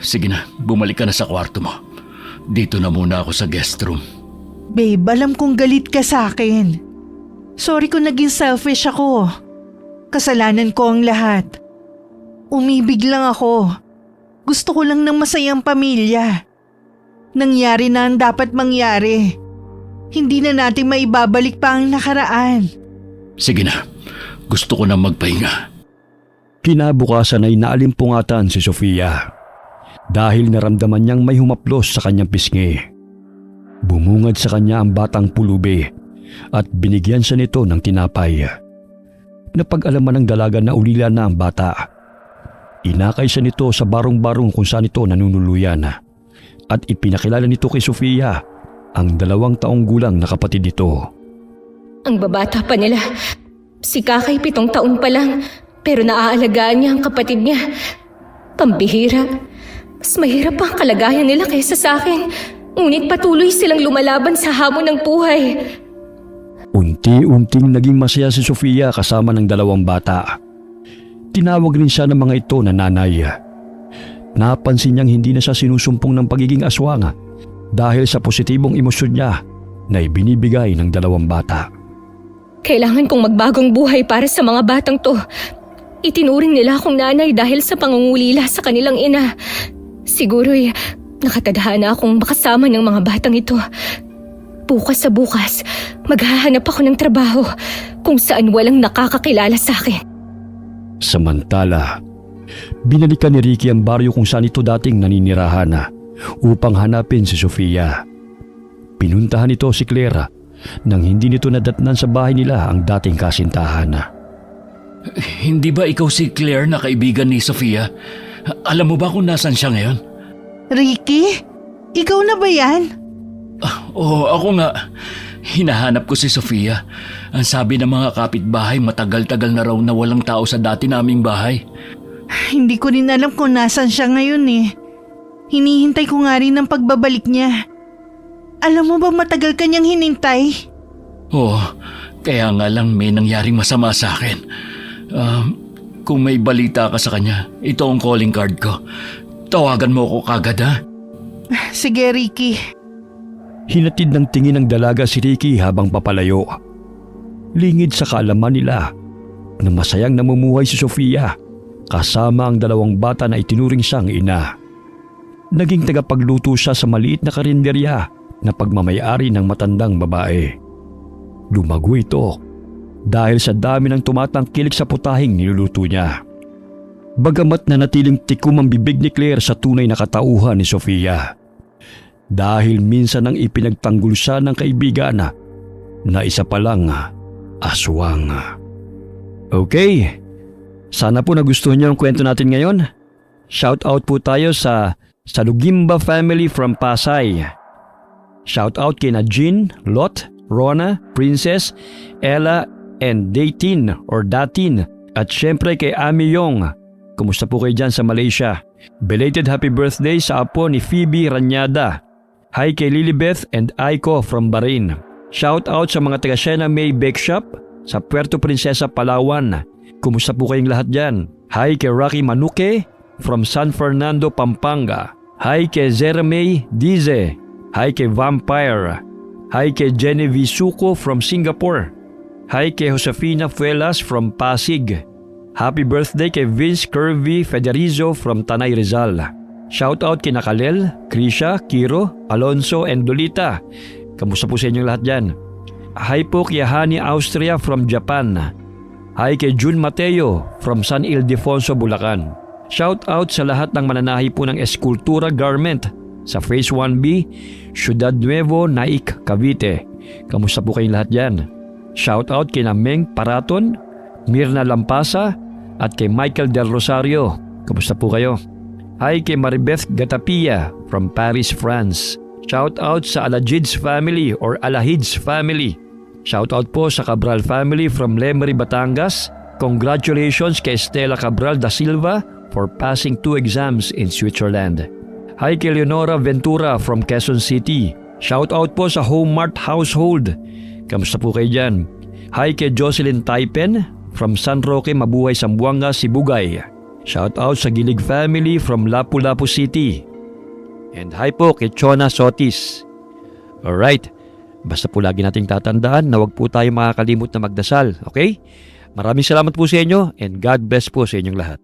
Sige na, bumalik ka na sa kwarto mo. Dito na muna ako sa guest room. Babe, alam kong galit ka sa akin. Sorry kung naging selfish ako. Kasalanan ko ang lahat. Umibig lang ako. Gusto ko lang ng masayang pamilya. Nangyari na ang dapat mangyari. Hindi na natin maibabalik pa ang nakaraan. Sige na, gusto ko na magpahinga. Kinabukasan ay naalimpungatan si Sofia dahil naramdaman niyang may humaplos sa kanyang pisngi. Bumungad sa kanya ang batang pulubi at binigyan siya nito ng tinapay. Napag-alaman ng dalaga na ulila na ang bata. Inakay siya nito sa barong-barong kung saan ito nanunuluyan at ipinakilala nito kay Sofia ang 2 taong gulang na kapatid nito. Ang babata pa nila. Si Kakay 7 taon pa lang, pero naaalagaan niya ang kapatid niya. Pambihira. Mas mahirap pa ang kalagayan nila kaysa sa akin. Ngunit patuloy silang lumalaban sa hamon ng buhay. Unti-unting naging masaya si Sofia kasama ng 2 bata. Tinawag rin siya ng mga ito na nanay. Napansin niyang hindi na siya sinusumpong ng pagiging aswang dahil sa positibong emosyon niya na ibinibigay ng 2 bata. Kailangan kong magbagong buhay para sa mga batang to. Itinuring nila akong nanay dahil sa pangungulila sa kanilang ina. Siguro'y nakatadhana akong makasama ng mga batang ito. Bukas sa bukas, maghahanap ako ng trabaho kung saan walang nakakakilala sa akin. Samantala, binalikan ni Ricky ang baryo kung saan ito dating naninirahan upang hanapin si Sofia. Pinuntahan nito si Claire nang hindi nito nadatnan sa bahay nila ang dating kasintahan. Hindi ba ikaw si Claire na kaibigan ni Sofia? Alam mo ba kung nasan siya ngayon? Ricky? Ikaw na ba yan? Oo, ako nga. Hinahanap ko si Sofia. Ang sabi ng mga kapitbahay, matagal-tagal na raw na walang tao sa dati naming bahay. Hindi ko rin alam kung nasan siya ngayon eh. Hinihintay ko nga rin ang pagbabalik niya. Alam mo ba matagal kanyang hinintay? Oo, kaya nga lang may nangyaring masama sa akin. Kung may balita ka sa kanya, ito ang calling card ko. Tawagan mo ako kagad ha? Sige, Ricky. Hinatid ng tingin ng dalaga si Ricky habang papalayo. Lingid sa kaalaman nila na masayang namumuhay si Sofia kasama ang 2 bata na itinuring siyang ina. Naging tagapagluto siya sa maliit na karinderya na pagmamayari ng matandang babae. Lumago ito dahil sa dami ng tumatangkilik sa putahing niluluto niya. Bagamat na natiling tikom ang bibig ni Claire sa tunay na katauhan ni Sofia. Dahil minsan nang ipinagtanggol siya ng kaibigan na isa palang aswang. Okay, sana po nagustuhan niyo ang kwento natin ngayon. Shout out po tayo sa Lugimba family from Pasay. Shout out kina Jean, Lot, Rona, Princess, Ella, and Datin or Datin. At syempre kay Ami Yong. Kumusta po kayo dyan sa Malaysia? Belated happy birthday sa apo ni Phoebe Ranyada. Hi kay Lilibeth and Aiko from Bahrain. Shout out sa mga taga Siena May Bake Shop sa Puerto Princesa, Palawan. Kumusta po kayong lahat dyan? Hi kay Rocky Manuke from San Fernando, Pampanga. Hi kay Jeremy Dize. Hi kay Vampire. Hi kay Genevieve Suko from Singapore. Hi kay Josefina Fuelas from Pasig. Happy birthday kay Vince Curvy Federizo from Tanay Rizal. Shout out kina Kalel, Krisha, Kiro, Alonso and Dolita. Kamusta po sa inyong lahat dyan? Hi po kay Hani Austria from Japan. Hi kay June Mateo from San Ildefonso, Bulacan. Shout out sa lahat ng mananahi po ng Eskultura Garment sa Phase 1B, Ciudad Nuevo, Naic, Cavite. Kamusta po kayong lahat dyan? Shout out kay Meng Paraton, Mirna Lampasa at kay Michael Del Rosario. Kamusta po kayo? Hi kay Maribeth Gatapia from Paris, France. Shout out sa Alajids family or Alahids family. Shout out po sa Cabral family from Lemery, Batangas. Congratulations kay Estela Cabral da Silva for passing 2 exams in Switzerland. Hi kay Leonora Ventura from Quezon City. Shout out po sa Home Mart Household. Kamusta po kayo dyan? Hi kay Jocelyn Taipen from San Roque, Mabuhay, Zamboanga, Sibugay. Shout out sa Gilig family from Lapu-Lapu City. And hi po kay Chona Sotis. Alright, basta po lagi nating tatandaan na huwag po tayo makakalimot na magdasal, okay? Maraming salamat po sa inyo and God bless po sa inyong lahat.